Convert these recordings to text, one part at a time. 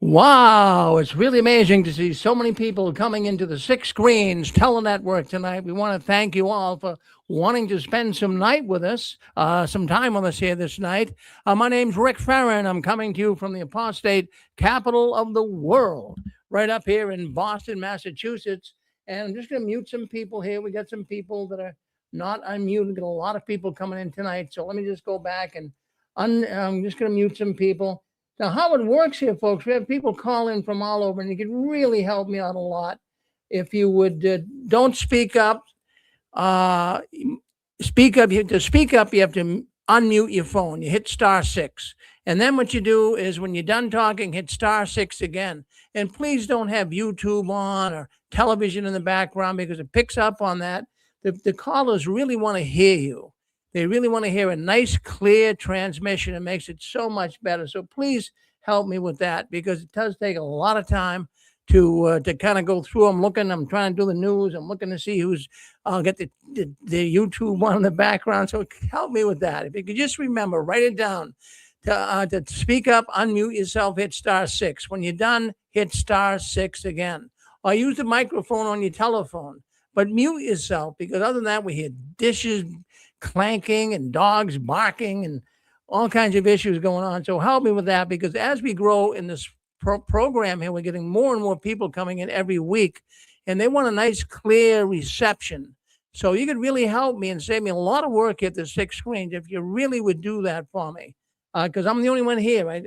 Wow, it's really amazing to see so many people coming into the Six Screens Telenetwork tonight. We want to thank you all for wanting to spend some time with us here this night. My name's Rick Farron. I'm coming to you from the apostate capital of the world, right up here in Boston, Massachusetts. And I'm just going to mute some people here. We got some people that are not unmuted. We got a lot of people coming in tonight. So let me just go back and I'm just going to mute some people. Now, how it works here, folks, we have people call in from all over, and you can really help me out a lot if you would don't speak up. Uh, speak up. To speak up, you have to unmute your phone. You hit *6. And then what you do is when you're done talking, hit *6 again. And please don't have YouTube on or television in the background because it picks up on that. The callers really want to hear you. They really want to hear a nice, clear transmission. It makes it so much better. So please help me with that because it does take a lot of time to kind of go through. I'm trying to do the news. I'm looking to see who's. I'll get the YouTube one in the background. So help me with that. If you could just remember, write it down. To speak up, unmute yourself, hit *6. When you're done, hit *6 again. Or use the microphone on your telephone. But mute yourself because other than that, we hear dishes clanking and dogs barking and all kinds of issues going on. So help me with that because as we grow in this program here, we're getting more and more people coming in every week and they want a nice, clear reception. So you could really help me and save me a lot of work at the Six Screens if you really would do that for me. Because I'm the only one here. Right?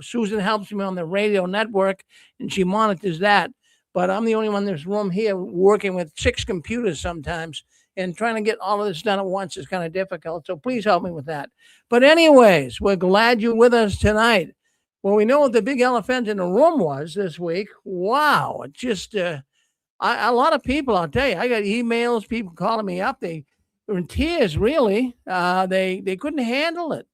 Susan helps me on the radio network and she monitors that. But I'm the only one in this room here working with 6 computers sometimes. And trying to get all of this done at once is kind of difficult. So please help me with that. But anyways, we're glad you're with us tonight. Well, we know what the big elephant in the room was this week. Wow. It just, a lot of people, I'll tell you, I got emails, people calling me up. They were in tears, really. They couldn't handle it.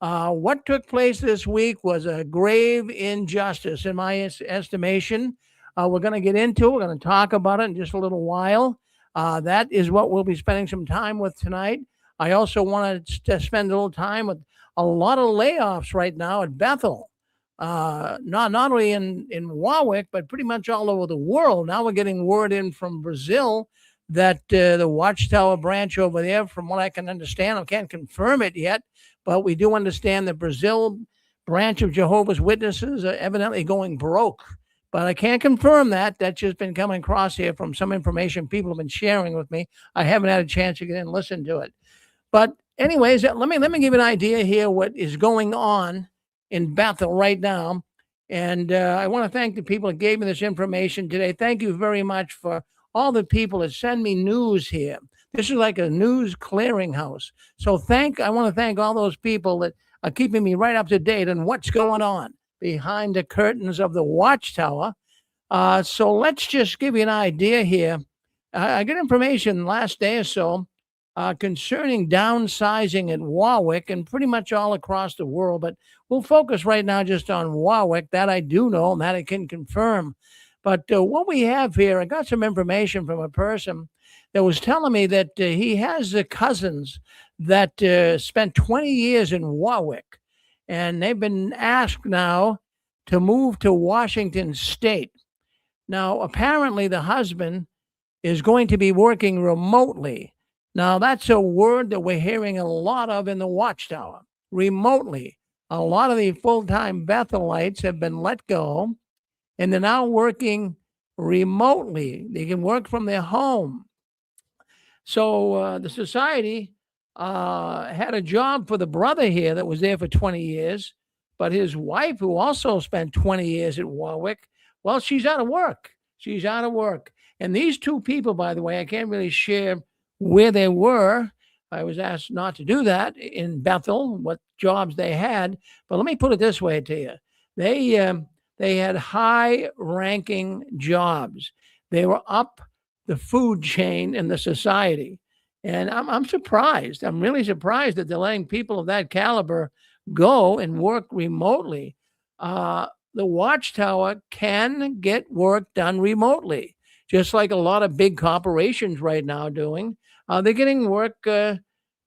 What took place this week was a grave injustice, in my estimation. We're going to get into it. We're going to talk about it in just a little while. That is what we'll be spending some time with tonight. I also want to spend a little time with a lot of layoffs right now at Bethel. Not only in Warwick, but pretty much all over the world. Now we're getting word in from Brazil that the Watchtower branch over there, from what I can understand, I can't confirm it yet, but we do understand the Brazil branch of Jehovah's Witnesses are evidently going broke. But I can't confirm that. That's just been coming across here from some information people have been sharing with me. I haven't had a chance to get in and listen to it. But anyways, let me give you an idea here what is going on in Bethel right now. And I want to thank the people that gave me this information today. Thank you very much for all the people that send me news here. This is like a news clearinghouse. So I want to thank all those people that are keeping me right up to date on what's going on behind the curtains of the Watchtower. So let's just give you an idea here. I got information last day or so concerning downsizing in Warwick and pretty much all across the world, but we'll focus right now just on Warwick. That I do know and that I can confirm. But what we have here, I got some information from a person that was telling me that he has cousins that spent 20 years in Warwick. And they've been asked now to move to Washington State. Now, apparently, the husband is going to be working remotely. Now, that's a word that we're hearing a lot of in the Watchtower. Remotely. A lot of the full-time Bethelites have been let go, and they're now working remotely. They can work from their home. So the society had a job for the brother here that was there for 20 years, but his wife, who also spent 20 years at Warwick, well, she's out of work. She's out of work. And these two people, by the way, I can't really share where they were. I was asked not to do that in Bethel, what jobs they had. But let me put it this way to you. They had high-ranking jobs. They were up the food chain in the society. And I'm surprised. I'm really surprised that they're letting people of that caliber go and work remotely. The Watchtower can get work done remotely, just like a lot of big corporations right now doing. They're getting work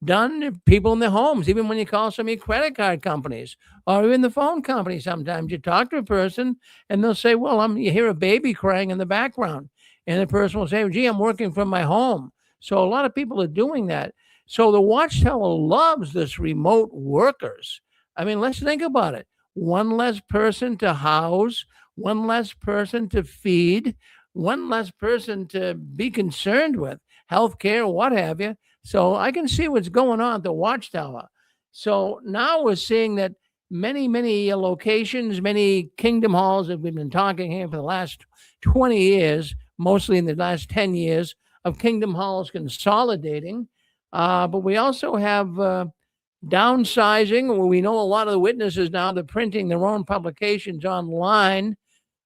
done to people in their homes, even when you call some of your credit card companies or even the phone company. Sometimes you talk to a person and they'll say, well, you hear a baby crying in the background. And the person will say, gee, I'm working from my home. So a lot of people are doing that. So the Watchtower loves this remote workers. I mean, let's think about it. One less person to house, one less person to feed, one less person to be concerned with, healthcare, what have you. So I can see what's going on at the Watchtower. So now we're seeing that many locations, many kingdom halls that we've been talking here for the last 20 years, mostly in the last 10 years, of kingdom halls consolidating. But we also have downsizing, where we know a lot of the witnesses now, they're printing their own publications online.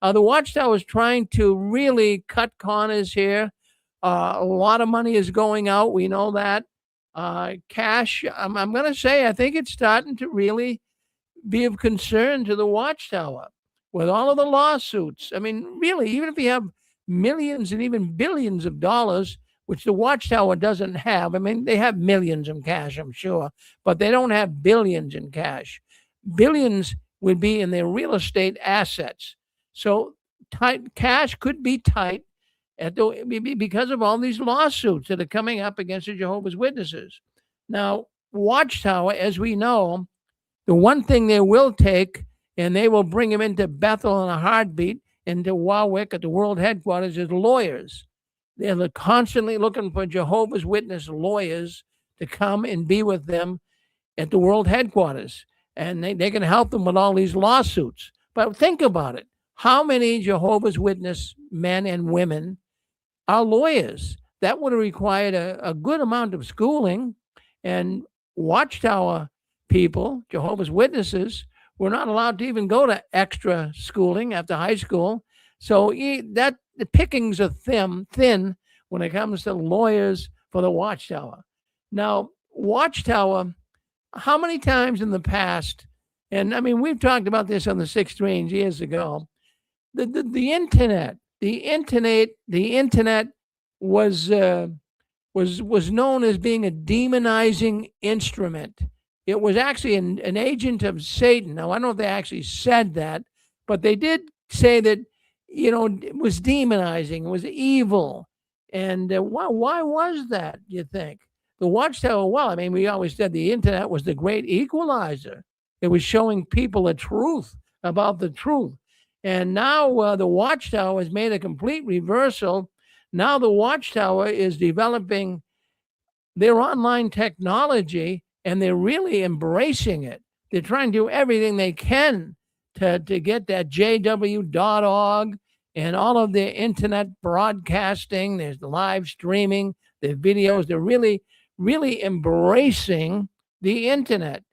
The Watchtower is trying to really cut corners here. A lot of money is going out. We know that. Cash, I'm going to say, I think it's starting to really be of concern to the Watchtower with all of the lawsuits. I mean, really, even if you have millions and even billions of dollars, which the Watchtower doesn't have. I mean, they have millions in cash, I'm sure, but they don't have billions in cash. Billions would be in their real estate assets. So cash could be tight because of all these lawsuits that are coming up against the Jehovah's Witnesses. Now, Watchtower, as we know, the one thing they will take, and they will bring them into Bethel in a heartbeat, into Warwick at the world headquarters, is lawyers. They're constantly looking for Jehovah's Witness lawyers to come and be with them at the world headquarters. And they can help them with all these lawsuits. But think about it. How many Jehovah's Witness men and women are lawyers? That would have required a good amount of schooling. And Watchtower people, Jehovah's Witnesses, were not allowed to even go to extra schooling after high school. So the pickings are thin when it comes to lawyers for the Watchtower. Now, Watchtower, how many times in the past, and I mean, we've talked about this on the Six Strange years ago, the internet was known as being a demonizing instrument. It was actually an agent of Satan. Now, I don't know if they actually said that, but they did say that, it was demonizing, it was evil. And why was that, you think? The Watchtower, well, I mean, we always said the internet was the great equalizer. It was showing people the truth about the truth. And now the Watchtower has made a complete reversal. Now the Watchtower is developing their online technology, and they're really embracing it. They're trying to do everything they can to get that jw.org and all of their internet broadcasting. There's live streaming, there's videos. They're really, really embracing the internet.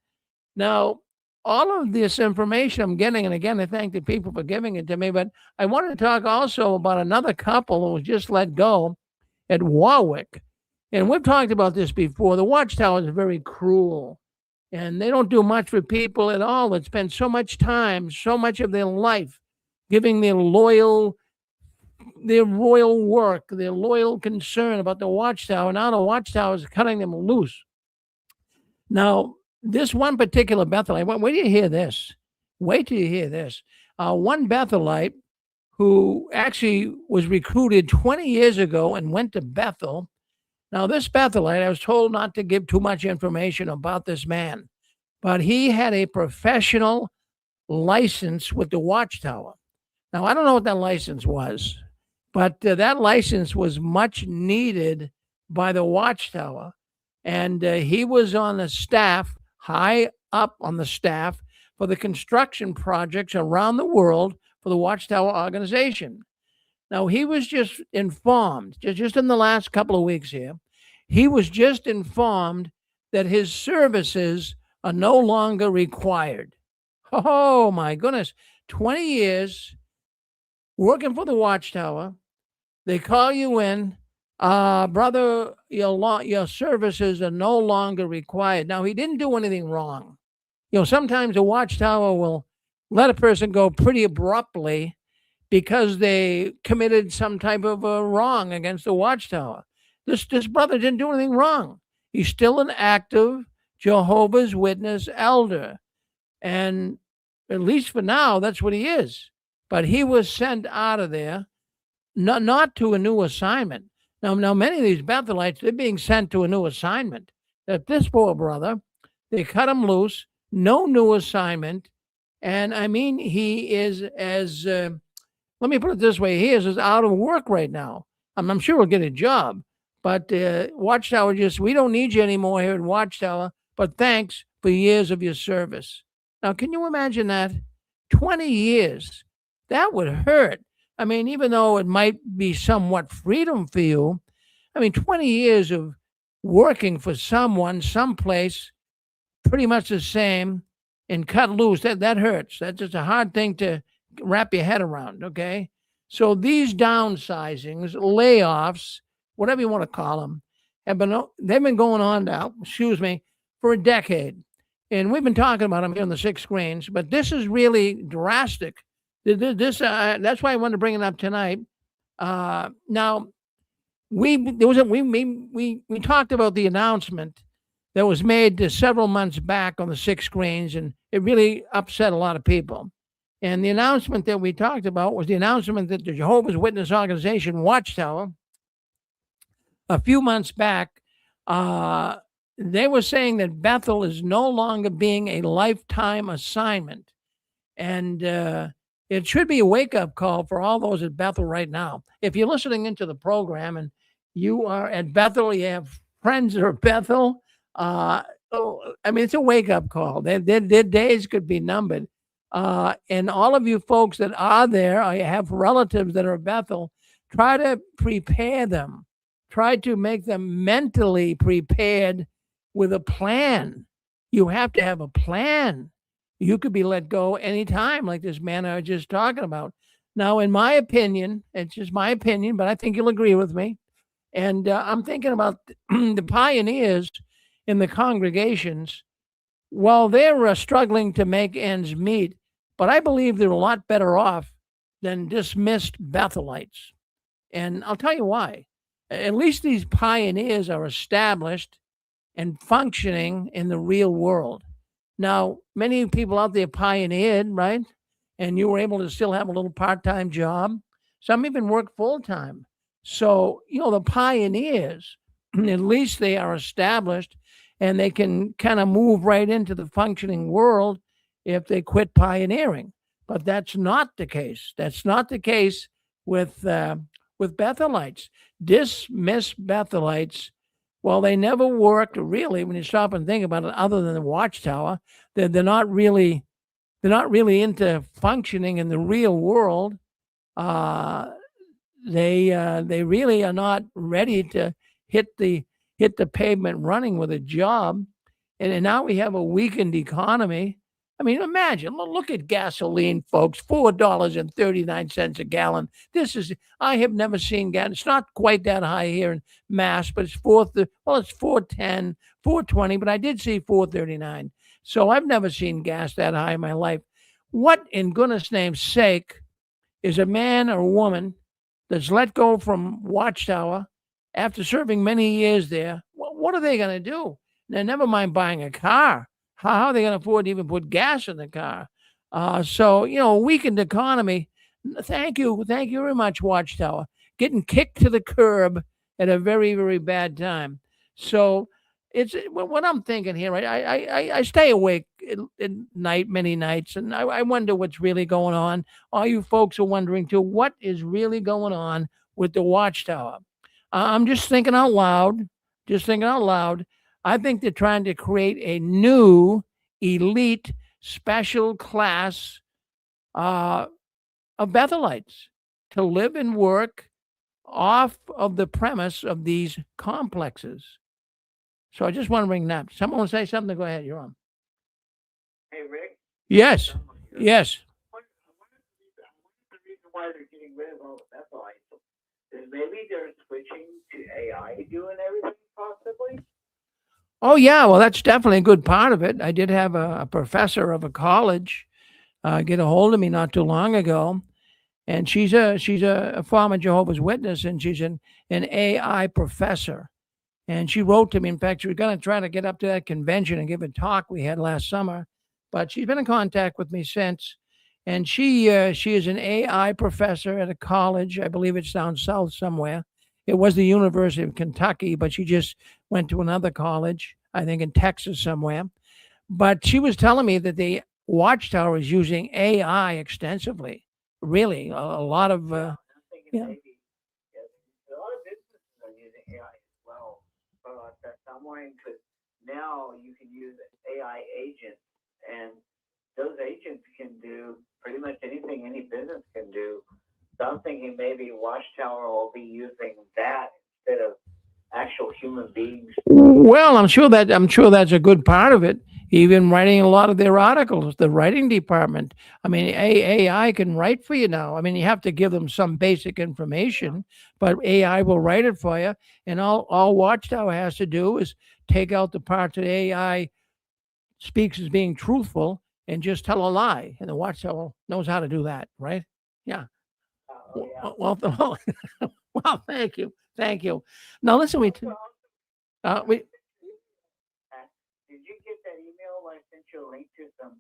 Now, all of this information I'm getting, and again, I thank the people for giving it to me, but I wanted to talk also about another couple who was just let go at Warwick. And we've talked about this before. The Watchtower is very cruel, and they don't do much for people at all that spend so much time, so much of their life giving their royal work, their loyal concern about the Watchtower. Now the Watchtower is cutting them loose. Now, this one particular Bethelite, wait till you hear this. Wait till you hear this. One Bethelite who actually was recruited 20 years ago and went to Bethel. Now, this Bethelite, I was told not to give too much information about this man, but he had a professional license with the Watchtower. Now, I don't know what that license was, but that license was much needed by the Watchtower. And he was on the staff, high up on the staff, for the construction projects around the world for the Watchtower organization. Now, he was just informed, just in the last couple of weeks here, he was just informed that his services are no longer required. Oh, my goodness. 20 years working for the Watchtower. They call you in. Brother, your services are no longer required. Now, he didn't do anything wrong. Sometimes a Watchtower will let a person go pretty abruptly because they committed some type of a wrong against the Watchtower. This brother didn't do anything wrong. He's still an active Jehovah's Witness elder. And at least for now, that's what he is. But he was sent out of there, not to a new assignment. Now, many of these Bethelites, they're being sent to a new assignment. That this poor brother, they cut him loose, no new assignment. And I mean, he is as, let me put it this way, he is as out of work right now. I'm sure he'll get a job, but Watchtower we don't need you anymore here at Watchtower, but thanks for years of your service. Now, can you imagine that? 20 years. That would hurt. I mean, even though it might be somewhat freedom for you, I mean, 20 years of working for someone, someplace, pretty much the same, and cut loose, that hurts. That's just a hard thing to wrap your head around, okay? So these downsizings, layoffs, whatever you want to call them, they've been going on now, for a decade. And we've been talking about them here on the 6 screens, but this is really drastic. That's why I wanted to bring it up tonight. Now, we talked about the announcement that was made several months back on the 6 screens, and it really upset a lot of people. And the announcement that we talked about was the announcement that the Jehovah's Witness organization, Watchtower, a few months back, they were saying that Bethel is no longer being a lifetime assignment. And it should be a wake-up call for all those at Bethel right now. If you're listening into the program and you are at Bethel, you have friends that are at Bethel, I mean, it's a wake-up call. Their days could be numbered. And all of you folks that are there, or you have relatives that are at Bethel, try to prepare them. Try to make them mentally prepared with a plan. You have to have a plan. You could be let go anytime, like this man I was just talking about. Now, in my opinion, it's just my opinion, but I think you'll agree with me. And I'm thinking about the pioneers in the congregations. Well, they're struggling to make ends meet, but I believe they're a lot better off than dismissed Bethelites. And I'll tell you why. At least these pioneers are established and functioning in the real world. Now, many people out there pioneered, right? And you were able to still have a little part-time job. Some even work full-time. So, the pioneers, at least they are established and they can kind of move right into the functioning world if they quit pioneering. But that's not the case. That's not the case with Bethelites. Dismissed Bethelites, well, they never worked really, when you stop and think about it, other than the Watchtower. They're not really into functioning in the real world. They really are not ready to hit the pavement running with a job. And now we have a weakened economy. I mean, imagine, look at gasoline, folks, $4.39 a gallon. I have never seen gas. It's not quite that high here in Mass, but it's it's 410, 420, but I did see 439. So I've never seen gas that high in my life. What, in goodness name's sake, is a man or a woman that's let go from Watchtower after serving many years there? What are they going to do? Now, never mind buying a car. How are they going to afford to even put gas in the car? So, a weakened economy. Thank you very much, Watchtower. Getting kicked to the curb at a very, very bad time. So, it's what I'm thinking here. Right? I stay awake at night, many nights, and I wonder what's really going on. All you folks are wondering too, what is really going on with the Watchtower? I'm just thinking out loud. I think they're trying to create a new elite special class of Bethelites to live and work off of the premise of these complexes. So I just want to bring that. Someone want to say something? Go ahead. You're on. Hey, Rick. Yes. Yes. The reason why they're getting rid of all the Bethelites is maybe they're switching to AI doing everything, possibly. Oh, yeah. Well, that's definitely a good part of it. I did have a professor of a college get a hold of me not too long ago, and she's a former Jehovah's Witness, and she's an AI professor. And she wrote to me. In fact, she was going to try to get up to that convention and give a talk we had last summer, but she's been in contact with me since. And she is an AI professor at a college. I believe it's down south somewhere. It was the University of Kentucky, but she just went to another college, I think in Texas somewhere. But she was telling me that the Watchtower is using AI extensively. Really, a lot of I'm thinking yeah. maybe yes, a lot of businesses are using AI as well. That's I'm wondering because now you can use AI agents, and those agents can do pretty much anything any business can do. So I'm thinking maybe Watchtower will be using that instead of actual human beings. Well, I'm sure that's a good part of it. Even writing a lot of their articles, the writing department. I mean, AI can write for you now. I mean, you have to give them some basic information, but AI will write it for you. And all Watchtower has to do is take out the parts that AI speaks as being truthful and just tell a lie. And the Watchtower knows how to do that, right? Yeah. Oh yeah. Well, well, thank you, thank you. Now listen, we Did you get that email where I sent you a link to some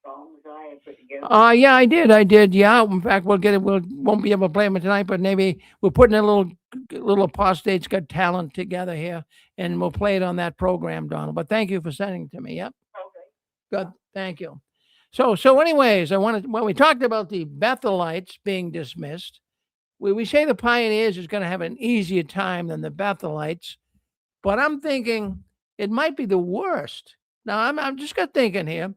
songs I put together? Yeah, I did. Yeah, in fact, we'll get it. Won't be able to play them tonight, but maybe we're putting a little apostates got talent together here, and we'll play it on that program, Donald. But thank you for sending it to me. Yep, Okay. good. Thank you. So, anyways, we talked about the Bethelites being dismissed. We say the pioneers is going to have an easier time than the Bethelites, but I'm thinking it might be the worst. Now, I'm just got thinking here.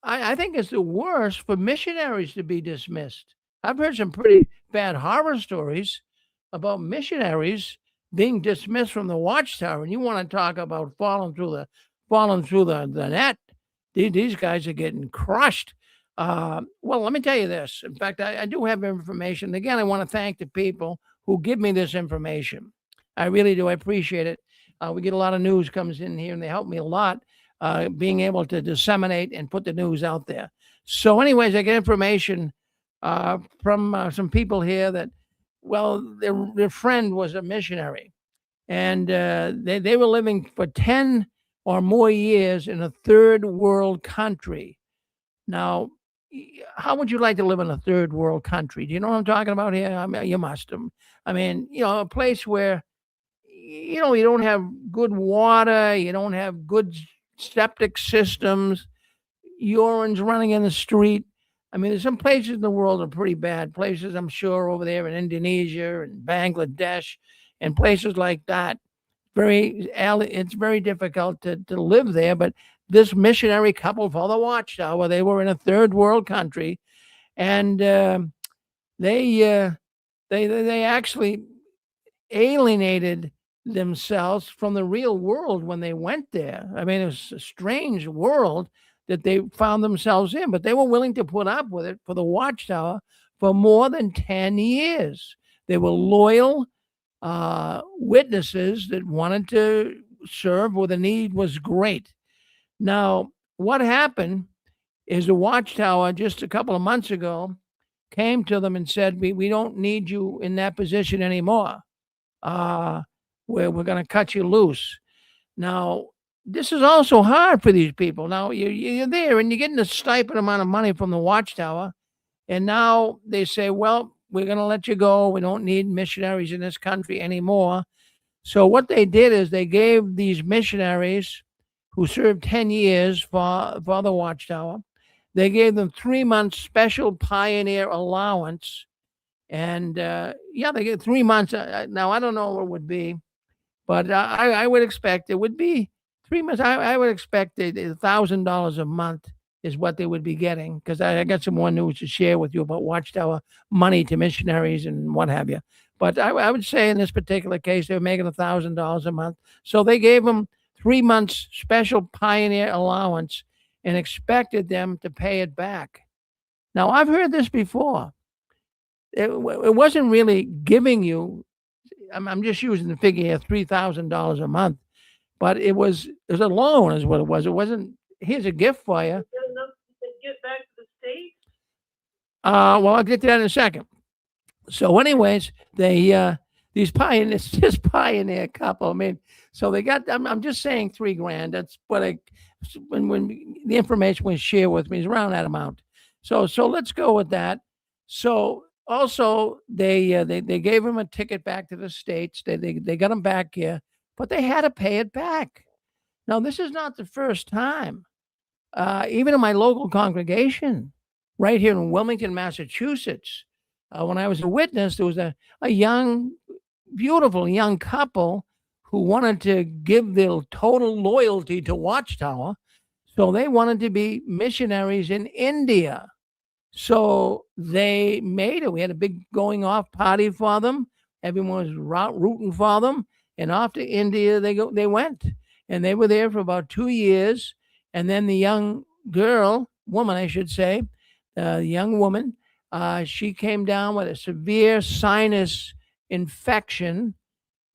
I think it's the worst for missionaries to be dismissed. I've heard some pretty bad horror stories about missionaries being dismissed from the Watchtower, and you want to talk about falling through the net? These guys are getting crushed. Well, let me tell you this. In fact, I do have information. Again, I want to thank the people who give me this information. I really do. I appreciate it. We get a lot of news comes in here, and they help me a lot being able to disseminate and put the news out there. So, anyways, I get information from some people here that, well, their friend was a missionary, and they were living for 10 or more years in a third world country. Now, how would you like to live in a third world country? Do you know what I'm talking about here? I mean, you must have. I mean, a place where you don't have good water, you don't have good septic systems, urines running in the street. I mean, there's some places in the world that are pretty bad. Places, I'm sure, over there in Indonesia and Bangladesh and places like that. It's very difficult to live there. But this missionary couple for the Watchtower, they were in a third world country, and they they actually alienated themselves from the real world when they went there. I mean, it was a strange world that they found themselves in, but they were willing to put up with it for the Watchtower for more than 10 years. They were loyal witnesses that wanted to serve where the need was great. Now, what happened is the Watchtower just a couple of months ago came to them and said, we don't need you in that position anymore. Uh, we're going to cut you loose. Now, this is also hard for these people. Now, you're there and you're getting a stipend amount of money from the Watchtower. And now they say, well, we're going to let you go. We don't need missionaries in this country anymore. So, what they did is they gave these missionaries who served 10 years for the Watchtower, they gave them 3 months special pioneer allowance. And yeah, they get 3 months. Now, I don't know what it would be, but I would expect it would be 3 months. I would expect $1,000 a month is what they would be getting because I got some more news to share with you about Watchtower money to missionaries and what have you. But I would say in this particular case, they were making $1,000 a month. So they gave them 3 months special pioneer allowance and expected them to pay it back. Now, I've heard this before. It wasn't really giving you. I'm just using the figure here, $3,000 a month, but it was a loan, is what it was. It wasn't. Here's a gift for you. Is that enough to get back to the States? Well, I'll get to that in a second. So, anyways, these pioneers, this pioneer couple. I mean, so they got. I'm just saying $3,000. That's what when the information was shared with me is around that amount. So let's go with that. So also they gave him a ticket back to the States. They got him back here, but they had to pay it back. Now this is not the first time. Even in my local congregation, right here in Wilmington, Massachusetts, when I was a witness, there was a young, beautiful young couple who wanted to give their total loyalty to Watchtower. So they wanted to be missionaries in India. So they made it. We had a big going off party for them. Everyone was rooting for them. And off to India they went. And they were there for about 2 years. And then the young woman, I should say, the young woman, she came down with a severe sinus infection,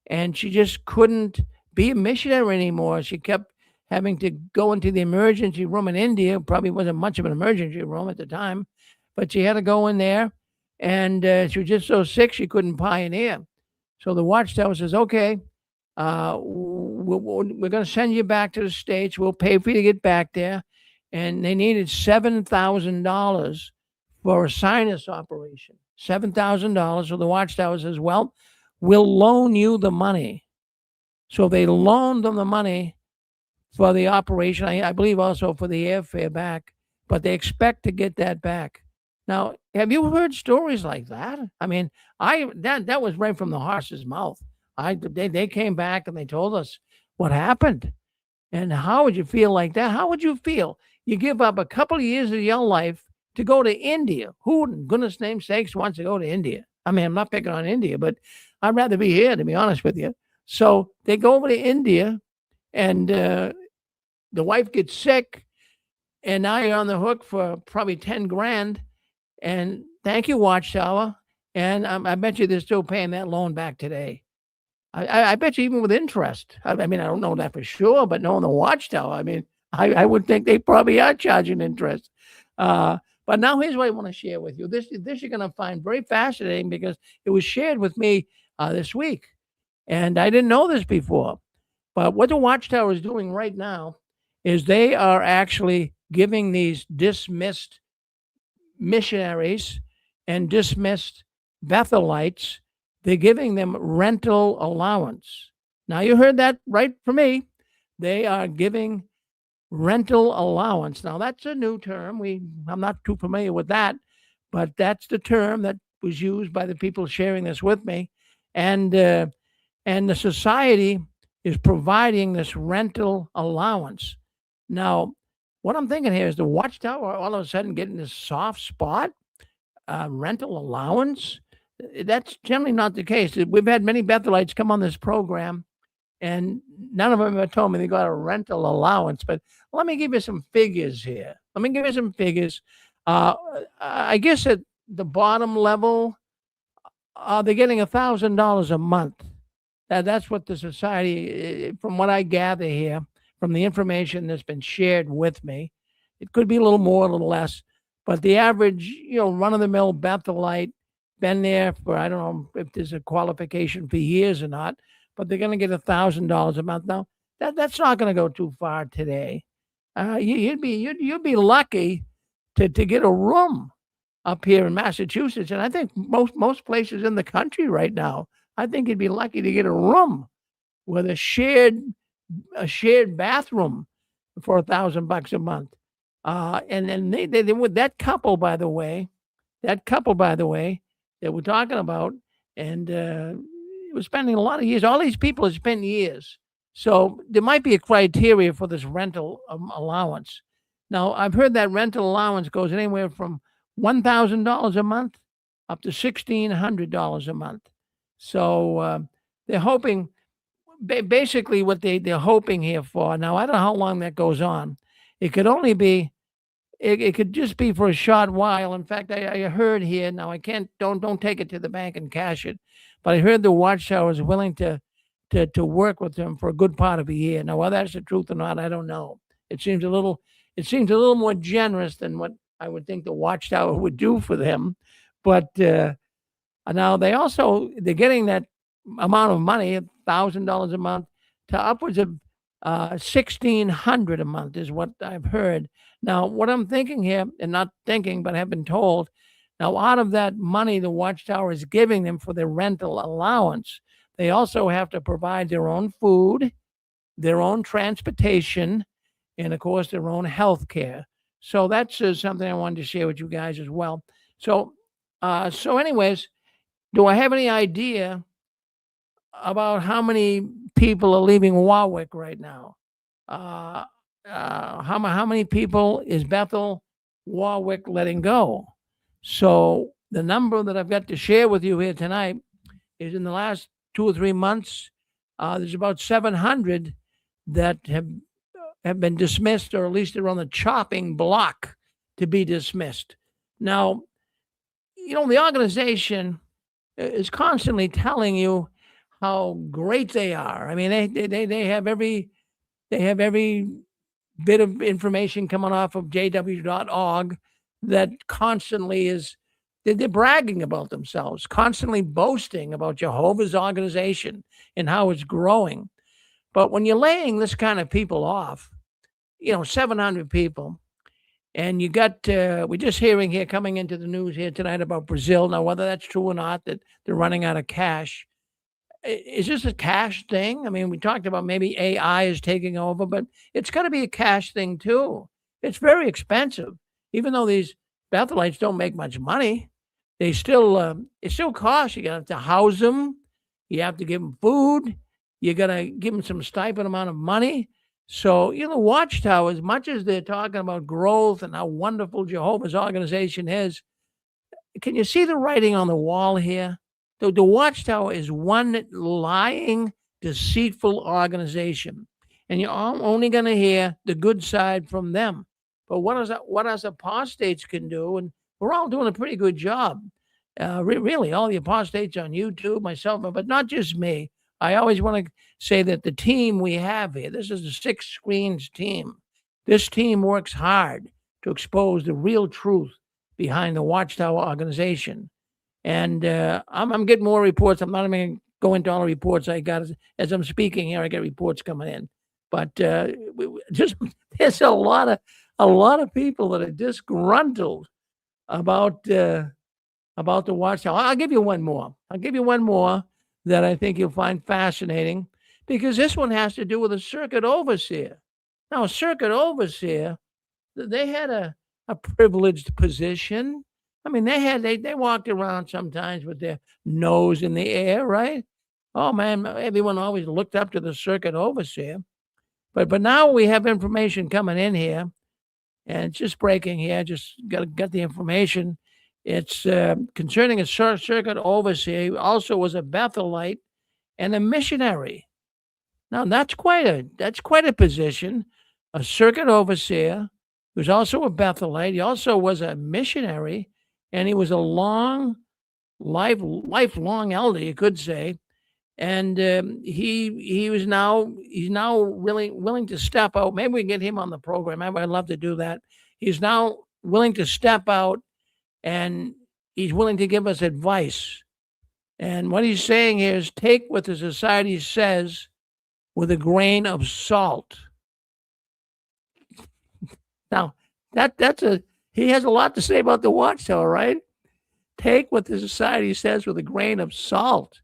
and she just couldn't be a missionary anymore. She kept having to go into the emergency room in India. Probably wasn't much of an emergency room at the time, but she had to go in there, and she was just so sick she couldn't pioneer. So the Watchtower says, okay, we're going to send you back to the States. We'll pay for you to get back there. And they needed $7,000 for a sinus operation. $7,000. So the Watchtower says, well, we'll loan you the money. So they loaned them the money for the operation. I believe also for the airfare back, but they expect to get that back. Now, have you heard stories like that? I mean, that was right from the horse's mouth. They came back and they told us what happened. And how would you feel like that? How would you feel? You give up a couple of years of your life to go to India. Who, in goodness name sakes, wants to go to India? I mean, I'm not picking on India, but I'd rather be here, to be honest with you. So they go over to India, and the wife gets sick, and now you're on the hook for probably $10,000. And thank you, Watchtower. And I bet you they're still paying that loan back today. I bet you even with interest. I mean, I don't know that for sure, but knowing the Watchtower, I mean, I would think they probably are charging interest. But now here's what I want to share with you. This you're going to find very fascinating because it was shared with me this week. And I didn't know this before. But what the Watchtower is doing right now is they are actually giving these dismissed missionaries and dismissed Bethelites, they're giving them rental allowance. Now, you heard that right from me. They are giving rental allowance. Now, that's a new term. I'm not too familiar with that, but that's the term that was used by the people sharing this with me. And the society is providing this rental allowance. Now, what I'm thinking here is the Watchtower all of a sudden getting this soft spot, rental allowance. That's generally not the case. We've had many Bethelites come on this program, and none of them have told me they got a rental allowance. But let me give you some figures here. I guess at the bottom level, they're getting $1,000 a month. That's what the society, from what I gather here, from the information that's been shared with me, it could be a little more, a little less, but the average, run-of-the-mill Bethelite, been there for, I don't know if there's a qualification for years or not, but they're going to get $1,000 a month. Now, that's not going to go too far today. You'd be lucky to get a room up here in Massachusetts, and I think most places in the country right now, I think you'd be lucky to get a room with a shared bathroom for $1,000 a month. And then they with that couple, by the way, that we're talking about, and we're spending a lot of years. All these people have spent years, so there might be a criteria for this rental allowance. Now, I've heard that rental allowance goes anywhere from $1,000 a month up to $1,600 a month. So they're hoping, basically, what they're hoping here for. Now, I don't know how long that goes on. It could only be. It could just be for a short while. In fact, I heard here, now I can't, don't take it to the bank and cash it, but I heard the Watchtower is willing to work with them for a good part of a year. Now, whether that's the truth or not, I don't know. It seems a little more generous than what I would think the Watchtower would do for them. But now they're getting that amount of money, $1,000 a month, to upwards of 1,600 a month is what I've heard. Now, what I'm thinking here, and not thinking, but have been told, now out of that money the Watchtower is giving them for their rental allowance, they also have to provide their own food, their own transportation, and of course their own health care. So that's something I wanted to share with you guys as well. So, anyways, do I have any idea about how many people are leaving Warwick right now? Uh, how many people is Bethel Warwick letting go? So the number that I've got to share with you here tonight is in the last 2 or 3 months, there's about 700 that have been dismissed, or at least they're on the chopping block to be dismissed. Now, the organization is constantly telling you how great they are. I mean, they have every bit of information coming off of jw.org that constantly is they're bragging about themselves, constantly boasting about Jehovah's organization and how it's growing. But when you're laying this kind of people off, 700 people, and you got we're just hearing here coming into the news here tonight about Brazil. Now, whether that's true or not, that they're running out of cash. Is this a cash thing? I mean, we talked about maybe AI is taking over, but it's going to be a cash thing too. It's very expensive. Even though these Bethelites don't make much money, they still it still costs. You got to house them. You have to give them food. You got to give them some stipend amount of money. So, Watchtower, as much as they're talking about growth and how wonderful Jehovah's organization is, can you see the writing on the wall here? The Watchtower is one lying, deceitful organization, and you're only going to hear the good side from them. But what us apostates can do, and we're all doing a pretty good job. Really, all the apostates on YouTube, myself, but not just me. I always want to say that the team we have here, this is the 6 Screens team. This team works hard to expose the real truth behind the Watchtower organization. And I'm getting more reports. I'm not even going to go into all the reports I got as I'm speaking here. I get reports coming in, but just there's a lot of people that are disgruntled about the Watchtower. I'll give you one more. That I think you'll find fascinating, because this one has to do with a circuit overseer. Now, a circuit overseer, they had a privileged position. I mean, they walked around sometimes with their nose in the air, right? Oh man, everyone always looked up to the circuit overseer. But now we have information coming in here, and it's just breaking here. Just got the information. It's concerning a circuit overseer who also was a Bethelite and a missionary. Now that's quite a position. A circuit overseer who's also a Bethelite. He also was a missionary, and he was a lifelong elder, you could say. And he's now really willing to step out. Maybe we can get him on the program. I'd love to do that. He's now willing to step out, and he's willing to give us advice. And what he's saying here is, take what the society says with a grain of salt. Now, he has a lot to say about the Watchtower, right? Take what the society says with a grain of salt.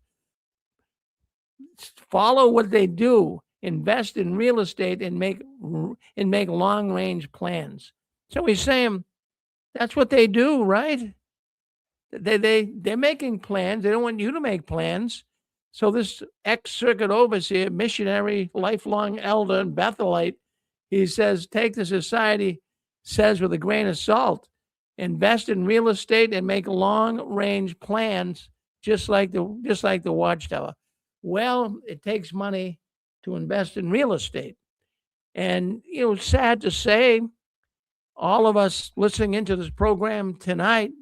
Follow what they do. Invest in real estate and make long-range plans. So he's saying that's what they do, right? They're making plans. They don't want you to make plans. So this ex-circuit overseer, missionary, lifelong elder, and Bethelite, he says, take the society says with a grain of salt. Invest in real estate and make long-range plans, just like the Watchtower. Well, it takes money to invest in real estate. And, sad to say, all of us listening into this program tonight,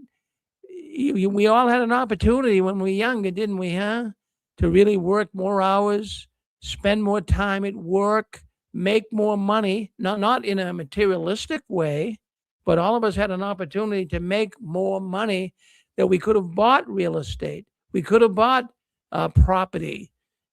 we all had an opportunity when we were younger, didn't we, huh? To really work more hours, spend more time at work, make more money, not in a materialistic way, but all of us had an opportunity to make more money, that we could have bought real estate. We could have bought property.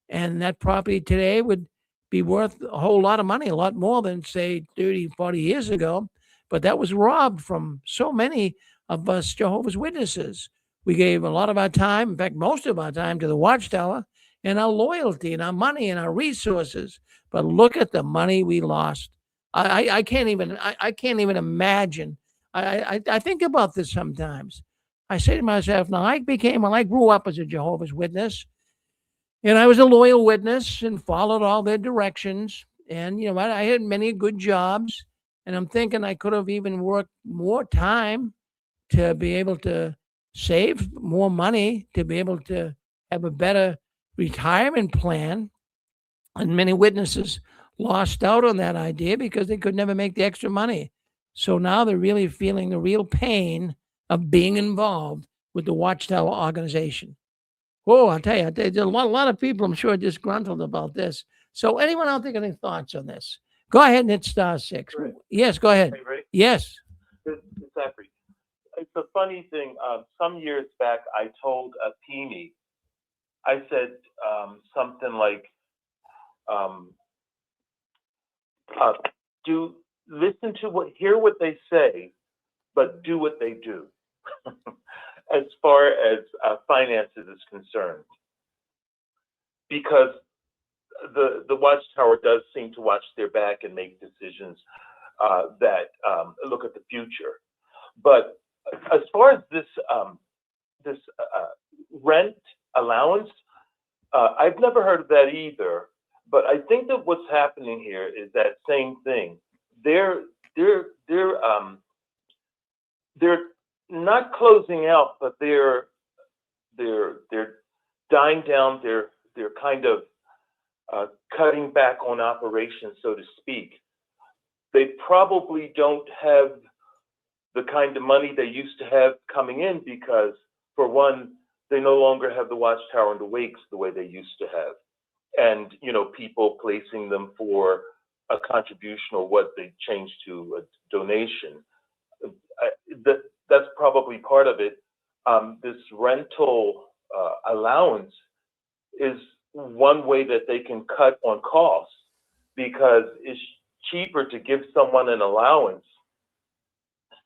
And that property today would be worth a whole lot of money, a lot more than, say, 30, 40 years ago. But that was robbed from so many of us Jehovah's Witnesses. We gave a lot of our time, in fact, most of our time, to the Watchtower and our loyalty and our money and our resources. But look at the money we lost. I can't even I can't even imagine. I think about this sometimes. I say to myself, now I grew up as a Jehovah's Witness, and I was a loyal witness and followed all their directions. And you know what? I had many good jobs, and I'm thinking I could have even worked more time to be able to save more money, to be able to have a better retirement plan. And many witnesses lost out on that idea because they could never make the extra money. So now they're really feeling the real pain of being involved with the Watchtower organization. Oh, there's a lot of people, I'm sure, disgruntled about this. So anyone out there got any thoughts on this? Go ahead and hit *6. Right. Yes, go ahead. Hey, ready? Yes. It's Zachary. It's a funny thing. Some years back, I told a Peony, I said something like, hear what they say, but do what they do, as far as finances is concerned. Because the Watchtower does seem to watch their back and make decisions that look at the future. But as far as this rent allowance, I've never heard of that either. But I think that what's happening here is that same thing. They're not closing out, but they're dying down. They're kind of cutting back on operations, so to speak. They probably don't have the kind of money they used to have coming in because, for one, they no longer have the Watchtower and the wakes the way they used to have. And, you know, people placing them for a contribution or what they changed to a donation. That's probably part of it. This rental allowance is one way that they can cut on costs, because it's cheaper to give someone an allowance.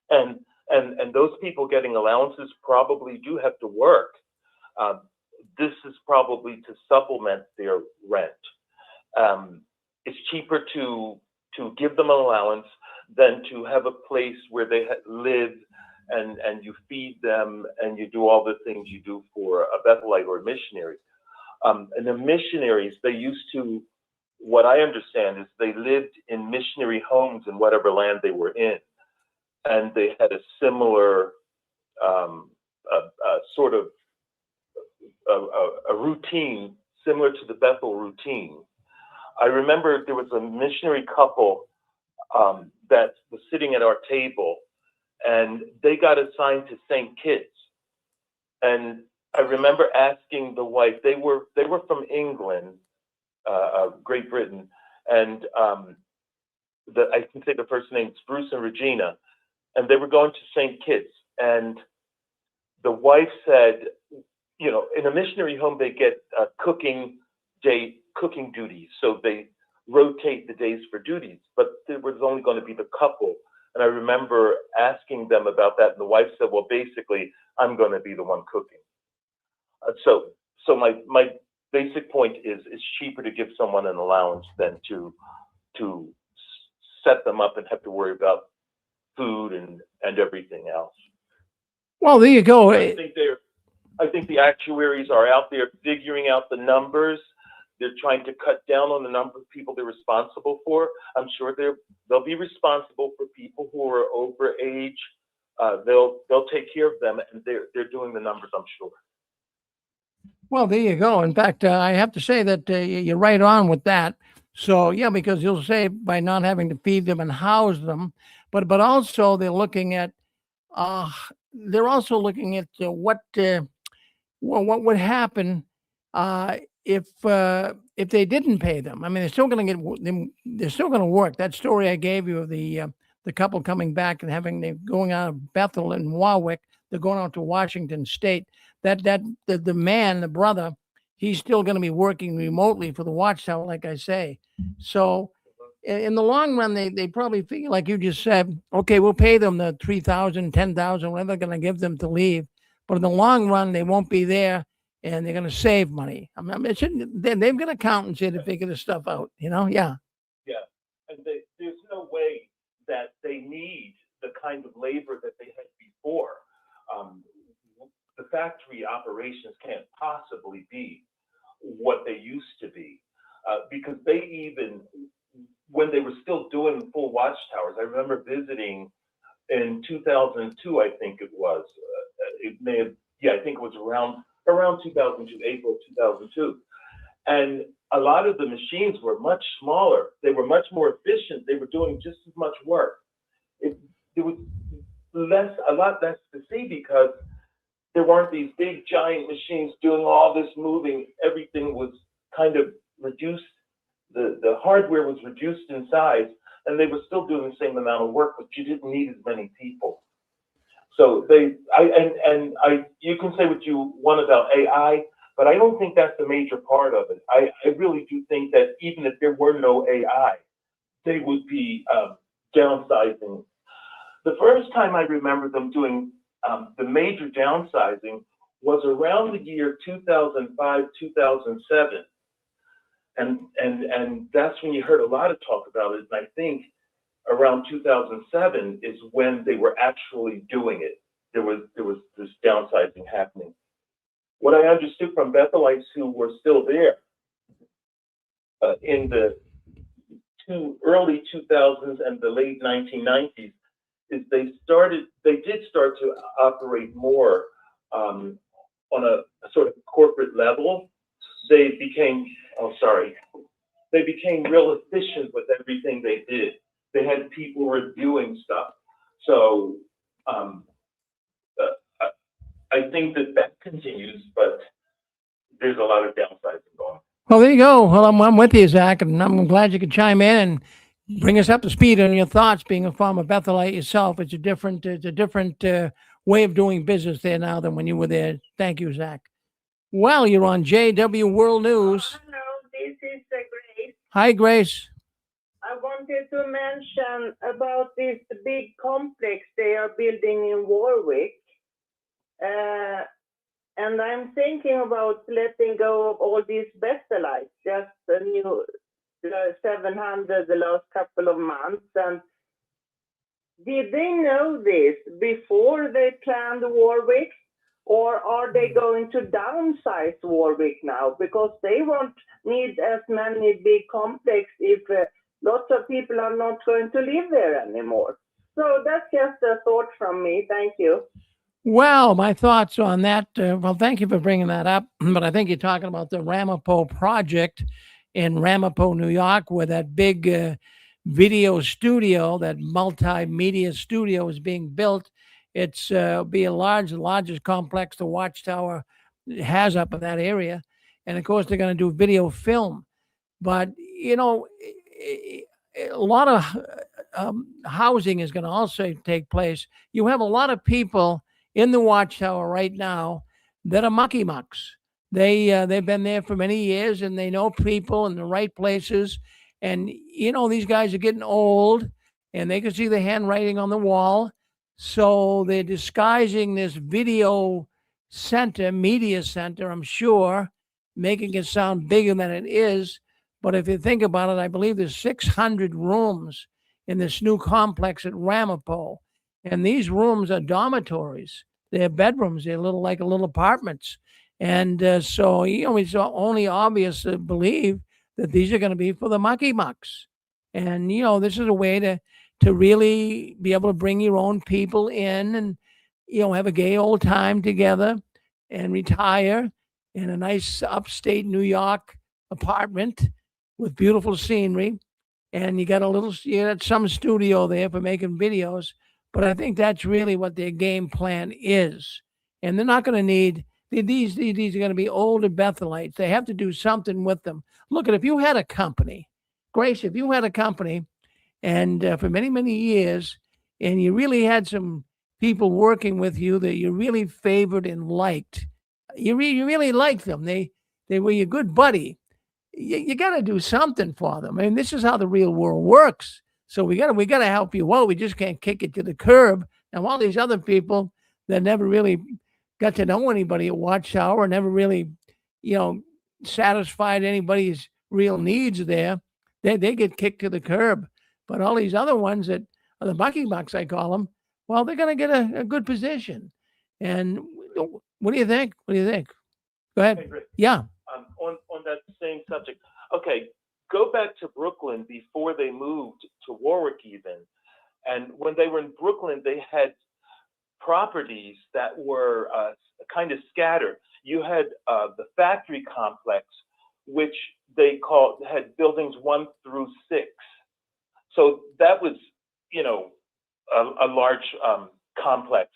And those people getting allowances probably do have to work. This is probably to supplement their rent. It's cheaper to give them an allowance than to have a place where they live and you feed them and you do all the things you do for a Bethelite or a missionary. And the missionaries, they used to, what I understand is they lived in missionary homes in whatever land they were in. And they had a similar sort of a routine similar to the Bethel routine. I remember there was a missionary couple that was sitting at our table, and they got assigned to St. Kitts. And I remember asking the wife, they were from England, Great Britain, and I can say the first names, Bruce and Regina, and they were going to St. Kitts. And the wife said, you know, in a missionary home, they get cooking duties. So they rotate the days for duties, but there was only going to be the couple. And I remember asking them about that. And the wife said, well, basically, I'm going to be the one cooking. So my basic point is it's cheaper to give someone an allowance than to set them up and have to worry about food and everything else. Well, there you go. I think the actuaries are out there figuring out the numbers. They're trying to cut down on the number of people they're responsible for. I'm sure they'll be responsible for people who are over age. They'll take care of them, and they're doing the numbers, I'm sure. Well, there you go. In fact, I have to say that you're right on with that. So yeah, because you'll say by not having to feed them and house them, but also they're looking at what would happen if they didn't pay them. I mean, they're still going to get them. They're still going to work. That story I gave you of the couple coming back and they're going out of Bethel and Warwick. They're going out to Washington State. The man, the brother, he's still going to be working remotely for the Watchtower, like I say. So in the long run, they probably figure, like you just said, okay, we'll pay them the 3,000, 10,000, whatever they're going to give them to leave. But in the long run, they won't be there, and they're going to save money. I mean, they've got accountants here to figure this stuff out. Yeah. Yeah, and there's no way that they need the kind of labor that they had before. The factory operations can't possibly be what they used to be, because they even, when they were still doing full watchtowers, I remember visiting in 2002, I think it was. It may have, yeah, I think it was around 2002, April 2002. And a lot of the machines were much smaller. They were much more efficient. They were doing just as much work. There was a lot less to see because there weren't these big giant machines doing all this moving. Everything was kind of reduced. The hardware was reduced in size, and they were still doing the same amount of work, but you didn't need as many people. So you can say what you want about AI, but I don't think that's the major part of it. I really do think that even if there were no AI, they would be downsizing. The first time I remember them doing the major downsizing was around the year 2005, 2007. And that's when you heard a lot of talk about it. And I think around 2007 is when they were actually doing it. There was this downsizing happening. What I understood from Bethelites who were still there in the early 2000s and the late 1990s is they did start to operate more on a sort of corporate level. They became real efficient with everything they did. They had people reviewing stuff. So I think that continues, but there's a lot of downsizing going on. Well, there you go. Well, I'm with you, Zach, and I'm glad you could chime in and bring us up to speed on your thoughts. Being a former Bethelite yourself, it's a different way of doing business there now than when you were there. Thank you, Zach. Well, you're on JW World News. Hello, this is Grace. Hi, Grace. I wanted to mention about this big complex they are building in Warwick. And I'm thinking about letting go of all these Bethelites, just a new 700 the last couple of months. And did they know this before they planned Warwick? Or are they going to downsize Warwick now? Because they won't need as many big complexes if lots of people are not going to live there anymore. So that's just a thought from me. Thank you. Well, my thoughts on that. Well, thank you for bringing that up. But I think you're talking about the Ramapo project in Ramapo, New York, where that big video studio, that multimedia studio, is being built. It's be a largest complex the Watchtower has up in that area, and of course they're going to do video film. But a lot of housing is going to also take place. You have a lot of people in the Watchtower right now that are mucky mucks. They've been there for many years and they know people in the right places. And these guys are getting old and they can see the handwriting on the wall. So they're disguising this video center, media center, I'm sure, making it sound bigger than it is. But if you think about it, I believe there's 600 rooms in this new complex at Ramapo. And these rooms are dormitories. They're bedrooms. They're little apartments. And so, it's only obvious to believe that these are going to be for the mucky mucks. And, this is a way to really be able to bring your own people in and, have a gay old time together and retire in a nice upstate New York apartment with beautiful scenery. And you got some studio there for making videos. But I think that's really what their game plan is. And they're not going to need these are going to be older Bethelites. They have to do something with them. Look, if you had a company, Grace, if you had a company and for many, many years, and you really had some people working with you that you really favored and liked, you really liked them. They they were your good buddy. You got to do something for them. I mean, this is how the real world works. So we got to help you out. We just can't kick it to the curb. Now, all these other people that never really got to know anybody at Watchtower, never really, you know, satisfied anybody's real needs there, they get kicked to the curb. But all these other ones that are the Bucky Bucks, I call them, well, they're going to get a good position. And what do you think? What do you think? Go ahead. Hey, Rick, Yeah. on that same subject. Okay, go back to Brooklyn before they moved to Warwick even. And when they were in Brooklyn, they had properties that were kind of scattered. You had the factory complex, which they had buildings 1 through 6. So that was, you know, a large complex.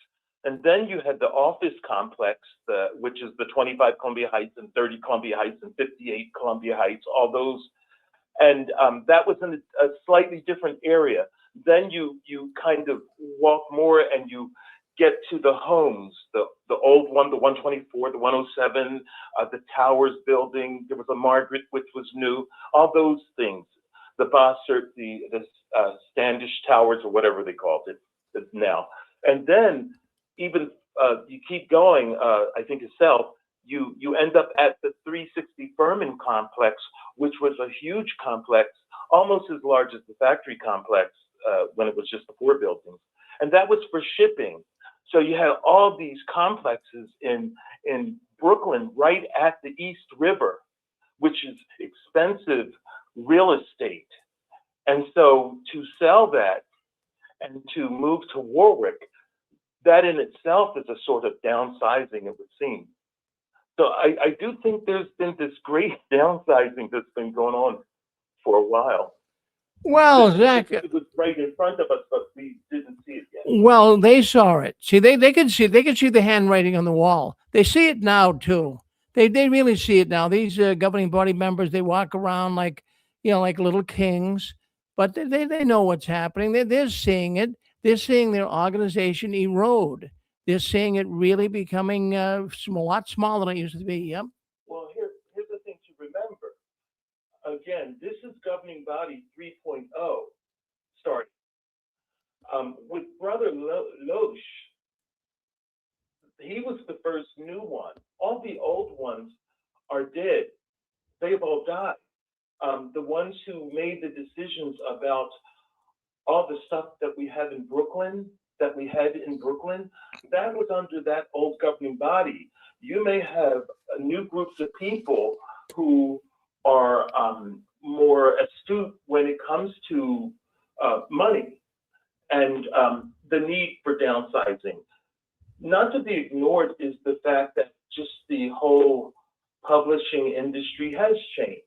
And then you had the office complex, which is the 25 Columbia Heights and 30 Columbia Heights and 58 Columbia Heights, all those. And that was in a slightly different area. Then you kind of walk more and you get to the homes, the old one, the 124, the 107, the Towers building. There was a Margaret, which was new, all those things. The Bossert, the Standish Towers, or whatever they called it now. And then even you keep going, I think itself, you end up at the 360 Furman complex, which was a huge complex, almost as large as the factory complex when it was just the 4 buildings. And that was for shipping. So you had all these complexes in Brooklyn right at the East River, which is expensive real estate. And so to sell that and to move to Warwick, that in itself is a sort of downsizing, it would seem. So I do think there's been this great downsizing that's been going on for a while. Well, Zach, It was right in front of us, but we didn't see it yet. well, they saw it. See, they could see the handwriting on the wall. They see it now too. They really see it now. These governing body members, they walk around like, you know, like little kings, but they know what's happening. They're seeing it. They're seeing their organization erode. They're seeing it really becoming a lot smaller than it used to be. Yep. Well, here's the thing to remember. Again, this is governing body 3.0 starting. With Brother Loesch, he was the first new one. All the old ones are dead. They've all died. The ones who made the decisions about all the stuff that we had in Brooklyn, that was under that old governing body. You may have new groups of people who are more astute when it comes to money and the need for downsizing. Not to be ignored is the fact that just the whole publishing industry has changed.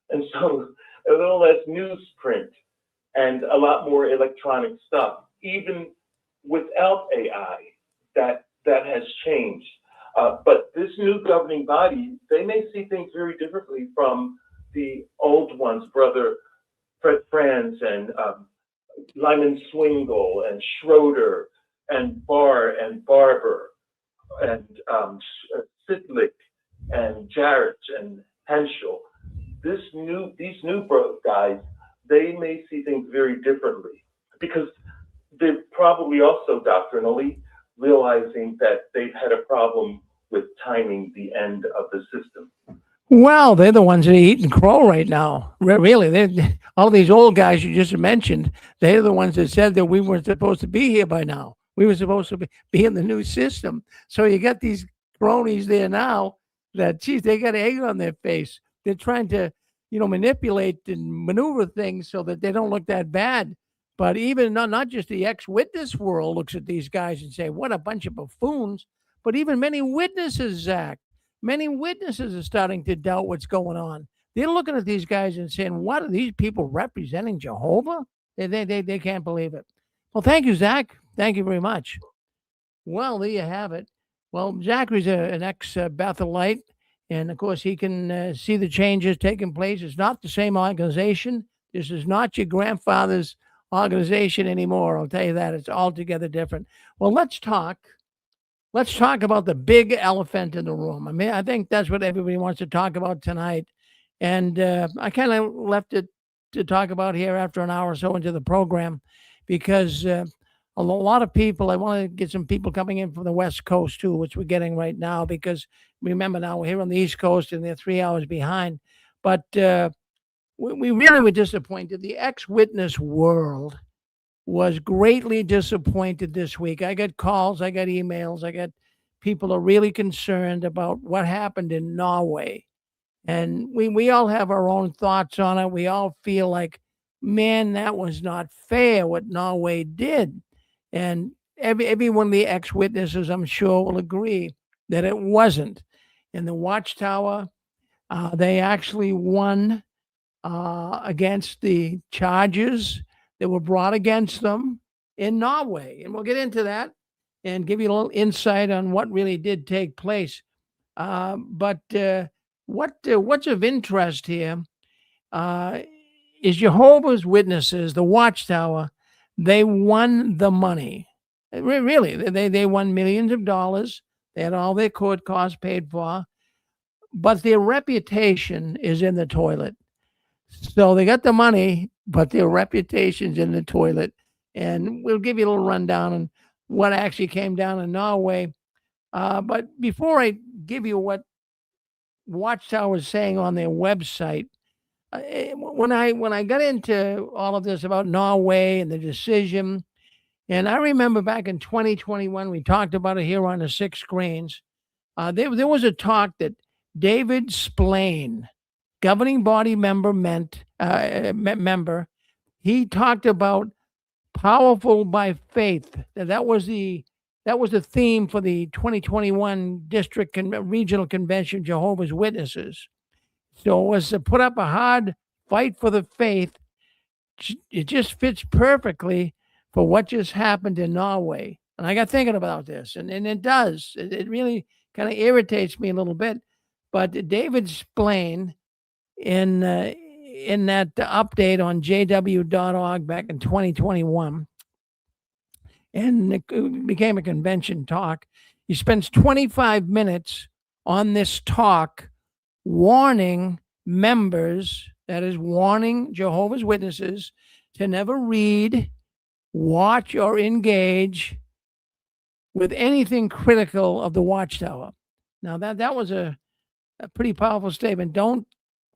And so a little less newsprint and a lot more electronic stuff, even without AI, that has changed. But this new governing body, they may see things very differently from the old ones, Brother Fred Franz and Lyman Swingle and Schroeder and Barr and Barber and Sidlick and Jarrett and Henschel. These new guys, they may see things very differently because they're probably also doctrinally realizing that they've had a problem with timing the end of the system. Well, they're the ones that are eating crow right now. Really, all these old guys you just mentioned. They're the ones that said that we weren't supposed to be here by now. We were supposed to be in the new system. So you got these cronies there now that, geez, they got egg on their face. They're trying to, manipulate and maneuver things so that they don't look that bad. But even not just the ex-witness world looks at these guys and say, what a bunch of buffoons. But even many witnesses, Zach, many witnesses are starting to doubt what's going on. They're looking at these guys and saying, what are these people representing Jehovah? They can't believe it. Well, thank you, Zach. Thank you very much. Well, there you have it. Well, Zachary's an ex-Bethelite, and of course he can see the changes taking place. It's not the same organization. This is not your grandfather's organization anymore. I'll tell you that. It's altogether different. Well, let's talk let's talk about the big elephant in the room. I mean, I think that's what everybody wants to talk about tonight. And I kind of left it to talk about here after an hour or so into the program because a lot of people, I want to get some people coming in from the West Coast too, which we're getting right now because remember now we're here on the East Coast and they're 3 hours behind. But we really were disappointed. The ex-witness world was greatly disappointed this week. I got calls, I got emails, I got people are really concerned about what happened in Norway. And we all have our own thoughts on it. We all feel like, man, that was not fair what Norway did. And every one of the ex-witnesses, I'm sure, will agree that it wasn't. In the Watchtower, they actually won against the charges that were brought against them in Norway. And we'll get into that and give you a little insight on what really did take place. But what's of interest here is Jehovah's Witnesses, the Watchtower, they won the money. Really, they won millions of dollars. They had all their court costs paid for, but their reputation is in the toilet. So they got the money, but their reputation's in the toilet. And we'll give you a little rundown on what actually came down in Norway. But before I give you what Watchtower is saying on their website, when I got into all of this about Norway and the decision, and I remember back in 2021, we talked about it here on the Six Screens. There was a talk that David Splain, governing body member, he talked about powerful by faith. That was the theme for the 2021 district regional convention of Jehovah's Witnesses. So it was to put up a hard fight for the faith. It just fits perfectly for what just happened in Norway. And I got thinking about this, and it does. It really kind of irritates me a little bit. But David Splain, in that update on jw.org back in 2021, and it became a convention talk, he spends 25 minutes on this talk warning members, that is, warning Jehovah's Witnesses to never read, watch, or engage with anything critical of the Watchtower. Now, that was a pretty powerful statement. Don't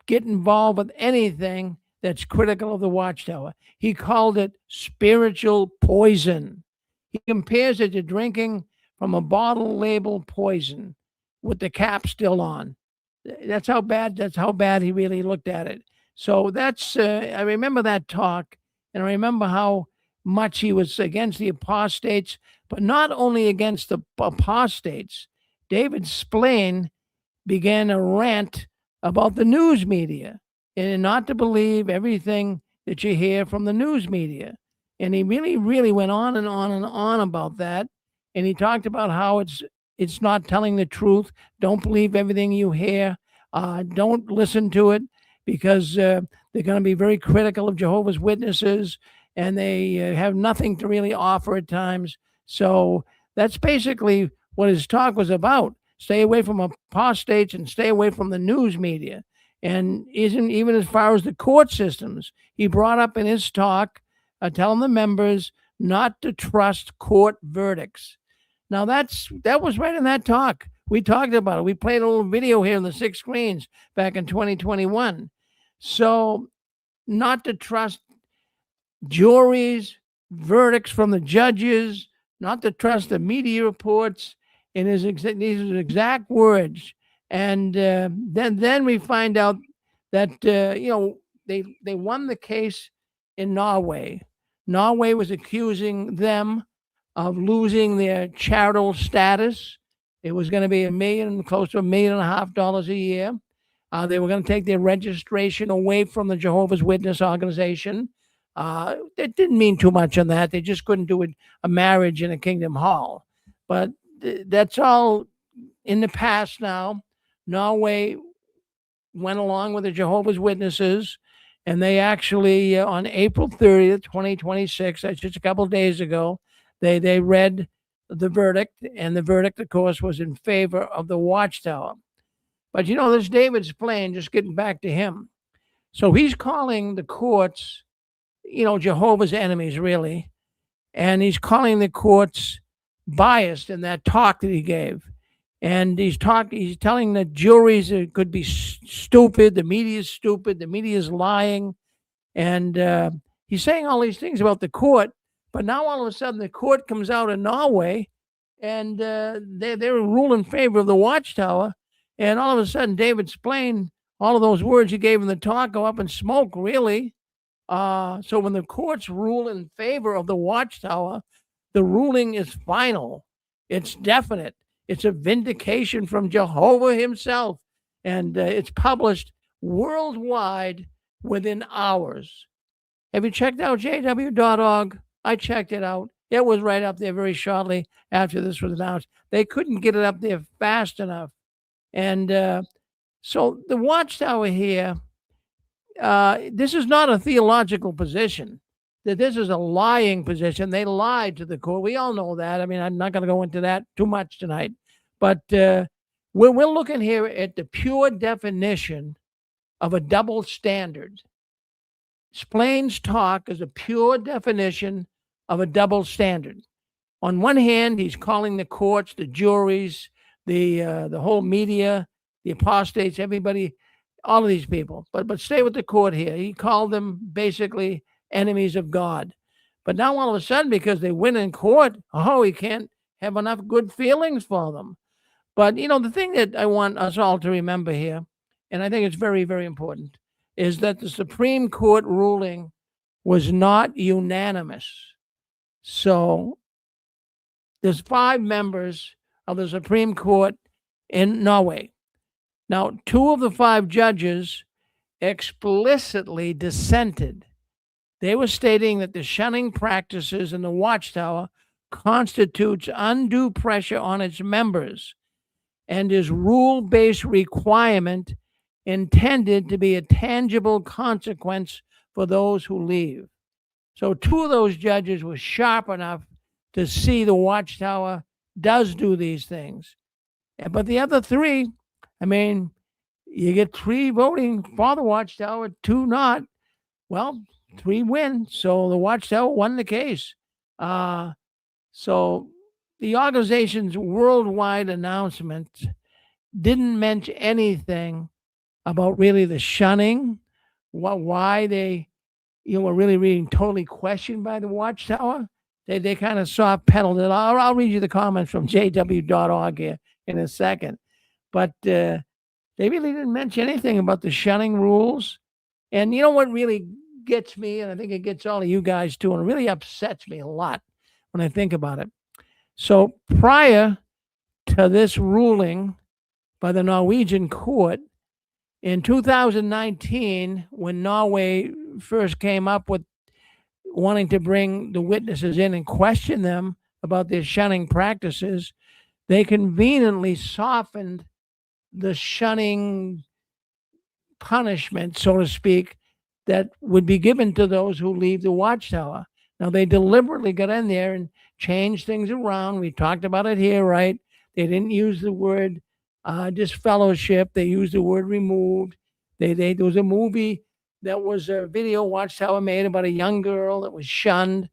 get involved with anything that's critical of the Watchtower. He called it spiritual poison. He compares it to drinking from a bottle labeled poison with the cap still on. That's how bad he really looked at it. So that's, I remember that talk, and I remember how much he was against the apostates, but not only against the apostates. David Splain began a rant about the news media and not to believe everything that you hear from the news media. And he really, really went on and on and on about that. And he talked about how it's not telling the truth. Don't believe everything you hear. Don't listen to it because they're going to be very critical of Jehovah's Witnesses and they have nothing to really offer at times. So that's basically what his talk was about. Stay away from apostates and stay away from the news media. And even as far as the court systems, he brought up in his talk, telling the members not to trust court verdicts. Now that was right in that talk. We talked about it. We played a little video here in the Six Screens back in 2021. So not to trust juries, verdicts from the judges, not to trust the media reports. In these are his exact words. And then we find out that they won the case in Norway. Norway was accusing them of losing their charitable status. It was going to be close to $1.5 million a year. They were going to take their registration away from the Jehovah's Witness organization. It didn't mean too much on that. They just couldn't do a marriage in a kingdom hall. But that's all in the past now. Norway went along with the Jehovah's Witnesses, and they actually, on April 30th, 2026, that's just a couple of days ago, they read the verdict, and the verdict, of course, was in favor of the Watchtower. But this David's plane, just getting back to him. So he's calling the courts, Jehovah's enemies, really, and he's calling the courts biased in that talk that he gave. And he's telling the juries it could be stupid, the media is stupid, the media is lying. And he's saying all these things about the court, but now all of a sudden the court comes out in Norway, and they're ruled in favor of the Watchtower. And all of a sudden, David's plane, all of those words he gave in the talk go up in smoke, really. So when the courts rule in favor of the Watchtower, the ruling is final. It's definite. It's a vindication from Jehovah himself. And it's published worldwide within hours. Have you checked out jw.org? I checked it out. It was right up there very shortly after this was announced. They couldn't get it up there fast enough. And so the Watchtower here, this is not a theological position. That this is a lying position. They lied to the court. We all know that. I mean, I'm not going to go into that too much tonight. But we're looking here at the pure definition of a double standard. Splain's talk is a pure definition of a double standard. On one hand, he's calling the courts, the juries, the whole media, the apostates, everybody, all of these people. But stay with the court here. He called them basically enemies of God. But now all of a sudden, because they win in court, he can't have enough good feelings for them. But the thing that I want us all to remember here, and I think it's very, very important, is that the Supreme Court ruling was not unanimous. So there's 5 members of the Supreme Court in Norway. Now, 2 of the 5 judges explicitly dissented. They were stating that the shunning practices in the Watchtower constitutes undue pressure on its members and is rule-based requirement intended to be a tangible consequence for those who leave. So 2 of those judges were sharp enough to see the Watchtower does do these things. But the other 3, I mean, you get 3 voting for the Watchtower, 2 not. Well, 3 win. So the Watchtower won the case. So the organization's worldwide announcement didn't mention anything about really the shunning, why they were really being totally questioned by the Watchtower. They kind of soft pedaled it. I'll read you the comments from jw.org here in a second. But they really didn't mention anything about the shunning rules. And you know what really gets me, and I think it gets all of you guys too, and it really upsets me a lot when I think about it. So prior to this ruling by the Norwegian court, in 2019, when Norway first came up with wanting to bring the witnesses in and question them about their shunning practices, they conveniently softened the shunning punishment, so to speak, that would be given to those who leave the Watchtower. Now, they deliberately got in there and changed things around. We talked about it here, right? They didn't use the word disfellowship. They used the word removed. There was a movie that was a video Watchtower made about a young girl that was shunned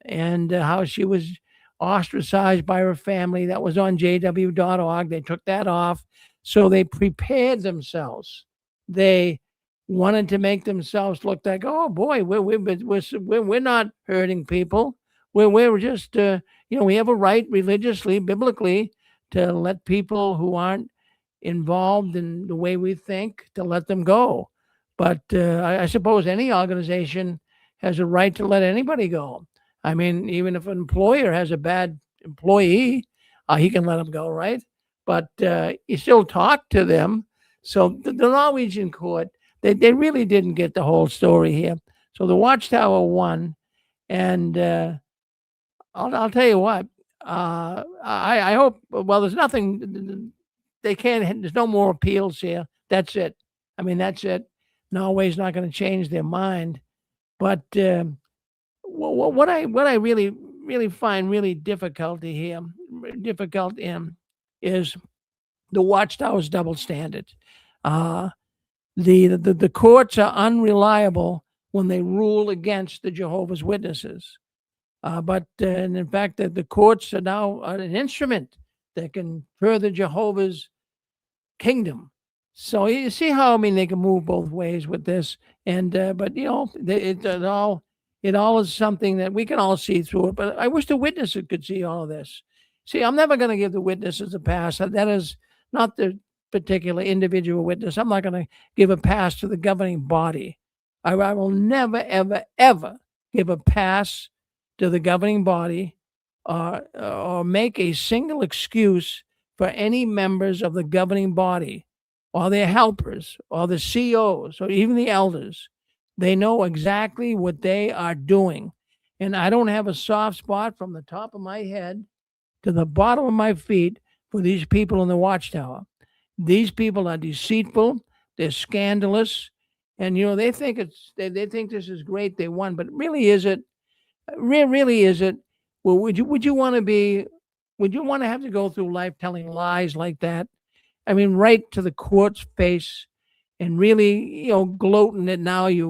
and how she was ostracized by her family. That was on jw.org. They took that off. So they prepared themselves. They wanted to make themselves look like, oh boy, we're not hurting people. We're just we have a right religiously, biblically, to let people who aren't involved in the way we think, to let them go. But I suppose any organization has a right to let anybody go. I mean, even if an employer has a bad employee, he can let them go, right? But you still talk to them. So the Norwegian court, they really didn't get the whole story here. So the Watchtower won. And I'll tell you what, I hope, well, there's nothing, there's no more appeals here. That's it. I mean, that's it. Norway's not going to change their mind. But what I really really find really difficulty here, difficult in, is the Watchtower's double standard. Uh, the courts are unreliable when they rule against the Jehovah's Witnesses. But and in fact, the courts are now an instrument that can further Jehovah's kingdom. So you see how, I mean, they can move both ways with this, and but it all is something that we can all see through it. But I wish the witnesses could see all of this. See, I'm never going to give the witnesses a pass. That is not the particular individual witness. I'm not going to give a pass to the governing body. I will never, ever, ever give a pass to the governing body, or make a single excuse for any members of the governing body or their helpers or the COs or even the elders. They know exactly what they are doing. And I don't have a soft spot from the top of my head to the bottom of my feet for these people in the Watchtower. These people are deceitful, they're scandalous, and they think they think this is great, they won, but really is it? Really is it? Well, would you want to be? Would you want to have to go through life telling lies like that? I mean, right to the court's face, and really, gloating that now you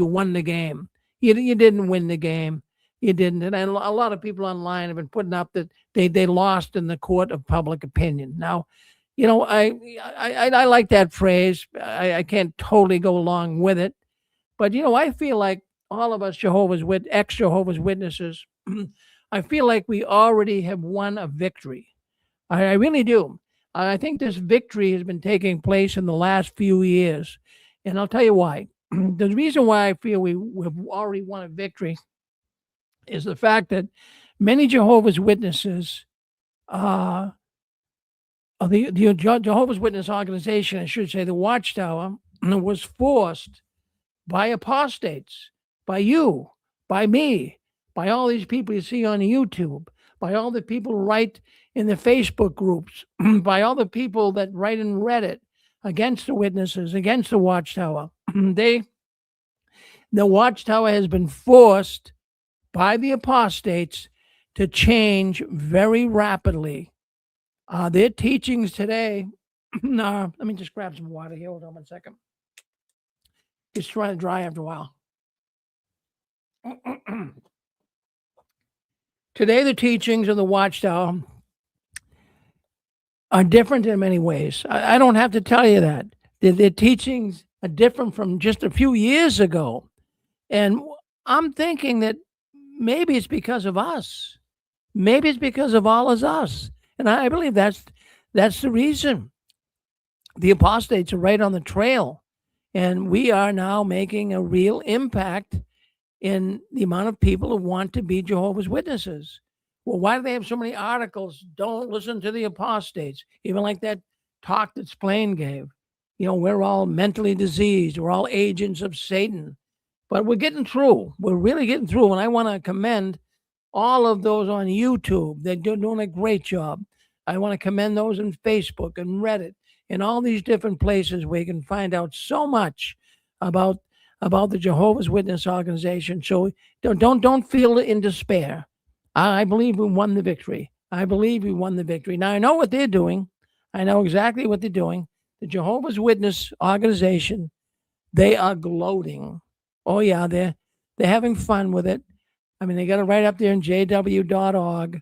won the game. You didn't win the game. You didn't. And a lot of people online have been putting up that they lost in the court of public opinion. Now, I like that phrase. I can't totally go along with it, but I feel like all of us ex-Jehovah's Witnesses, I feel like we already have won a victory. I really do. I think this victory has been taking place in the last few years, and I'll tell you why. The reason why I feel we've already won a victory is the fact that many Jehovah's Witnesses, the Jehovah's Witness organization, I should say, the Watchtower, was forced by apostates, by you, by me, by all these people you see on YouTube, by all the people who write in the Facebook groups, by all the people that write in Reddit against the witnesses, against the Watchtower. The Watchtower has been forced by the apostates to change very rapidly. Their teachings today, let me just grab some water here. Hold on 1 second. It's trying to dry after a while. Today, the teachings of the Watchtower are different in many ways. I don't have to tell you that. Their teachings are different from just a few years ago. And I'm thinking that maybe it's because of us. Maybe it's because of all of us. And I believe that's the reason. The apostates are right on the trail. And we are now making a real impact in the amount of people who want to be Jehovah's Witnesses. Well, why do they have so many articles? Don't listen to the apostates. Even like that talk that Splain gave. We're all mentally diseased. We're all agents of Satan. But we're getting through. We're really getting through. And I want to commend all of those on YouTube. They're doing a great job. I want to commend those on Facebook and Reddit and all these different places where you can find out so much about the Jehovah's Witness organization. So don't feel in despair. I believe we won the victory. I believe we won the victory. Now I know what they're doing. I know exactly what they're doing. The Jehovah's Witness organization, they are gloating. Oh yeah, they're having fun with it. I mean, they got it right up there in jw.org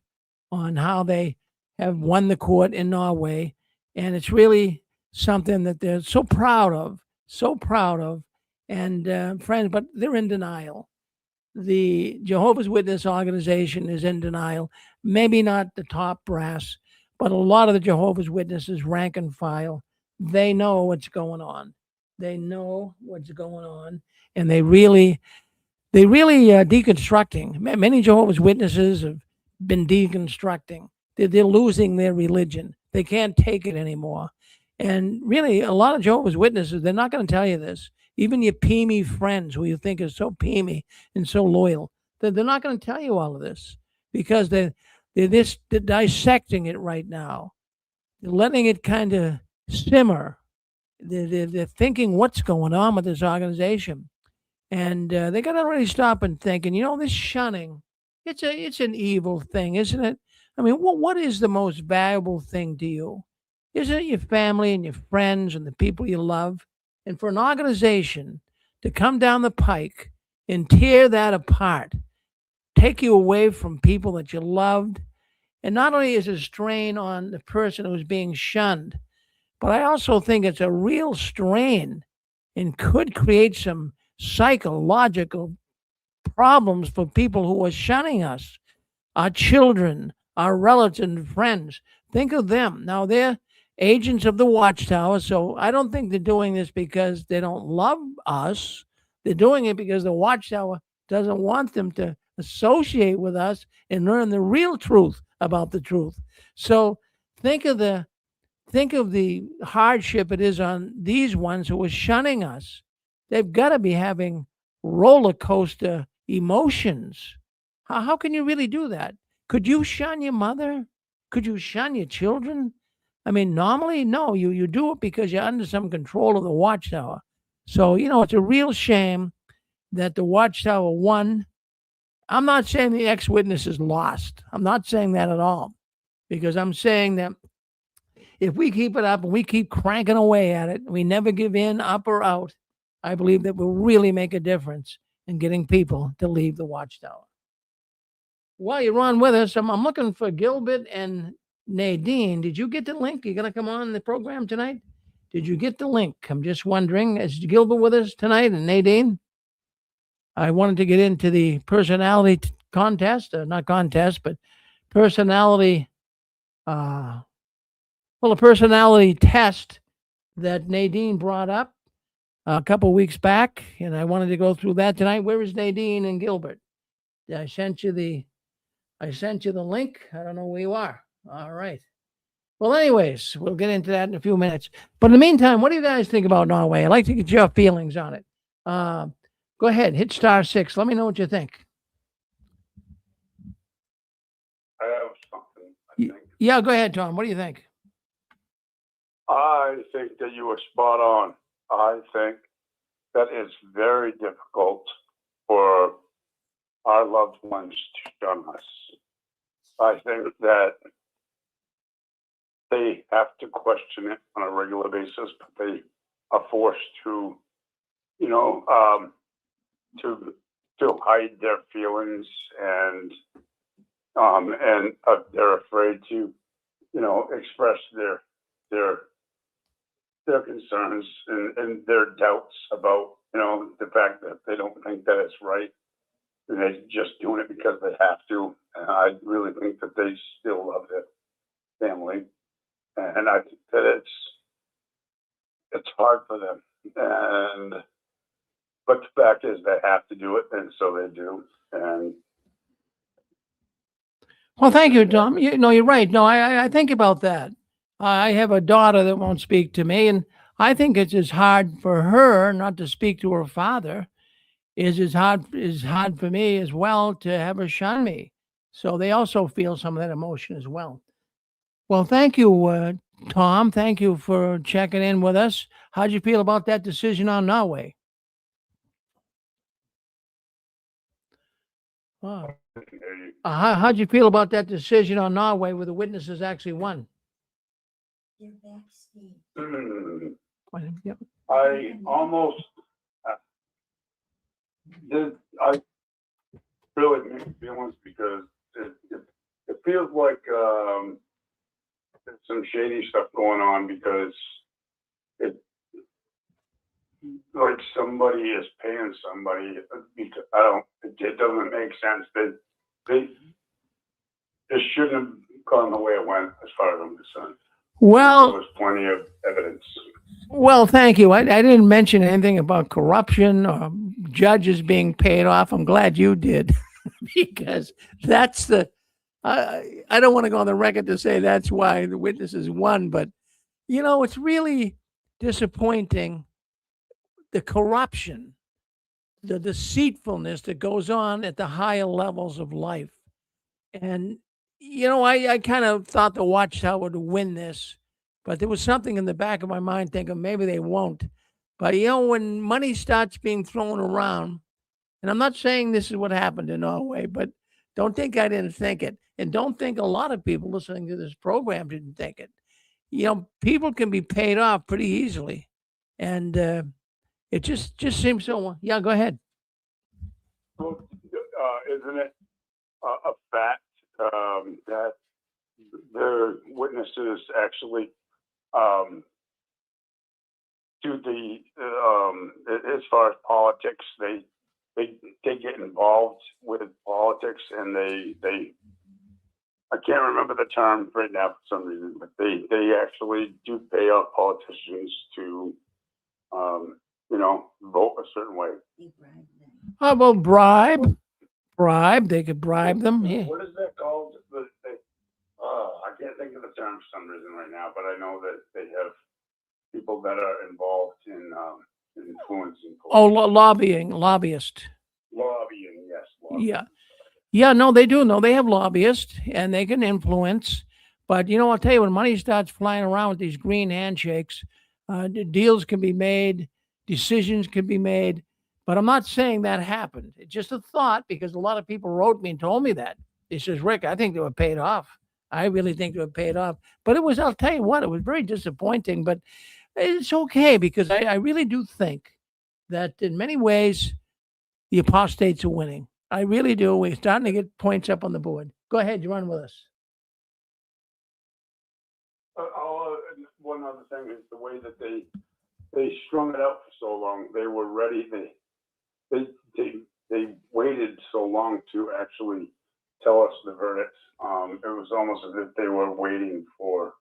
on how they have won the court in Norway. And it's really something that they're so proud of. And friends, but they're in denial. The Jehovah's Witness organization is in denial. Maybe not the top brass, but a lot of the Jehovah's Witnesses, rank and file, they know what's going on. They know what's going on, and they really deconstructing. Many Jehovah's Witnesses have been deconstructing. They're losing their religion. They can't take it anymore. And really, a lot of Jehovah's Witnesses, they're not going to tell you this. Even your peamy friends who you think are so peamy and so loyal, they're not going to tell you all of this because they're dissecting it right now. They're letting it kind of simmer. They're thinking what's going on with this organization. And they got to really stop and think. And this shunning, it's an evil thing, isn't it? I mean, what is the most valuable thing to you? Isn't it your family and your friends and the people you love? And for an organization to come down the pike and tear that apart, take you away from people that you loved, and not only is it a strain on the person who's being shunned, but I also think it's a real strain and could create some psychological problems for people who are shunning us, our children, our relatives and friends. Think of them. Now, they're agents of the Watchtower, so I don't think they're doing this because they don't love us. They're doing it because the Watchtower doesn't want them to associate with us and learn the real truth about the truth. So think of the hardship it is on these ones who are shunning us. They've got to be having roller coaster emotions. How can you really do that? Could you shun your mother? Could you shun your children? I mean, normally, no, you do it because you're under some control of the Watchtower. So, it's a real shame that the Watchtower won. I'm not saying the ex witness is lost. I'm not saying that at all. Because I'm saying that if we keep it up and we keep cranking away at it, we never give in, up or out, I believe that will really make a difference in getting people to leave the Watchtower. While you're on with us, I'm looking for Gilbert and Nadine. Did you get the link? You going to come on the program tonight? Did you get the link? I'm just wondering, is Gilbert with us tonight and Nadine? I wanted to get into the personality contest, not contest, but personality, a personality test that Nadine brought up a couple weeks back, and I wanted to go through that tonight. Where is Nadine and Gilbert? I sent you the link. I don't know where you are. All right. Well, anyways, we'll get into that in a few minutes. But in the meantime, what do you guys think about Norway? I'd like to get your feelings on it. Go ahead, hit *6. Let me know what you think. I have something, I think. Yeah, go ahead, Tom. What do you think? I think that you were spot on. I think that it's very difficult for our loved ones to shun us. I think that they have to question it on a regular basis, but they are forced to, to hide their feelings and they're afraid to, express their concerns and their doubts about, the fact that they don't think that it's right. And they're just doing it because they have to. And I really think that they still love their family. And I think that it's hard for them. But the fact is they have to do it, and so they do. And well, thank you, Tom. You're right. No, I think about that. I have a daughter that won't speak to me, and I think it's as hard for her not to speak to her father is as hard for me as well to have her shun me. So they also feel some of that emotion as well. Well, thank you, Tom. Thank you for checking in with us. How'd you feel about that decision on Norway? Wow. How'd you feel about that decision on Norway where the witnesses actually won? Yep. I almost did. I really mixed feelings because it feels like there's some shady stuff going on because it like somebody is paying somebody. Because it doesn't make sense. It shouldn't have gone the way it went, as far as I'm concerned. Well, There was plenty of evidence. well, thank you. I didn't mention anything about corruption or judges being paid off. I'm glad you did because that's the. I don't want to go on the record to say that's why the witnesses won, but it's really disappointing. The corruption, the deceitfulness that goes on at the higher levels of life. And, I kind of thought the Watchtower would win this, but there was something in the back of my mind thinking maybe they won't. But, when money starts being thrown around, and I'm not saying this is what happened in Norway, but Don't think I didn't think it. And don't think a lot of people listening to this program didn't think it. People can be paid off pretty easily. And it just seems so. Yeah, go ahead. Well, isn't it a fact that their witnesses actually do as far as politics, they get involved with politics, and they I can't remember the term right now for some reason, but they actually do pay off politicians to vote a certain way. How about bribe? Bribe. They could bribe them. Yeah. What is that called? I can't think of the term for some reason right now, but I know that they have people that are involved in influencing. Oh, lobbyist. Lobbying, yes. Lobbying. Yeah. Yeah, no, they do. No, they have lobbyists and they can influence. But, I'll tell you, when money starts flying around with these green handshakes, deals can be made, decisions can be made. But I'm not saying that happened. It's just a thought, because a lot of people wrote me and told me that. They says, Rick, I think they were paid off. I really think they were paid off. But I'll tell you what, it was very disappointing. But it's okay, because I really do think that in many ways, the apostates are winning. I really do. We're starting to get points up on the board. Go ahead, you run with us. One other thing is the way that they strung it out for so long. They were ready. They waited so long to actually tell us the verdict. It was almost as if they were waiting for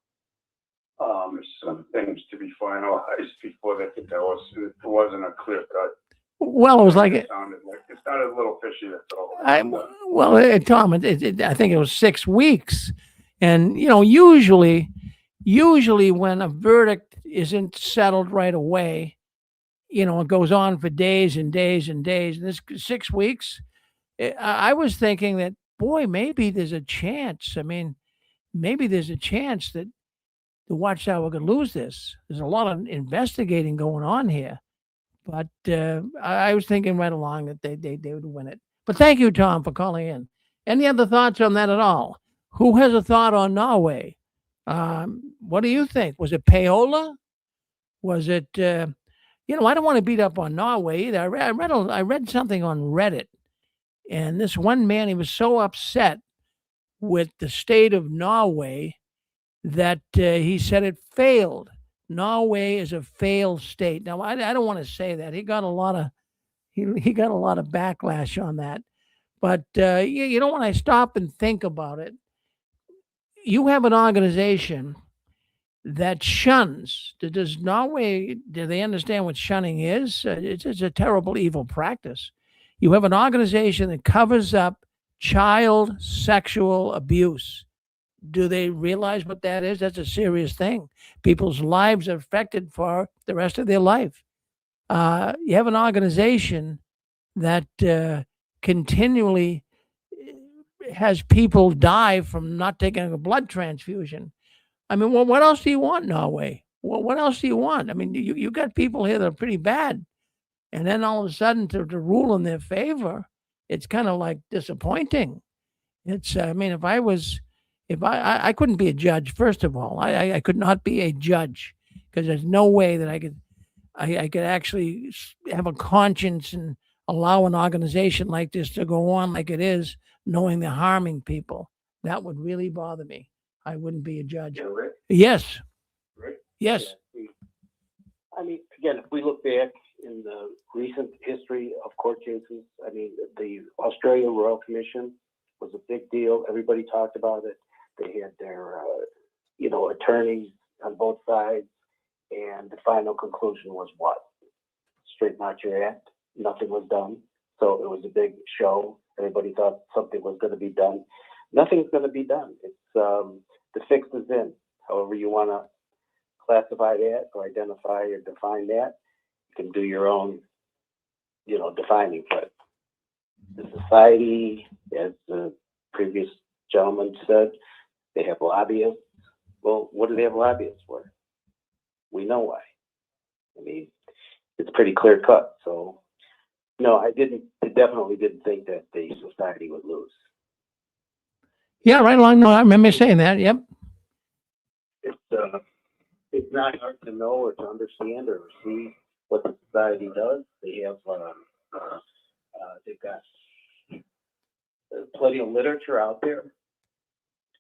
some things to be finalized before they could tell us. It wasn't a clear cut. Well, it was like it sounded a little fishy. That's all. Tom, I think it was 6 weeks, and usually when a verdict isn't settled right away, it goes on for days and days and days. And this 6 weeks, I was thinking that, boy, maybe there's a chance. I mean, maybe there's a chance that the Watchtower could lose this. There's a lot of investigating going on here. But I was thinking right along that they would win it. But thank you, Tom, for calling in. Any other thoughts on that at all? Who has a thought on Norway? What do you think? Was it payola? Was it? I don't want to beat up on Norway either. I read something on Reddit, and this one man, he was so upset with the state of Norway that he said it failed. Norway is a failed state. Now, I don't want to say that. He got a lot of backlash on that. But when I stop and think about it, you have an organization that shuns. Does Norway, do they understand what shunning is? It's a terrible, evil practice. You have an organization that covers up child sexual abuse. Do they realize what that is? That's a serious thing. People's lives are affected for the rest of their life. You have an organization that continually has people die from not taking a blood transfusion. I mean, what else do you want, Norway? What else do you want? I mean, you got people here that are pretty bad. And then all of a sudden to rule in their favor, it's kind of like disappointing. I mean, if I couldn't be a judge, first of all. I could not be a judge, because there's no way that I could actually have a conscience and allow an organization like this to go on like it is, knowing they're harming people. That would really bother me. I wouldn't be a judge. Yeah, Rick? Yes. Rick? Yes. Yeah. I mean, again, if we look back in the recent history of court cases, I mean, the Australia Royal Commission was a big deal. Everybody talked about it. They had their, attorneys on both sides, and the final conclusion was what? Straighten out your act. Nothing was done. So it was a big show. Everybody thought something was going to be done. Nothing's going to be done. It's the fix is in. However you want to classify that or identify or define that, you can do your own, defining. But the society, as the previous gentleman said, they have lobbyists. Well, what do they have lobbyists for? We know why. I mean, it's pretty clear cut. So, no, I definitely didn't think that the society would lose. Yeah, right along. No, I remember saying that. Yep. It's not hard to know or to understand or see what the society does. They have, they've got plenty of literature out there.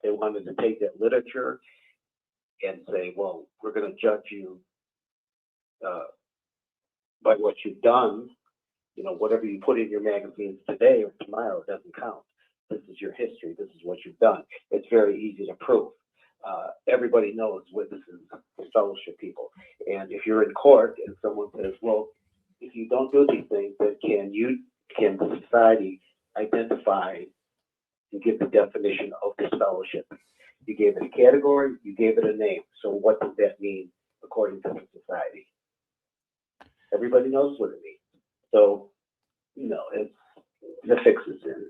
They wanted to take that literature and say, well, we're going to judge you by what you've done. You know, whatever you put in your magazines today or tomorrow doesn't count. This is your history. This is what you've done. It's very easy to prove. Everybody knows witnesses and fellowship people. And if you're in court and someone says, well, if you don't do these things, then can the society identify and give the definition of this fellowship? You gave it a category, you gave it a name. So what does that mean according to the society? Everybody knows what it means. So, you know, it's the fix is in.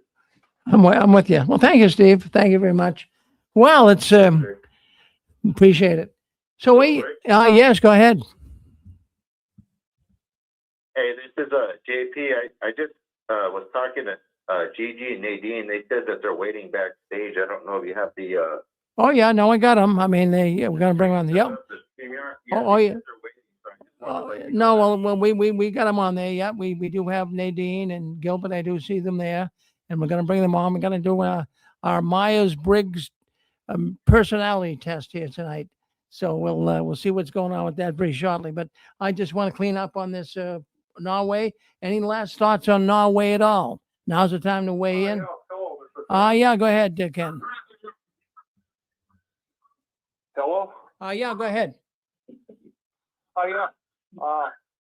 I'm with you. Well, thank you, Steve. Thank you very much. Well, it's appreciate it. So yes, go ahead. Hey, this is JP. I just was talking to Gigi and Nadine. They said that they're waiting backstage. I don't know if you have the. Oh yeah, no, I got them. I mean, we're gonna bring them on the. Yep. The StreamYard. Oh yeah. They're waiting, so I just wanted to No, well, we got them on there. Yeah, we do have Nadine and Gilbert. I do see them there, and we're gonna bring them on. We're gonna do our Myers-Briggs personality test here tonight. So we'll see what's going on with that very shortly. But I just want to clean up on this Norway. Any last thoughts on Norway at all? Now's the time to weigh in. Yeah, go ahead, Ken. Hello? Yeah, go ahead. Yeah.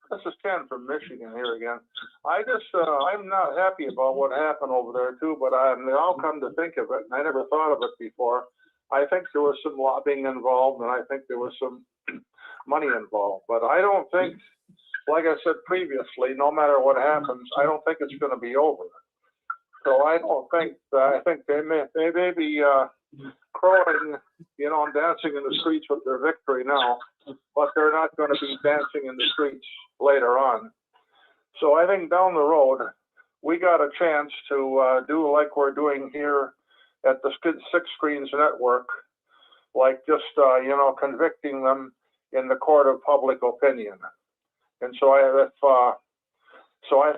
This is Ken from Michigan here again. I'm not happy about what happened over there too, but I'll come to think of it, and I never thought of it before. I think there was some lobbying involved, and I think there was some money involved. But I don't think, like I said previously, no matter what happens, I don't think it's going to be over. So I don't think, I think they may be crowing, you know, and dancing in the streets with their victory now, but they're not going to be dancing in the streets later on. So I think down the road, we got a chance to do like we're doing here at the Six Screens Network, like just, you know, convicting them in the court of public opinion. And so I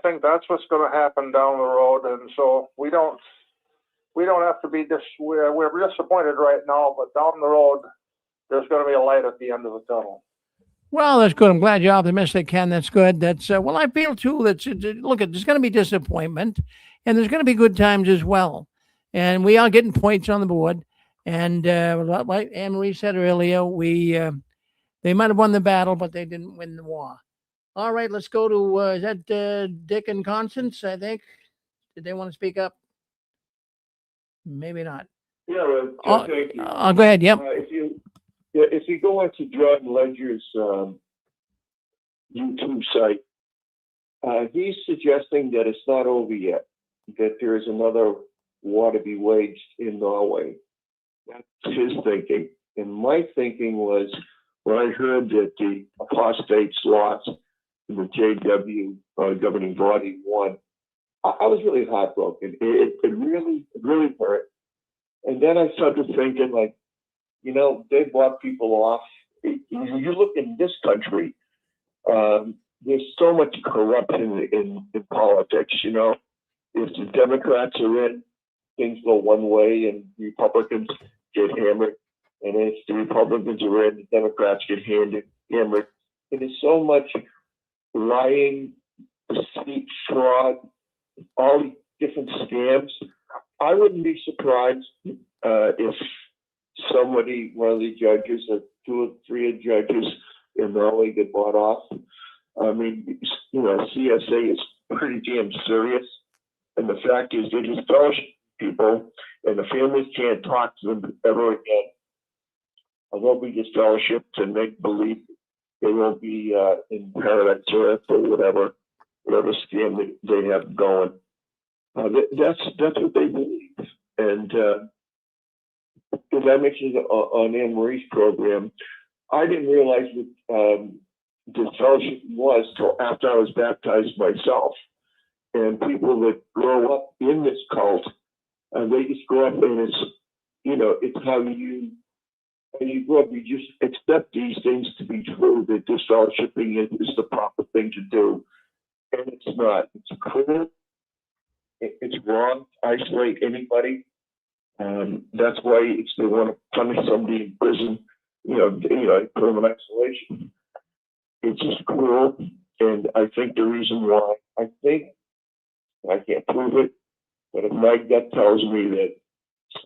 think that's what's going to happen down the road. And so we don't have to be we're disappointed right now, but down the road, there's going to be a light at the end of the tunnel. Well, that's good. I'm glad you're optimistic, Ken. That's good. That's well, I feel too that look, there's going to be disappointment, and there's going to be good times as well. And we are getting points on the board. And like Anne-Marie said earlier, they might have won the battle, but they didn't win the war. All right, let's go to is that Dick and Constance? I think. Did they want to speak up? Maybe not. Yeah, thank you. Go ahead. Yep. If you go onto John Ledger's YouTube site, he's suggesting that it's not over yet, that there is another war to be waged in Norway. That's his thinking. And my thinking was when I heard that the apostates lost and the JW governing body won, I was really heartbroken. It really hurt. And then I started thinking, like, you know, they bought people off. You look in this country, there's so much corruption in politics, you know. If the Democrats are in, things go one way and Republicans get hammered. And if the Republicans are in, the Democrats get hammered. And there's so much lying, deceit, fraud, all these different scams. I wouldn't be surprised if somebody, one of the judges, or two or three judges in Norway get bought off. I mean, you know, CSA is pretty damn serious. And the fact is they just fellowship people and the families can't talk to them ever again. Although we just fellowship to make believe they won't be in paradise earth or whatever scam they have going. That's what they believe. And as I mentioned on Anne Marie's program, I didn't realize what the fellowship was till after I was baptized myself. And people that grow up in this cult, they just grow up and it's how you grow up. You just accept these things to be true, that discipleshiping is the proper thing to do. And it's not. It's cruel. It's wrong to isolate anybody. That's why they want to punish somebody in prison, put them in isolation. It's just cruel. And I think the reason why, I can't prove it, but my gut tells me that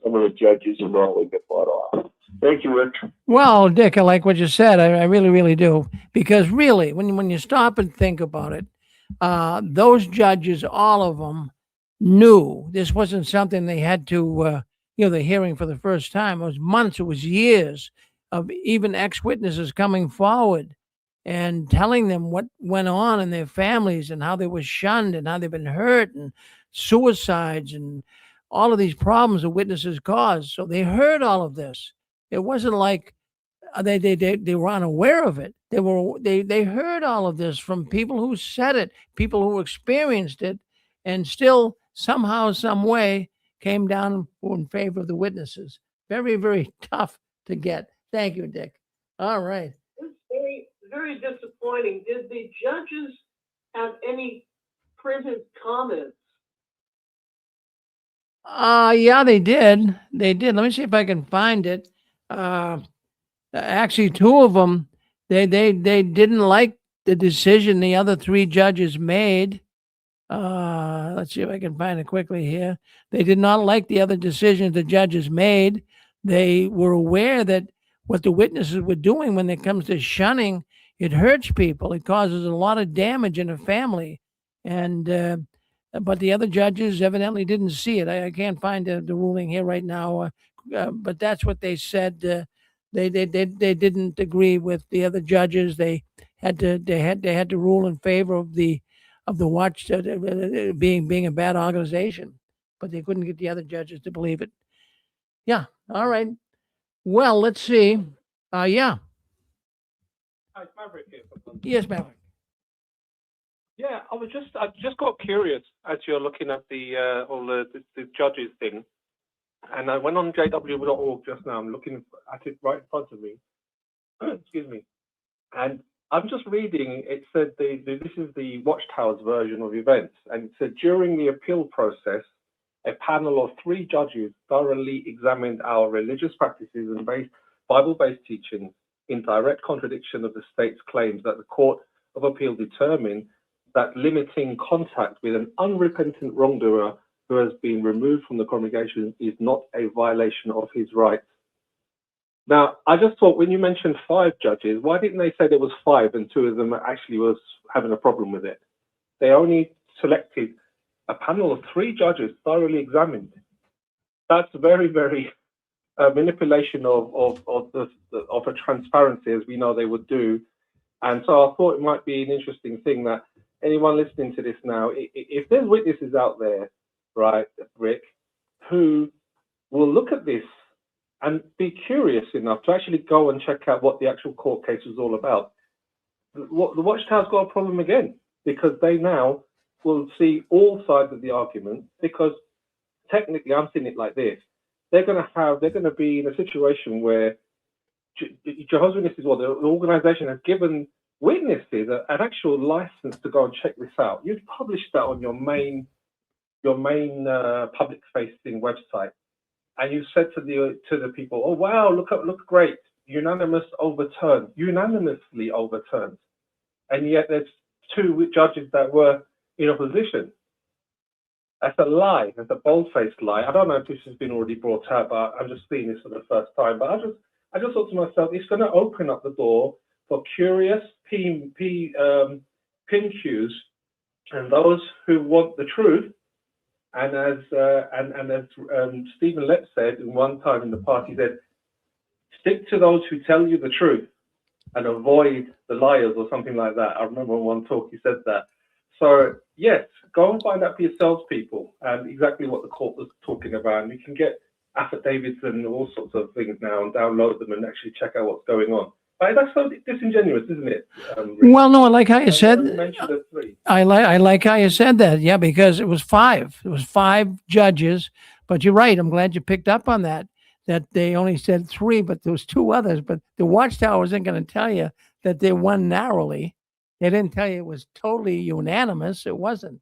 some of the judges in Norway get bought off. Thank you, Rick. Well, Dick, I like what you said. I really, really do. Because really, when you stop and think about it, those judges, all of them, knew this wasn't something they had to, they're hearing for the first time. It was months, it was years of even ex-witnesses coming forward and telling them what went on in their families and how they were shunned and how they've been hurt and suicides and all of these problems the witnesses caused. So they heard all of this. It wasn't like they were unaware of it. They heard all of this from people who said it, people who experienced it, and still somehow, some way came down in favor of the witnesses. Very, very tough to get. Thank you, Dick. All right. It's very, very disappointing. Did the judges have any printed comments? Yeah, they did. They did. Let me see if I can find it. Actually, two of them, they didn't like the decision the other three judges made. Let's see if I can find it quickly here. They did not like the other decisions the judges made. They were aware that what the witnesses were doing when it comes to shunning, it hurts people. It causes a lot of damage in a family. And but the other judges evidently didn't see it. I can't find the ruling here right now, but that's what they said. They didn't agree with the other judges. They had to rule in favor of the watch being a bad organization, but they couldn't get the other judges to believe it. Yeah. All right. Well, let's see. Yeah. Hi, it's Maverick here. Yes, Maverick. Yeah, I just got curious as you're looking at the all the judges thing, and I went on jw.org just now. I'm looking at it right in front of me. Excuse me, and I'm just reading. It said this is the Watchtower's version of events, and it said during the appeal process, a panel of 3 judges thoroughly examined our religious practices and Bible-based teachings in direct contradiction of the state's claims that the Court of Appeal determined that limiting contact with an unrepentant wrongdoer who has been removed from the congregation is not a violation of his rights. Now, I just thought when you mentioned 5 judges, why didn't they say there was 5 and 2 of them actually was having a problem with it? They only selected a panel of 3 judges thoroughly examined. That's very, very manipulation of a transparency, as we know they would do. And so I thought it might be an interesting thing that anyone listening to this now, if there's witnesses out there, right, Rick, who will look at this and be curious enough to actually go and check out what the actual court case was all about, the Watchtower's got a problem again, because they now will see all sides of the argument, because technically I'm seeing it like this. They're going to be in a situation where Jehovah's Witnesses, or the organization has given witnesses an actual license to go and check this out. You've published that on your main public-facing website, and you said to the people, "Oh wow, look great, unanimously overturned," and yet there's 2 judges that were in opposition. That's a lie. That's a bold-faced lie. I don't know if this has been already brought out, but I'm just seeing this for the first time. But I just thought to myself, it's going to open up the door for curious PMQs and those who want the truth. And as Stephen Lepp said in one time in the past, he said, "Stick to those who tell you the truth and avoid the liars," or something like that. I remember in one talk he said that. So yes, go and find out for yourselves, people, and exactly what the court was talking about. And you can get affidavits and all sorts of things now and download them and actually check out what's going on. But that's so disingenuous, isn't it? Well, no, I like how you said. You mentioned the 3. I like how you said that. Yeah, because it was 5. It was 5 judges. But you're right. I'm glad you picked up on that. that they only said 3, but there was 2 others. But the Watchtower isn't going to tell you that they won narrowly. They didn't tell you it was totally unanimous. It wasn't.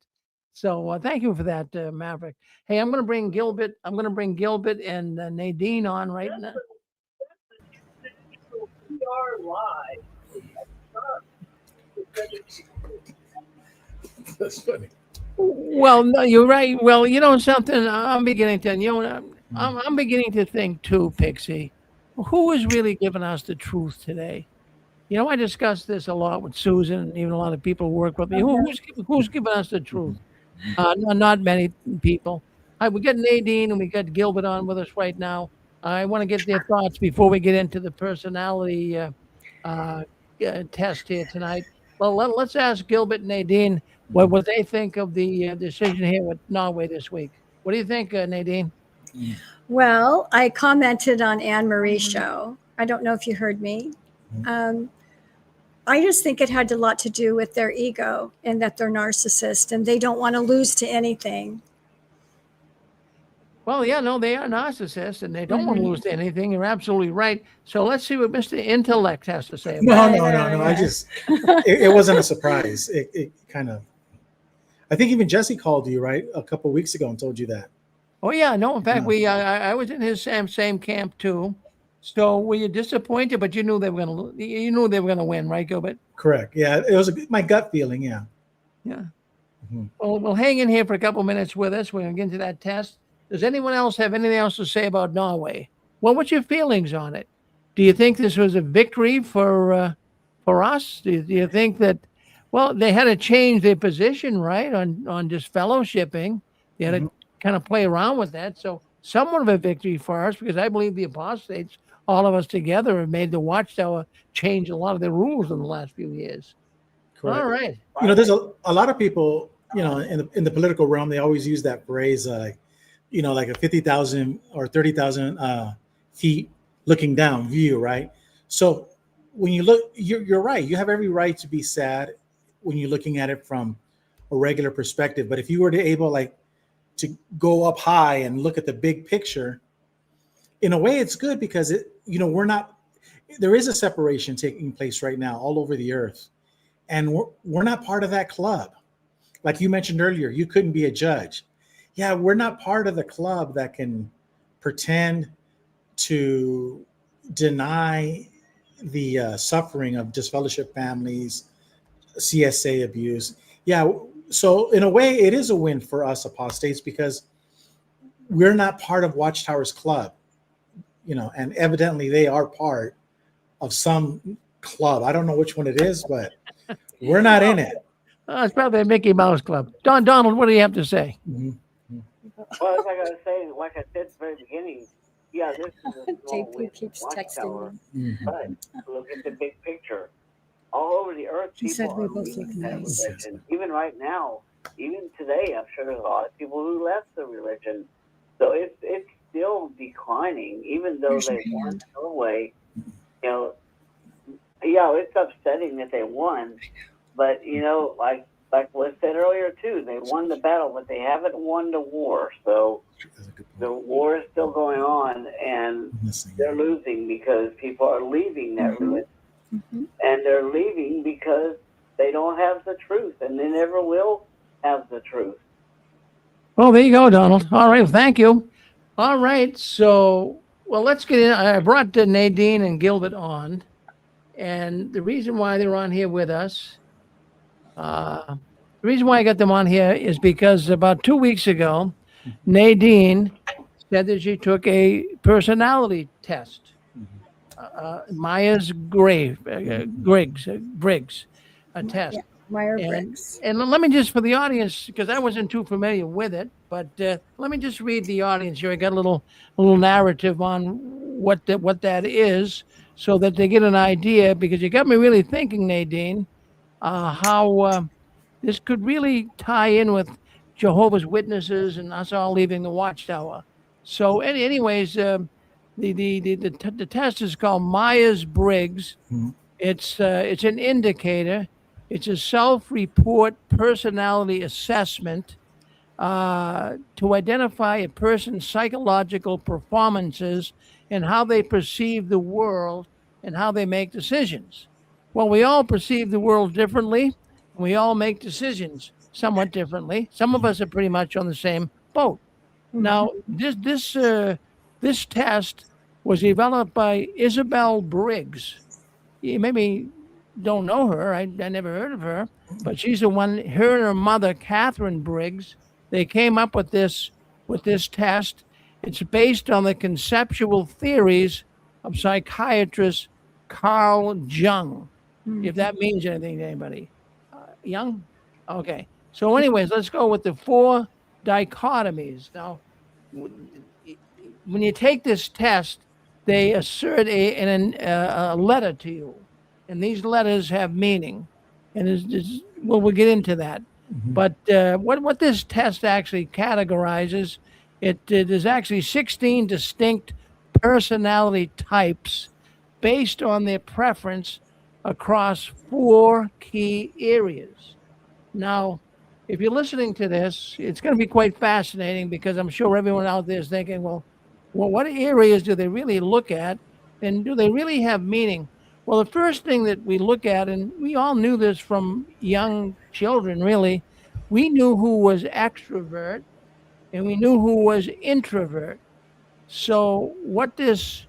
So thank you for that, Maverick. Hey, I'm going to bring Gilbert. I'm going to bring Gilbert and Nadine on right now. We are live. That's funny. Well, no, you're right. Well, you know something. I'm beginning to. I'm beginning to think too, Pixie. Who is really giving us the truth today? I discussed this a lot with Susan and even a lot of people who work with me. Who's giving us the truth? Not many people. We got Nadine and we got Gilbert on with us right now. I want to get their thoughts before we get into the personality test here tonight. Well, let's ask Gilbert and Nadine what they think of the decision here with Norway this week. What do you think, Nadine? Well, I commented on Anne Marie's show. I don't know if you heard me. I just think it had a lot to do with their ego and that they're narcissists and they don't want to lose to anything. Well, yeah, no, they are narcissists and they don't want to lose to anything. You're absolutely right. So let's see what Mr. Intellect has to say. No. I just, it wasn't a surprise. It kind of, I think even Jesse called you, right, a couple of weeks ago and told you that. Oh, yeah, no, in fact, I was in his same camp too. So were you disappointed? But you knew they were going to win, right, Gilbert? Correct. Yeah, it was my gut feeling. Yeah. Yeah. Well, we'll hang in here for a couple minutes with us. We're going to get into that test. Does anyone else have anything else to say about Norway? Well, what's your feelings on it? Do you think this was a victory for us? Do you think that, well, they had to change their position, right, on just fellowshipping? They had to kind of play around with that. So somewhat of a victory for us because I believe the apostates, all of us together, have made the Watchtower change a lot of their rules in the last few years. Correct. All right. There's a lot of people, in the political realm, they always use that phrase, like a 50,000 or 30,000 feet looking down view, right? So when you look, you're right. You have every right to be sad when you're looking at it from a regular perspective. But if you were to go up high and look at the big picture, in a way it's good because there is a separation taking place right now all over the earth. And we're not part of that club. Like you mentioned earlier, you couldn't be a judge. Yeah, we're not part of the club that can pretend to deny the suffering of disfellowship families, CSA abuse. Yeah, so in a way, it is a win for us apostates because we're not part of Watchtower's club, and evidently they are part of some club. I don't know which one it is, but we're not in it. It's probably a Mickey Mouse Club. Donald, what do you have to say? Well, as I gotta say, like I said at the very beginning, yeah, this is a small JP win keeps for texting Watchtower, but look at the big picture. All over the earth, He said people we are both leaving look that nice. religion. Even right now, even today, I'm sure there's a lot of people who left the religion. So it's still declining, even though Where's they your won hand? Norway. Yeah, it's upsetting that they won, but like was said earlier too, they won the battle, but they haven't won the war. So the war is still going on, and they're losing because people are leaving that religion, and they're leaving because they don't have the truth, and they never will have the truth. Well, there you go, Donald. All right, well, thank you. All right, so let's get in. I brought Nadine and Gilbert on, and the reason why they're on here with us. The reason why I got them on here is because about 2 weeks ago, Nadine said that she took a personality test, Myers-Briggs, a test. Yeah, Myers-Briggs. And let me just, for the audience, because I wasn't too familiar with it, but let me just read the audience here. I got a little narrative on what that is, so that they get an idea. Because you got me really thinking, Nadine, how this could really tie in with Jehovah's Witnesses and us all leaving the Watchtower. So, anyways, the test is called Myers-Briggs. It's an indicator. It's a self-report personality assessment. to identify a person's psychological performances and how they perceive the world and how they make decisions. Well, we all perceive the world differently, and we all make decisions somewhat differently. Some of us are pretty much on the same boat. Now, this test was developed by Isabel Briggs. You maybe don't know her. I never heard of her, but she's the one. Her and her mother, Catherine Briggs, they came up with this test. It's based on the conceptual theories of psychiatrist Carl Jung. If that means anything to anybody, Jung. Okay. So, anyways, let's go with the 4 dichotomies. Now, when you take this test, they assert a letter to you, and these letters have meaning, and we'll get into that. But what this test actually categorizes, there's actually 16 distinct personality types based on their preference across 4 key areas. Now, if you're listening to this, it's going to be quite fascinating because I'm sure everyone out there is thinking, well, what areas do they really look at, and do they really have meaning? Well, the first thing that we look at, and we all knew this from young children, really, we knew who was extrovert and we knew who was introvert. So what this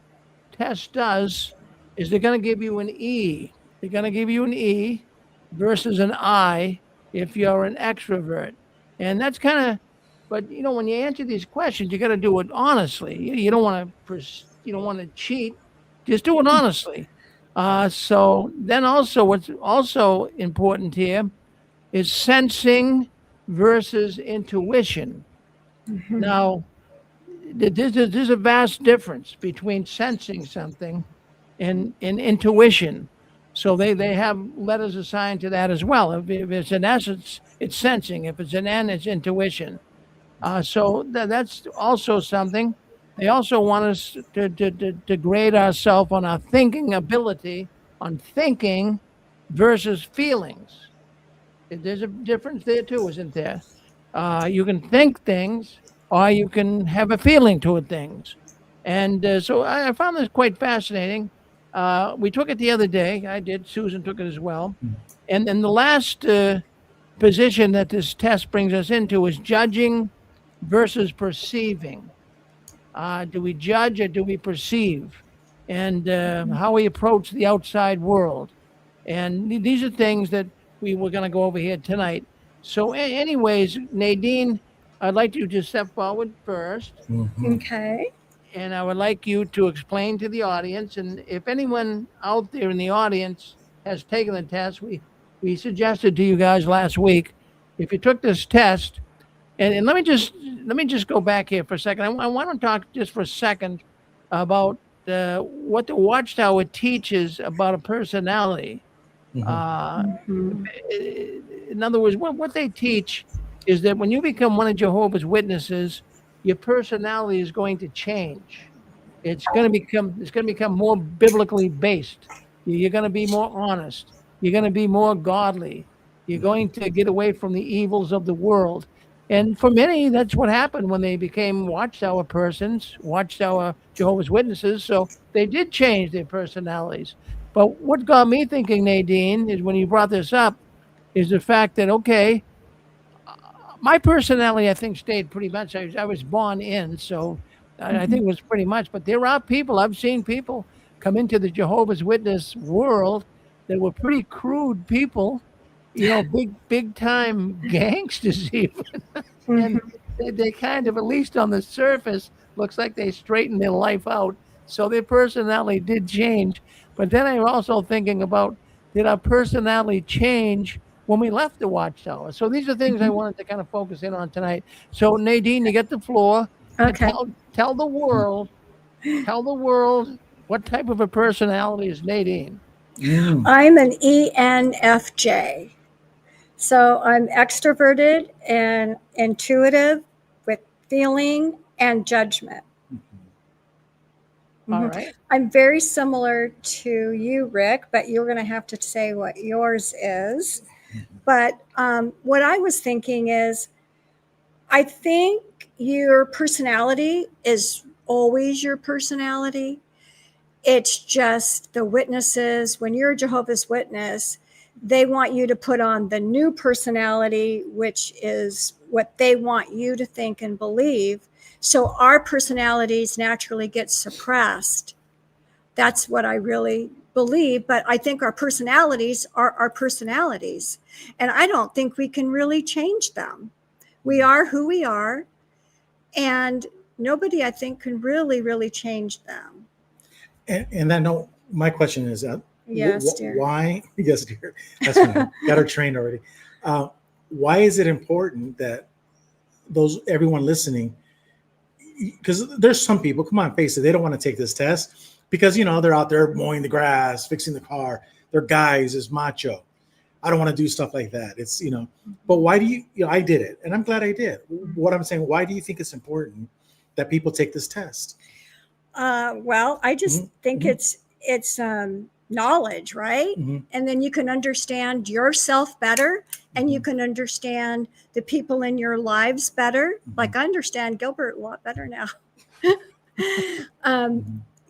test does is they're going to give you an E. They're going to give you an E versus an I if you're an extrovert. And that's kind of, but when you answer these questions, you got to do it honestly. You don't want to cheat. Just do it honestly. So then also what's also important here is sensing versus intuition. Now, there's a vast difference between sensing something and intuition. So they have letters assigned to that as well. If it's an S, it's sensing. If it's an N, it's intuition. So that's also something. They also want us to grade ourselves on our thinking ability, on thinking versus feelings. There's a difference there too, isn't there? You can think things, or you can have a feeling toward things. And so I found this quite fascinating. We took it the other day. I did. Susan took it as well. And then the last position that this test brings us into is judging versus perceiving. Do we judge or do we perceive? And how we approach the outside world. And these are things that we were going to go over here tonight. So anyways, Nadine, I'd like you to step forward first. Okay. And I would like you to explain to the audience, and if anyone out there in the audience has taken the test, we suggested to you guys last week, if you took this test, and let me just go back here for a second. I want to talk just for a second about what the Watchtower teaches about a personality. In other words, what they teach is that when you become one of Jehovah's Witnesses, your personality is going to change. It's going to become more biblically based. You're going to be more honest. You're going to be more godly. You're going to get away from the evils of the world. And for many, that's what happened when they became Watchtower persons, Watchtower Jehovah's Witnesses. So they did change their personalities. But what got me thinking, Nadine, is when you brought this up, is the fact that, okay, my personality, I think, stayed pretty much. I was born in, so I think it was pretty much. But there are people, I've seen people come into the Jehovah's Witness world that were pretty crude people, big time gangsters even. And they kind of, at least on the surface, looks like they straightened their life out. So their personality did change. But then I'm also thinking about, did our personality change when we left the Watchtower? So these are things I wanted to kind of focus in on tonight. So Nadine, you get the floor. Okay. Tell the world what type of a personality is Nadine. I'm an ENFJ. So I'm extroverted and intuitive with feeling and judgment. All right. I'm very similar to you, Rick, but you're going to have to say what yours is. But what I was thinking is, I think your personality is always your personality. It's just the witnesses, when you're a Jehovah's Witness, they want you to put on the new personality, which is what they want you to think and believe. So our personalities naturally get suppressed. That's what I really believe. But I think our personalities are our personalities. And I don't think we can really change them. We are who we are. And nobody, I think, can really change them. And I know my question is, Yes, dear. why? Yes, dear. That's fine. Got her trained already. Why is it important that everyone listening? Because there's some people, come on, face it, they don't want to take this test because they're out there mowing the grass, fixing the car. They're guys, is macho. I don't want to do stuff like that. It's But why do you? I did it, and I'm glad I did. What I'm saying, why do you think it's important that people take this test? Well, I just think it's knowledge, right? And then you can understand yourself better, and you can understand the people in your lives better. Like I understand Gilbert a lot better now.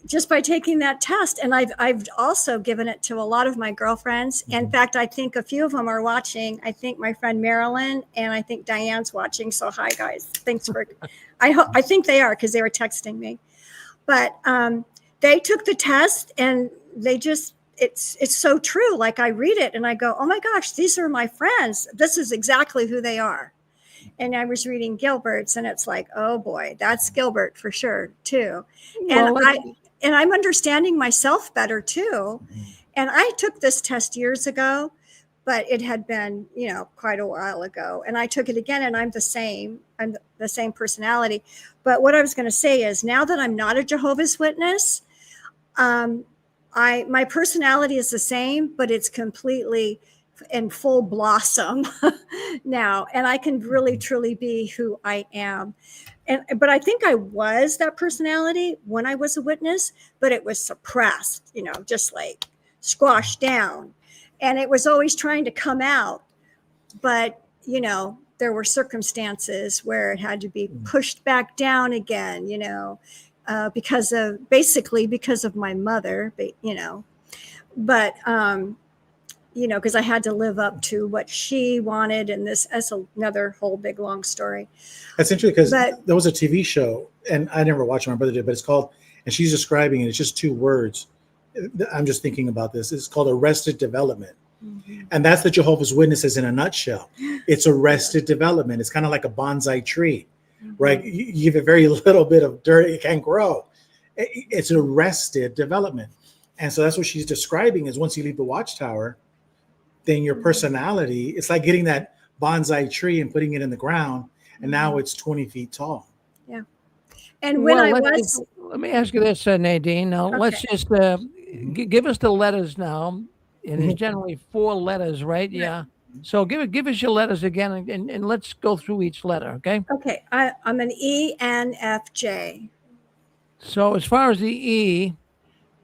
Just by taking that test. And I've also given it to a lot of my girlfriends. In fact, I think a few of them are watching. I think my friend Marilyn and I think Diane's watching. So hi guys, thanks for, I think they are because they were texting me. But they took the test and they just, it's so true. Like I read it and I go, oh my gosh, these are my friends. This is exactly who they are. And I was reading Gilbert's and it's like, oh boy, that's Gilbert for sure too. And I'm understanding myself better too. And I took this test years ago, but it had been, quite a while ago. And I took it again and I'm the same personality. But what I was going to say is now that I'm not a Jehovah's Witness, my personality is the same, but it's completely in full blossom now. And I can really, truly be who I am. But I think I was that personality when I was a witness, but it was suppressed, just like squashed down. And it was always trying to come out. But, there were circumstances where it had to be pushed back down again, because of my mother, but, because I had to live up to what she wanted. And that's another whole big, long story. That's interesting because there was a TV show and I never watched it, my brother did, but it's called, and she's describing it. It's just 2 words. I'm just thinking about this. It's called Arrested Development. And that's the Jehovah's Witnesses in a nutshell. It's arrested development. It's kind of like a bonsai tree, right? You give it very little bit of dirt, it can't grow. It's arrested development. And so that's what she's describing is once you leave the Watchtower, then your personality, it's like getting that bonsai tree and putting it in the ground. And now it's 20 feet tall. Yeah. And when let me ask you this, Nadine. Now, let's just give us the letters now. And it's generally 4 letters, right? Yeah. So give us your letters again and let's go through each letter, okay? Okay. I'm an ENFJ. So as far as the E,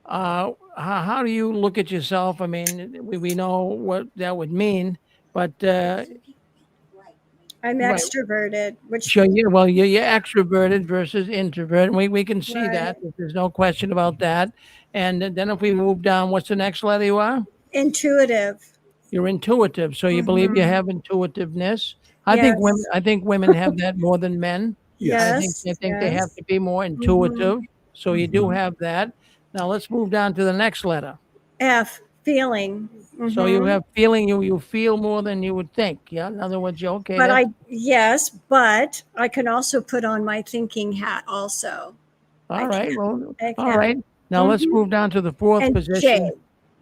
how do you look at yourself? I mean, we know what that would mean, but I'm extroverted, which you're extroverted versus introverted. We can see that. There's no question about that. And then if we move down, what's the next letter you are? Intuitive. You're intuitive. So you believe you have intuitiveness. I think women have that more than men. Yes. I think they have to be more intuitive. So you do have that. Now let's move down to the next letter. F, feeling. So you have feeling, you feel more than you would think. Yeah. In other words, you're okay. But but I can also put on my thinking hat also. All right. Well, all right. Now let's move down to the 4th position.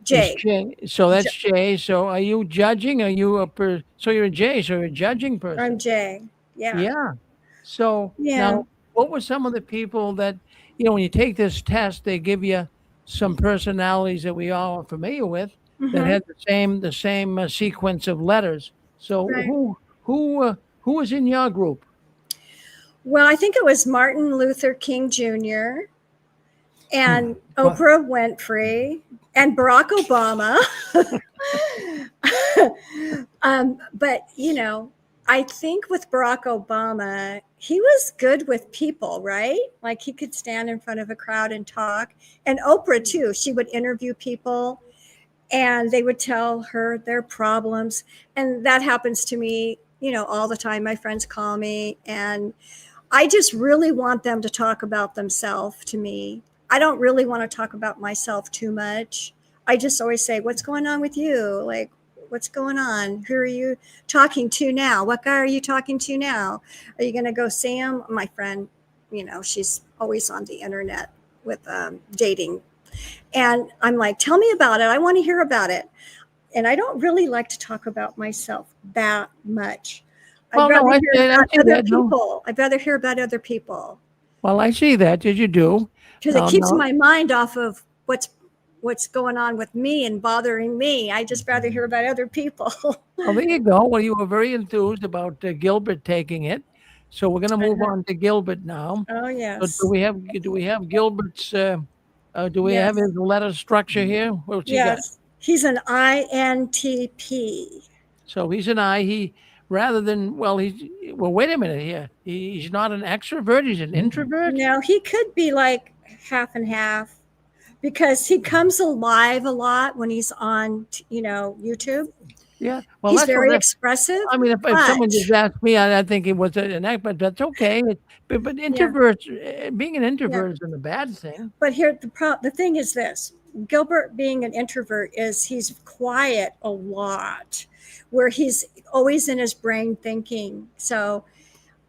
J. So that's J. So are you judging? Are you so you're a J, so you're a judging person. I'm J. Yeah. Yeah. So now what were some of the people that, when you take this test, they give you some personalities that we all are familiar with that had the same sequence of letters. So who was in your group? Well, I think it was Martin Luther King Jr. and Oprah Winfrey and Barack Obama. But I think with Barack Obama, he was good with people, right? Like he could stand in front of a crowd and talk. And Oprah too. She would interview people and they would tell her their problems. And that happens to me, all the time. My friends call me and I just really want them to talk about themselves to me. I don't really want to talk about myself too much. I just always say, what's going on with you? Like, what's going on? Who are you talking to now? What guy are you talking to now? Are you going to go see him? My friend, she's always on the internet with dating. And I'm like, tell me about it. I want to hear about it. And I don't really like to talk about myself that much. Well, no, I see Other that. No. people. I'd rather hear about other people Well, I see that. Did you do? because it keeps my mind off of what's going on with me and bothering me. I just rather hear about other people. Well, there you go. Well, you were very enthused about Gilbert taking it, so we're going to move on to Gilbert now. Oh So yes. do we have Gilbert's? Do we have his letter structure here? What's he got? Yes. He's an INTP. So he's an I. He rather than well, wait a minute here. He's not an extrovert. He's an introvert. No, he could be like half and half because he comes alive a lot when he's on, YouTube. Yeah. Well, He's that's very expressive. I mean, if someone just asked me, I think it was an act, but that's okay. But introverts, being an introvert isn't a bad thing. But here, the thing is this: Gilbert, being an introvert, he's quiet a lot, where he's always in his brain thinking. So,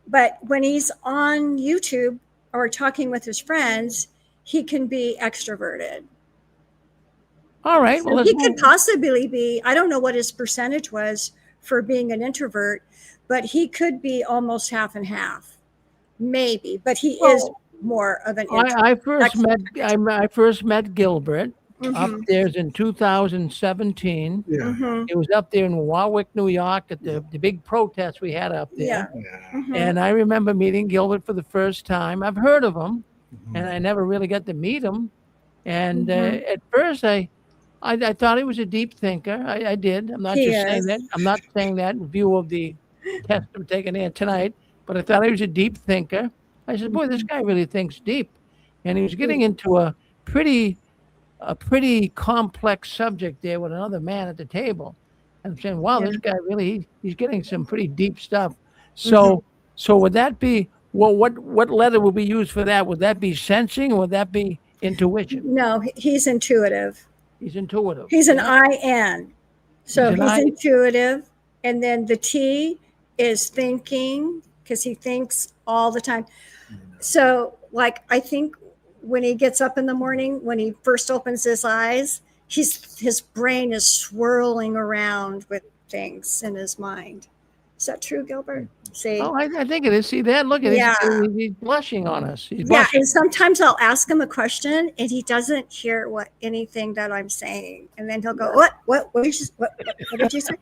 but when he's on YouTube or talking with his friends, he can be extroverted. All right. So he could possibly be, I don't know what his percentage was for being an introvert, but he could be almost half and half, maybe. But he is more of an introvert. I first met Gilbert upstairs in 2017. Yeah. It was up there in Warwick, New York, at the big protest we had up there. And I remember meeting Gilbert for the first time. I've heard of him, and I never really got to meet him. And at first, I thought he was a deep thinker. I did. I'm not saying that. I'm not saying that in view of the test I'm taking here tonight, but I thought he was a deep thinker. I said, boy, this guy really thinks deep. And he was getting into a pretty complex subject there with another man at the table. And I'm saying, wow, this guy really, he's getting some pretty deep stuff. So would that be, well, what letter would be used for that? Would that be sensing or would that be intuition? No, he's intuitive. He's intuitive. He's an IN. So he's intuitive. And then the T is thinking because he thinks all the time. So like, I think when he gets up in the morning, when he first opens his eyes, his brain is swirling around with things in his mind. Is that true, Gilbert? See? Oh, I think it is. See that? Look at he's blushing on us. He's blushing. And sometimes I'll ask him a question and he doesn't hear anything that I'm saying. And then he'll go, what did you say?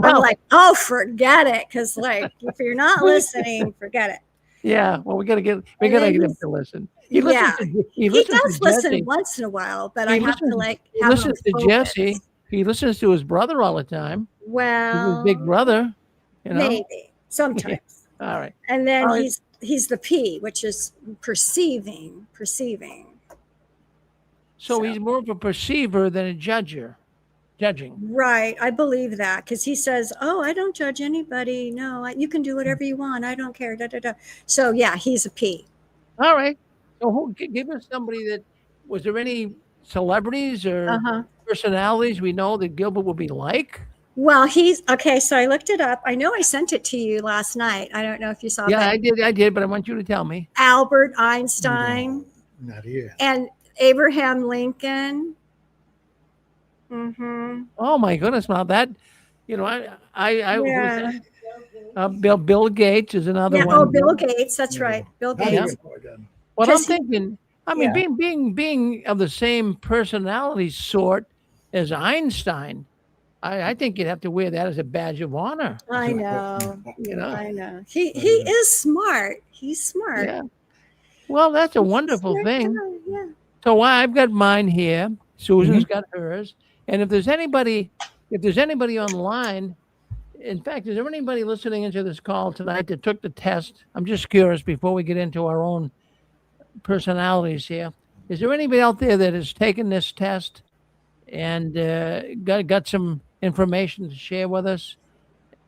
I'm like, oh, forget it. Because like, if you're not listening, forget it. Yeah, well, we gotta get him to listen. He does listen once in a while, but I have to like. He listens to Jesse. He listens to his brother all the time. Well, his big brother. Maybe sometimes. All right. And then he's the P, which is perceiving. So he's more of a perceiver than a judger. Judging. Right. I believe that because he says, oh, I don't judge anybody. No, you can do whatever you want. I don't care. So yeah, he's a P. All right. So give us somebody that, was there any celebrities or personalities we know that Gilbert will be like? Well, so I looked it up. I know I sent it to you last night. I don't know if you saw that. Yeah, I did, but I want you to tell me. Albert Einstein. No, not here. And Abraham Lincoln. Oh my goodness! Now that, Bill Gates is another one. Oh, Bill Gates. That's right, Bill Gates. Well, I'm thinking. I mean, being of the same personality sort as Einstein, I think you'd have to wear that as a badge of honor. I know. I know. He is smart. He's smart. Yeah. Well, that's a wonderful thing. Yeah. So I've got mine here. Susan's got hers. And if there's anybody online, in fact, is there anybody listening into this call tonight that took the test? I'm just curious before we get into our own personalities here. Is there anybody out there that has taken this test and got some information to share with us?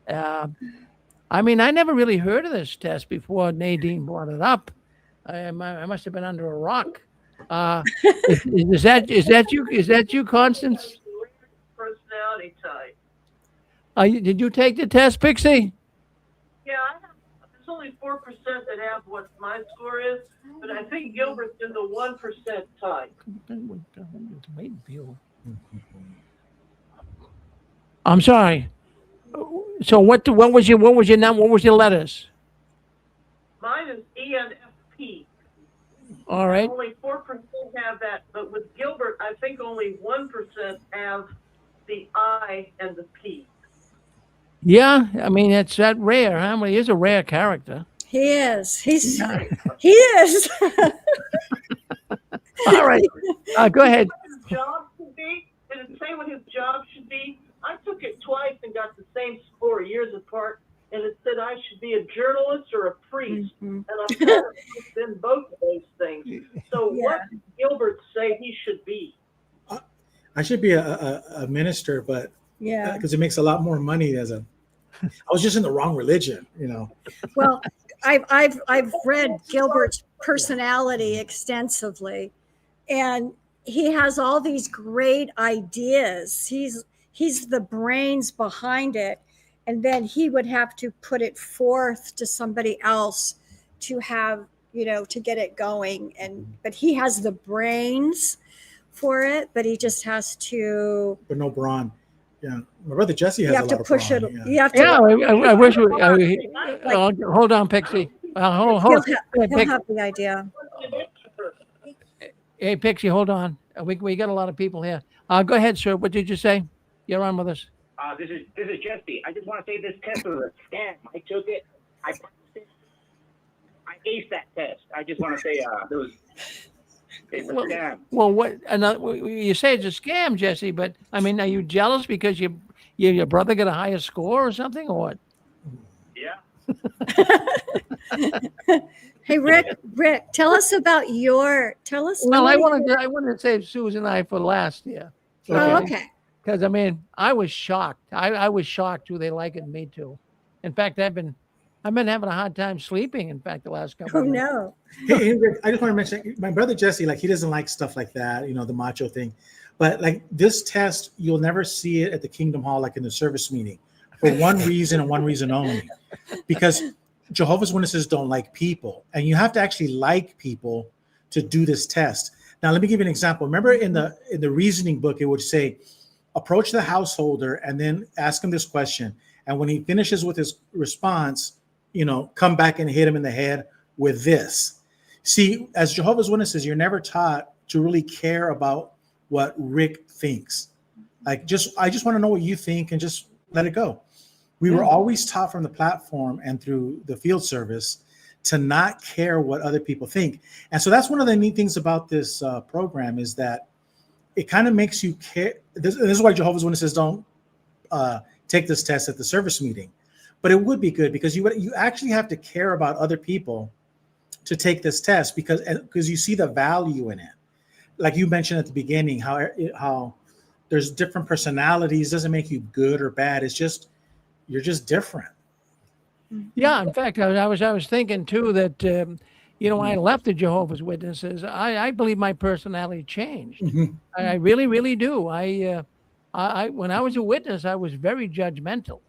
I mean, I never really heard of this test before Nadine brought it up. I must have been under a rock. Is that you? Is that you, Constance? Personality type. Did you take the test, Pixie? Yeah, there's only 4% that have what my score is, but I think Gilbert's in the 1% type. I'm sorry. So what was your number? What was your letters? Mine is ENFP. All right. Only 4% have that, but with Gilbert, I think only 1% have the I and the P. Yeah, I mean it's that rare, huh? Well, he is a rare character. He is. He is. All right. Go ahead. His job should be? Did it say what his job should be? I took it twice and got the same score years apart, and it said I should be a journalist or a priest, and I've been both of those things. So what did Gilbert say he should be? I should be a minister, but Yeah. because it makes a lot more money as a. I was just in the wrong religion, you know. Well, I've read Gilbert's personality extensively, and he has all these great ideas. He's the brains behind it, and then he would have to put it forth to somebody else to have, to get it going. But he has the brains for it, but he just has to. But no brawn. Yeah, my brother Jesse has You have a to lot of push brawn, it. yeah. You have to. Yeah, I wish hold on, Pixie. Hold He'll on. have the idea. Hey, Pixie, hold on. We got a lot of people here. Go ahead, sir. What did you say? You're on with us. This is Jesse. I just want to say this test was a scam. I took it. I passed it. I aced that test. I just want to say it's a scam. Well, what? You say it's a scam, Jesse, but I mean, are you jealous because your brother got a higher score or something, or what? Yeah. Hey, Rick, tell us about your. Tell us. Well, I wanted to save Susan and I for last year. Oh, okay. Because I mean, I was shocked. I was shocked who they like it, me too. In fact, I've been having a hard time sleeping. In fact, the last couple. Oh no. Hey, Rick, I just want to mention my brother Jesse. Like he doesn't like stuff like that, the macho thing. But like this test, you'll never see it at the Kingdom Hall, like in the service meeting, for one reason and one reason only, because Jehovah's Witnesses don't like people, and you have to actually like people to do this test. Now, let me give you an example. Remember in the reasoning book, it would say, approach the householder and then ask him this question. And when he finishes with his response, come back and hit him in the head with this. See, as Jehovah's Witnesses, you're never taught to really care about what Rick thinks. Like, I just want to know what you think and just let it go. We were always taught from the platform and through the field service to not care what other people think. And so that's one of the neat things about this program is that it kind of makes you care. This is why Jehovah's Witnesses don't take this test at the service meeting. But it would be good because you actually have to care about other people to take this test because you see the value in it. Like you mentioned at the beginning, how there's different personalities doesn't make you good or bad. It's just you're just different. Yeah, in fact, I was thinking too that when I left the Jehovah's Witnesses, I believe my personality changed. Mm-hmm. I really, really do. I when I was a witness, I was very judgmental,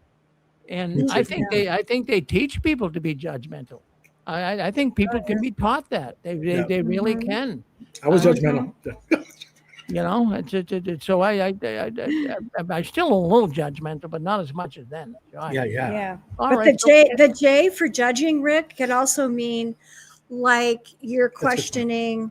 and I think they teach people to be judgmental. I think people can be taught that. They really can. I was judgmental. So I'm still a little judgmental, but not as much as then. Yeah. All But right, the J for judging, Rick, could also mean like you're questioning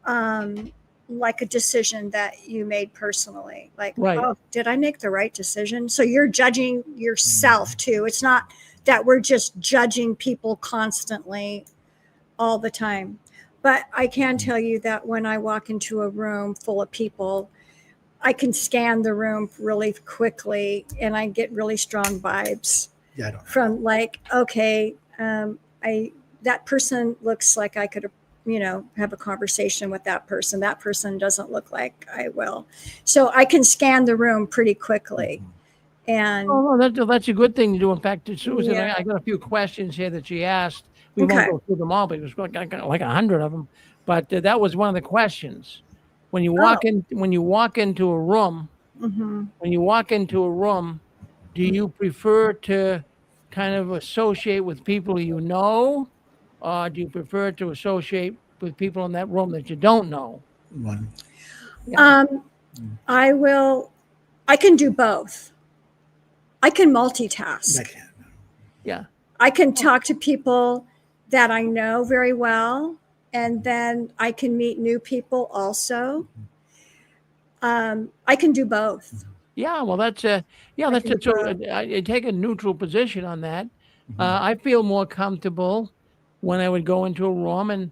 like a decision that you made personally. Like, oh, did I make the right decision? So you're judging yourself too. It's not that we're just judging people constantly all the time. But I can tell you that when I walk into a room full of people, I can scan the room really quickly, and I get really strong vibes Yeah, I don't. from like, okay, that person looks like I could, have a conversation with that person. That person doesn't look like I will. So I can scan the room pretty quickly. And Oh, no, that's a good thing to do. In fact, Susan, Yeah. I got a few questions here that she asked. We won't Okay. go through them all because I got like 100 of them. But that was one of the questions. When you Oh. walk into a room, Mhm. when you walk into a room, do you prefer to kind of associate with people you know, or do you prefer to associate with people in that room that you don't know? One. Yeah. I can do both. I can multitask. I can't. Yeah. I can talk to people that I know very well, and then I can meet new people also. I can do both. Yeah, well, that's I that's can it. So do both. I take a neutral position on that. I feel more comfortable when I would go into a room, and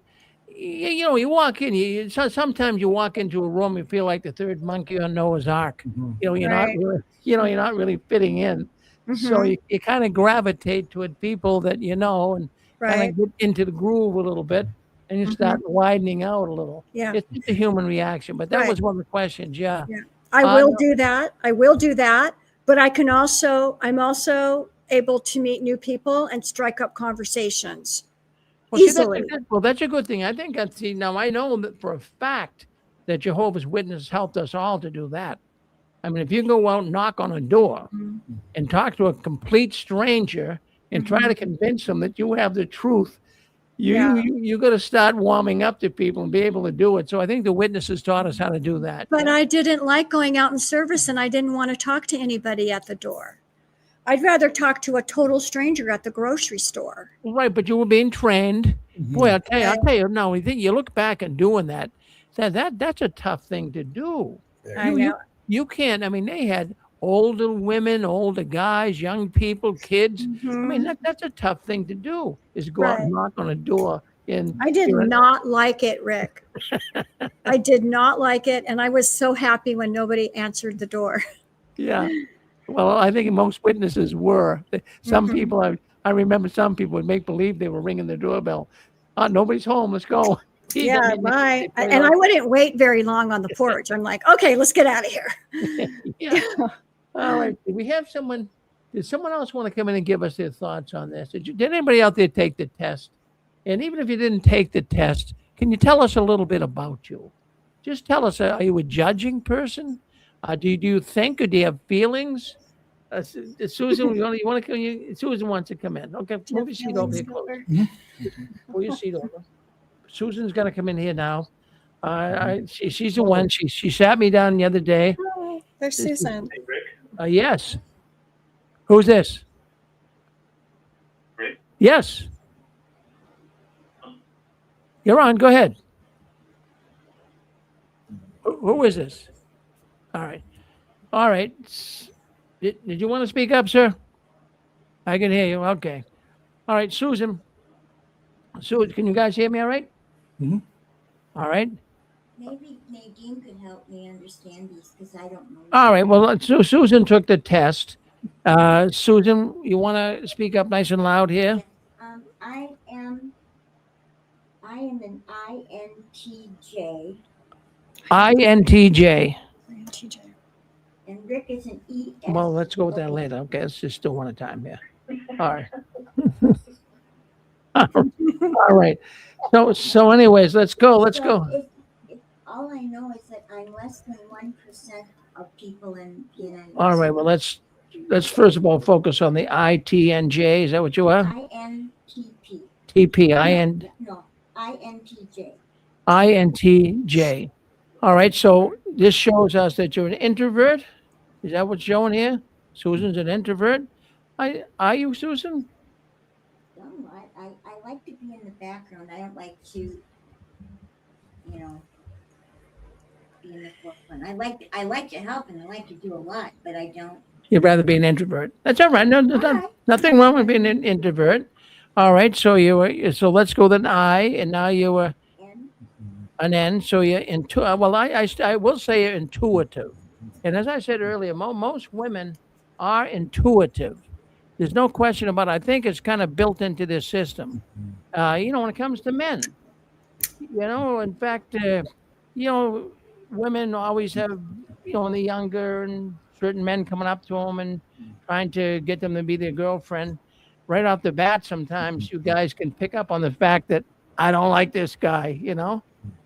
you walk in. Sometimes you walk into a room, you feel like the third monkey on Noah's Ark. You're not Right. really, you're not really fitting in. So Mhm. you kind of gravitate toward people that you know, and kind Right. of get into the groove a little bit, and you start Mhm. widening out a little. Yeah. It's just a human reaction, but that Right. was one of the questions. Yeah. Yeah. I will do that. I will do that. But I'm also able to meet new people and strike up conversations Well, see, easily. that's a good thing. I think now I know that for a fact that Jehovah's Witnesses helped us all to do that. I mean, if you go out and knock on a door and talk to a complete stranger and try to convince them that you have the truth, you got to start warming up to people and be able to do it. So I think the witnesses taught us how to do that. But I didn't like going out in service, and I didn't want to talk to anybody at the door. I'd rather talk to a total stranger at the grocery store. Right, but you were being trained. Boy, I'll tell you. No, I think you look back and doing that's a tough thing to do. I know. You can't. I mean, they had older women, older guys, young people, kids. I mean, that's a tough thing to do. Is go out and knock on a door. I did not like it, Rick. I did not like it, and I was so happy when nobody answered the door. Yeah. Well, I think most witnesses were. Some people, I remember some people would make believe they were ringing the doorbell. Nobody's home. Let's go. Yeah, bye. And I wouldn't wait very long on the porch. I'm like, okay, let's get out of here. Yeah. All right. Did we have someone? Did someone else want to come in and give us their thoughts on this? Did anybody out there take the test? And even if you didn't take the test, can you tell us a little bit about you? Just tell us, are you a judging person? Do you think, or do you have feelings? Susan, you want to come? Susan wants to come in. Okay, move your seat over here close. Move your seat over. Susan's going to come in here now. She's the one. She sat me down the other day. Oh, there's Susan. Yes. Who's this? Rick? Yes. You're on. Go ahead. Who is this? All right. All right. Did you want to speak up, sir? I can hear you. Okay. All right, Susan. Susan, can you guys hear me all right? All right. Maybe Nadine could help me understand these because I don't know. All right. Well, so Susan took the test. Susan, you want to speak up nice and loud here? I am an INTJ. INTJ. And Rick is an ES. Well, let's go with that later. Okay, let's just do one at a time here. All right. All right. So anyways, let's go. All I know is that I'm less than 1% of people in the United States. All right. Well, let's first of all focus on the ITNJ. Is that what you are? INTP. TP. No, INTJ. INTJ. All right. So this shows us that you're an introvert. Is that what's showing here? Susan's an introvert. Are you, Susan? Somewhat. I like to be in the background. I don't like to, be in the forefront. I like to help and I like to do a lot, but I don't. You'd rather be an introvert. That's all right. No, nothing wrong with being an introvert. All right. So so let's go with an I, and now you were an N. So you're well, I will say you're intuitive. And as I said earlier, most women are intuitive. There's no question about it. I think it's kind of built into their system. When it comes to men, in fact, women always have, when they're younger and certain men coming up to them and trying to get them to be their girlfriend. Right off the bat, sometimes you guys can pick up on the fact that I don't like this guy,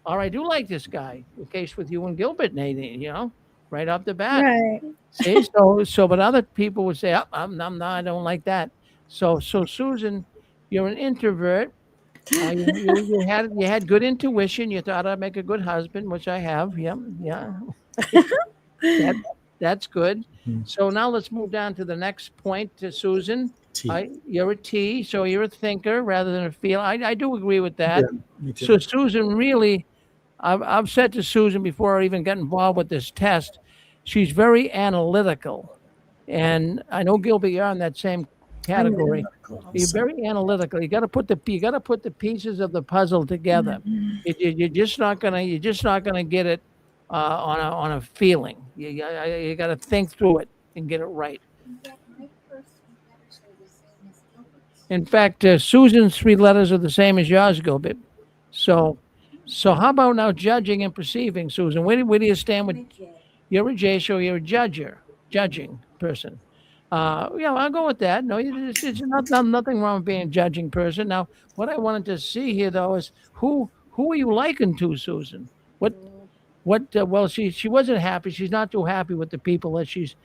or I do like this guy. The case with you and Gilbert, Nadine, right off the bat. Right. See, but other people would say, I'm not, I don't like that. So Susan, you're an introvert. You had good intuition. You thought I'd make a good husband, which I have. Yep, yeah. that, that's good. So now let's move down to the next point, to Susan. You're a T, so you're a thinker rather than a feel. I do agree with that. Yeah, me too. So Susan, really, I've said to Susan before I even got involved with this test, she's very analytical. And I know, Gilbert, you're on that same category. You're very analytical. You got to put the pieces of the puzzle together. You're just not gonna get it on a feeling. You got to think through it and get it right. In fact, Susan's 3 letters are the same as yours, Gilbert. So how about now judging and perceiving, Susan? Where do you stand with? You're a J, so you're a judging person. I'll go with that. No, it's nothing wrong with being a judging person. Now, what I wanted to see here, though, is who are you liking to, Susan? What? Well, she wasn't happy. She's not too happy with the people that she's.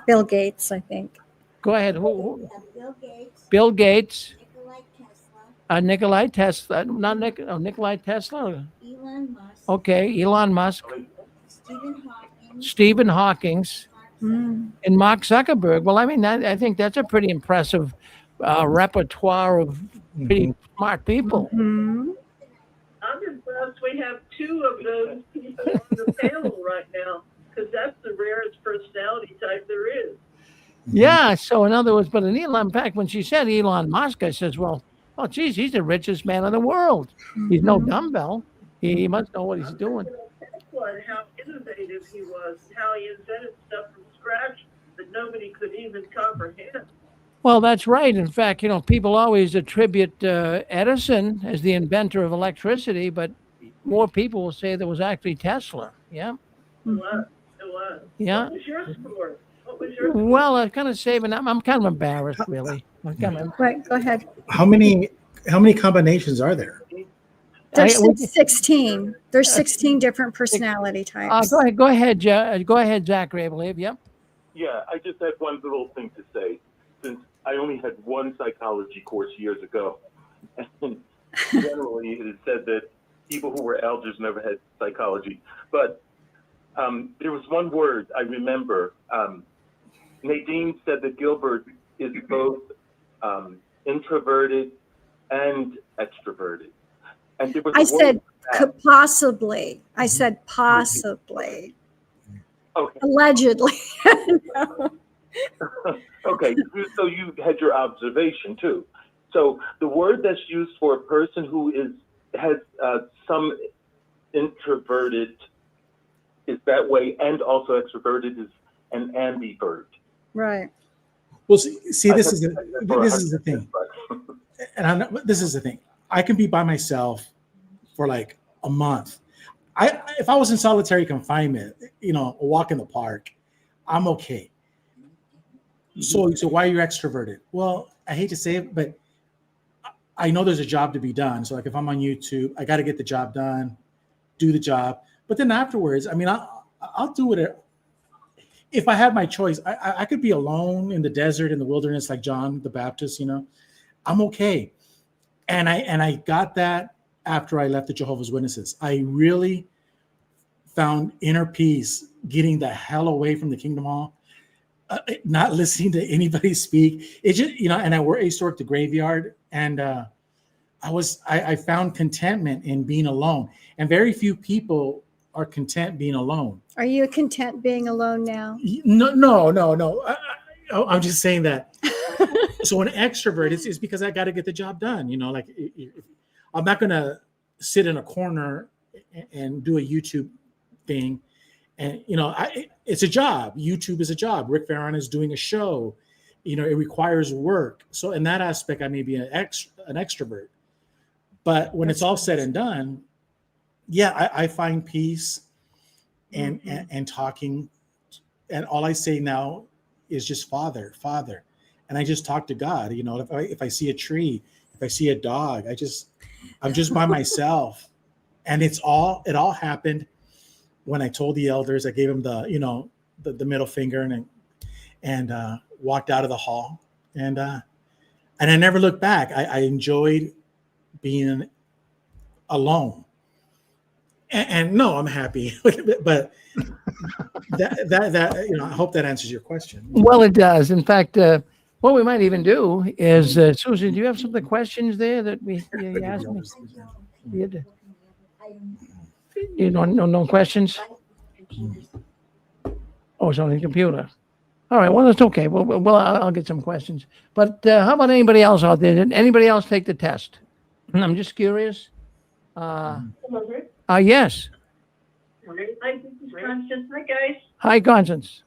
Bill Gates, I think. Go ahead. Who? Bill Gates. Bill Gates. Nikolai Tesla. Not Nikolai Tesla. Elon Musk. Okay, Elon Musk. Stephen Hawking. Stephen Hawking. And Mark Zuckerberg. Well, I mean, I think that's a pretty impressive repertoire of pretty smart people. I'm impressed we have 2 of those people on the panel right now, because that's the rarest personality type there is. Yeah. So in other words, but in fact, when she said Elon Musk, I says, well, geez, he's the richest man in the world. He's no dumbbell. He must know what he's doing. How innovative he was, how he invented stuff from scratch that nobody could even comprehend. Well, that's right. In fact, people always attribute Edison as the inventor of electricity, but more people will say there was actually Tesla. Yeah. It was. Yeah. What was your score? Well, I'm kind of saving. I'm kind of embarrassed, really. Right, go ahead. How many combinations are there? There's 16. There's 16 different personality types. Go ahead, Zachary, I believe. Yep. Yeah, I just had one little thing to say. Since I only had one psychology course years ago, and generally it is said that people who were elders never had psychology. But there was one word I remember. Nadine said that Gilbert is both introverted and extroverted. And there was I said possibly. I said possibly. Okay. Allegedly. No. Okay, so you had your observation too. So the word that's used for a person who has some introverted is that way, and also extroverted is an ambivert. Right. Well, see, this is the thing, and this is the thing. I can be by myself for like a month. If I was in solitary confinement, a walk in the park, I'm okay. So why are you extroverted? Well, I hate to say it, but I know there's a job to be done. So like if I'm on YouTube, I got to get the job done, do the job. But then afterwards, I mean, I'll do it. If I have my choice, I could be alone in the desert, in the wilderness, like John the Baptist, I'm okay. And I got that after I left the Jehovah's Witnesses. I really found inner peace getting the hell away from the Kingdom Hall, not listening to anybody speak. It just, and I used to work the graveyard, and I found contentment in being alone. And very few people are content being alone. Are you content being alone now? No. I'm just saying that. So an extrovert is because I got to get the job done. Like I'm not going to sit in a corner and do a YouTube thing And it's a job. YouTube is a job. Rick Farron is doing a show. It requires work. So in that aspect, I may be an extrovert. But when it's all said and done, yeah, I find peace and talking. And all I say now is just Father. And I just talk to God. If I see a tree, if I see a dog, I'm just by myself. And it all happened when I told the elders. I gave them the middle finger and walked out of the hall. And I never looked back. I enjoyed being alone. And no, I'm happy. But that I hope that answers your question. Well, it does. In fact, what we might even do is, Susan, do you have some of the questions there that you asked me? You don't no questions? Oh, it's on the computer. All right. Well, that's okay. Well, I'll get some questions. But how about anybody else out there? Did anybody else take the test? I'm just curious. Yes. Hi, this is Constance. Hi, guys. Hi, Constance.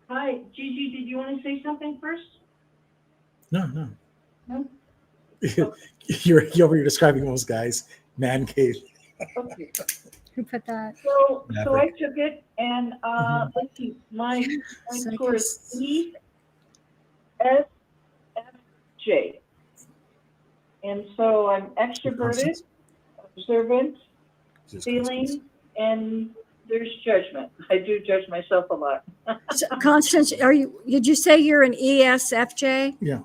Hi, Gigi. Did you want to say something first? No. No. You're describing those guys, man cave. Okay. Who put that? So I took it, and let's see, my score is ESFJ, and so I'm extroverted, observant, feeling, and there's judgment. I do judge myself a lot. So, Constance, did you say you're an ESFJ? Yeah.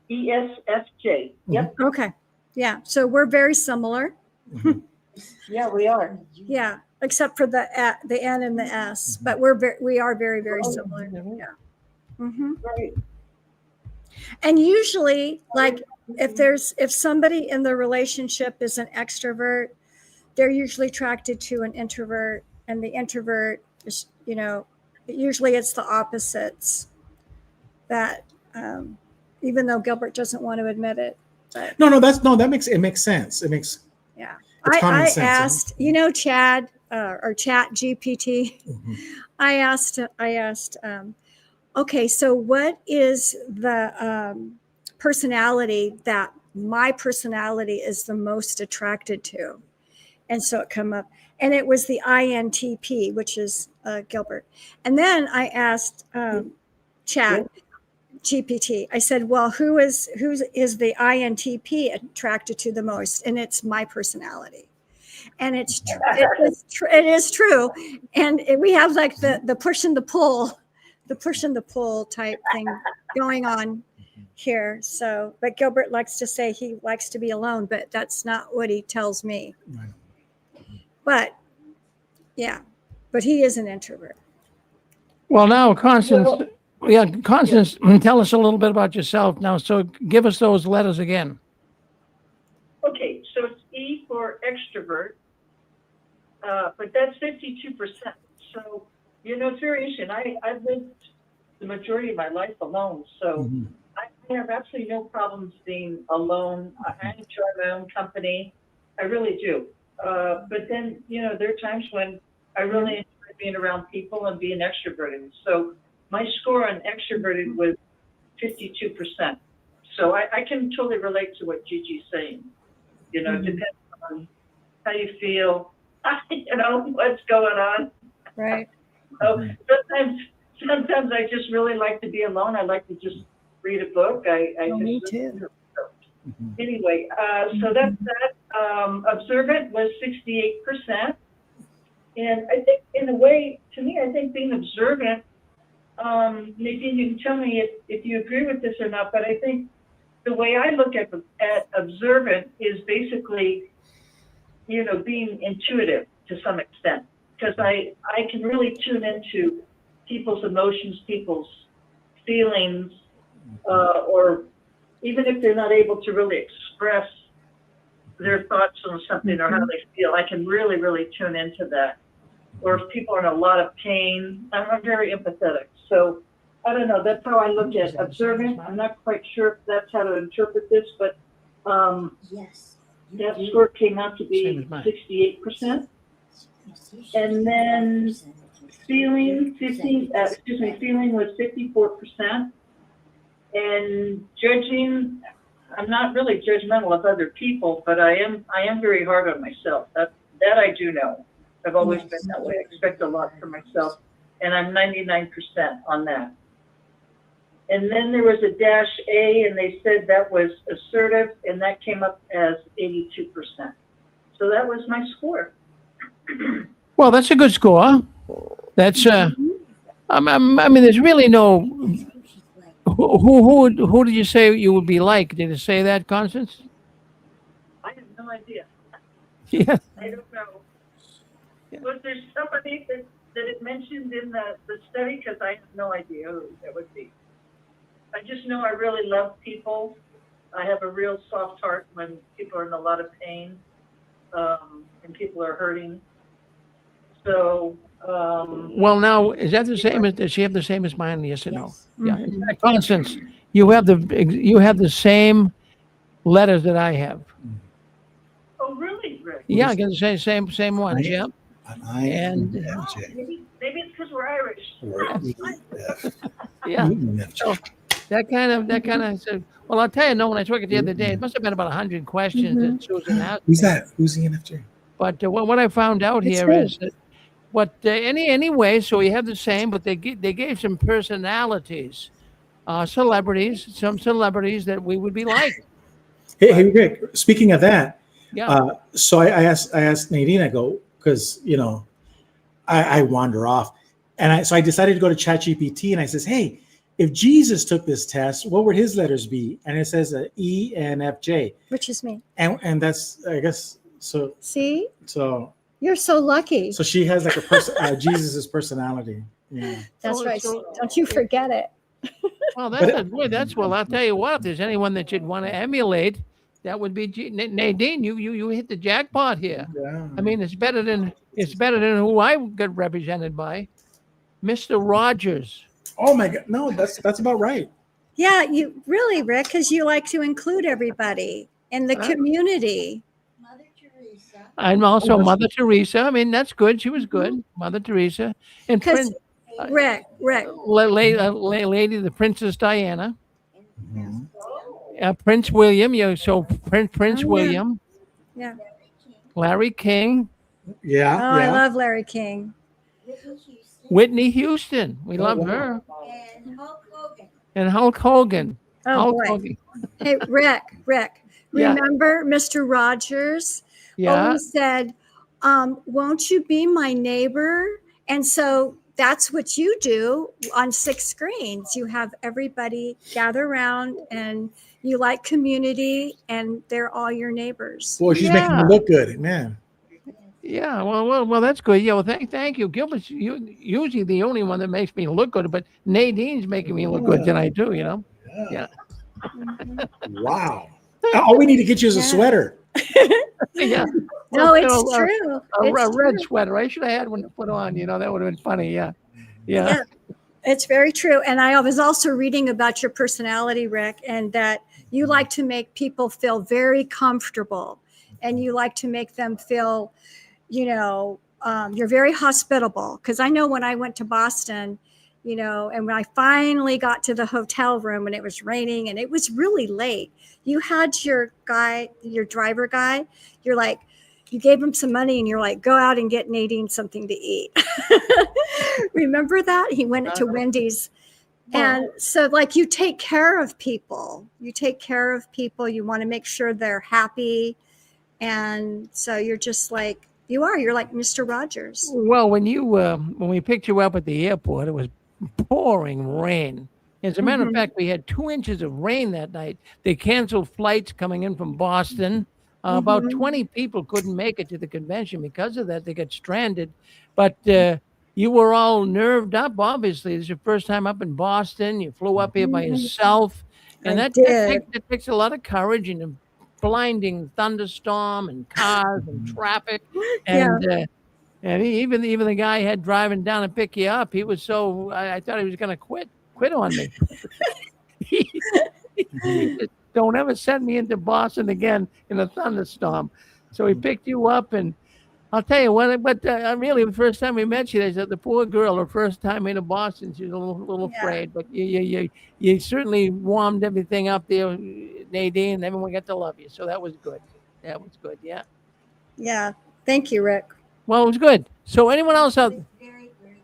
ESFJ. Yep. Okay. Yeah. So we're very similar. Yeah, we are. Yeah, except for the N and the S, but we are very, very similar. Yeah. Right. And usually, like if somebody in the relationship is an extrovert, they're usually attracted to an introvert, and the introvert is, usually it's the opposites. That even though Gilbert doesn't want to admit it, but that makes sense. Yeah. Common I sense, asked, Chad or Chat GPT. I asked, okay, so what is the personality that my personality is the most attracted to? And so it come up, and it was the INTP, which is Gilbert. And then I asked Chat GPT. I said, well, who is the INTP attracted to the most? And it's my personality. And it is true. And we have like the push and the pull type thing going on here. So, but Gilbert likes to say he likes to be alone, but that's not what he tells me. Right. But he is an introvert. Well, now, Constance, tell us a little bit about yourself now. So give us those letters again. Okay, so it's E for extrovert, but that's 52%. So, it's very interesting. I've lived the majority of my life alone, so I have absolutely no problems being alone. I enjoy my own company. I really do. But then, there are times when I really enjoy being around people and being extroverted. So my score on extroverted was 52%. So I can totally relate to what Gigi's saying. It depends on how you feel, what's going on. Right. So sometimes I just really like to be alone. I like to just read a book. Me too. Anyway, so that's that. Observant was 68%. And I think in a way, to me, I think being observant, Nadine, you can tell me if you agree with this or not, but I think the way I look at observant is basically, being intuitive to some extent, because I can really tune into people's emotions, people's feelings, or even if they're not able to really express their thoughts on something or how they feel, I can really, really tune into that. Or if people are in a lot of pain, I'm very empathetic. So I don't know, that's how I look at observant. I'm not quite sure if that's how to interpret this, but that score came out to be 68%. And then feeling feeling was 54%. And judging, I'm not really judgmental of other people, but I am very hard on myself. That I do know. I've always been that way. I expect a lot from myself, and I'm 99% on that. And then there was a -A, and they said that was assertive, and that came up as 82%. So that was my score. Well, that's a good score. That's I mean, there's really no who did you say you would be like? Did it say that, Constance? I have no idea. Yeah. I don't know. Was there somebody that it mentioned in the study? Because I have no idea who that would be. I just know I really love people. I have a real soft heart when people are in a lot of pain, and people are hurting. So, Well, now is that the same? Does she have the same as mine? Yes or no? Yeah. In Mhm. fact, Constance, you have the same letters that I have. oh really, Rick? Yeah, I get the same ones. Yeah. And Maybe it's because we're Irish. yeah. So that kind of said, well, I'll tell you, no, when I took it the other day, it must have been about 100 questions that Susan asked. Who's that? Who's the ENFJ? But what I found out It's here good. is that anyway, so we have the same, but they gave some personalities, celebrities, some celebrities that we would be like. Hey, Rick. Speaking of that, Yeah. so I asked Nadine. I go because I wander off, and so I decided to go to ChatGPT, and I says, hey, if Jesus took this test, what would his letters be? And it says E, N, F, J, Which is me. and that's I guess so. See, So you're so lucky. so she has like a Jesus's personality. Yeah. That's right. Don't you forget it. Well, that's well. I'll tell you what. If there's anyone that you'd want to emulate, that would be Nadine. You hit the jackpot here. Yeah. I mean, it's better than who I got represented by, Mr. Rogers. Oh my God. No, that's about right. Yeah, you really, Rick, because you like to include everybody in the community. Mother Teresa. I'm also Mother Teresa. I mean, that's good. She was good, Mother Teresa. And Because Rick, lady, the Princess Diana, Prince William. Prince William, yeah. Larry King, Yeah. Oh, I love Larry King. Whitney Houston. We love wow. her, And Hulk Hogan. and Hulk Hogan. Oh Hulk boy. Hogan. Hey, Rick, Yeah. remember Mr. Rogers Yeah. always said, won't you be my neighbor? And so that's what you do on 6 screens. You have everybody gather around and you like community and they're all your neighbors. Boy, she's making me look good, man. Yeah, well, that's good. Yeah, well, thank you. Gilbert's usually the only one that makes me look good, but Nadine's making me look good tonight too. Yeah. Wow. All we need to get you is a sweater. Yeah. No, it's Well, true. A It's red true. sweater. I should have had one to put on. That would have been funny. Yeah. Yeah. It's very true. And I was also reading about your personality, Rick, and that you like to make people feel very comfortable and you like to make them feel, you're very hospitable. Because I know when I went to Boston, and when I finally got to the hotel room and it was raining and it was really late, you had your driver guy, you gave him some money and you're like, go out and get Nadine something to eat. Remember that? He went to Wendy's. And so you take care of people. You want to make sure they're happy. And so you're just you're like Mr. Rogers. Well, when we picked you up at the airport, it was pouring rain. As a matter of fact, we had 2 inches of rain that night. They canceled flights coming in from Boston. About 20 people couldn't make it to the convention because of that. They got stranded. But you were all nerved up, obviously. This is your first time up in Boston. You flew up here by yourself. And that takes a lot of courage in a blinding thunderstorm and cars and traffic. And even the guy had driving down and pick you up. He was I thought he was going to quit on me. He said, don't ever send me into Boston again in a thunderstorm. So he picked you up, and I'll tell you what. But really, the first time we met you, they said the poor girl, her first time into Boston, she was a little Yeah. afraid. But you certainly warmed everything up there, Nadine, and everyone got to love you. So that was good. That was good. Yeah. Yeah. Thank you, Rick. Well, it was good. So anyone else out? Very, very.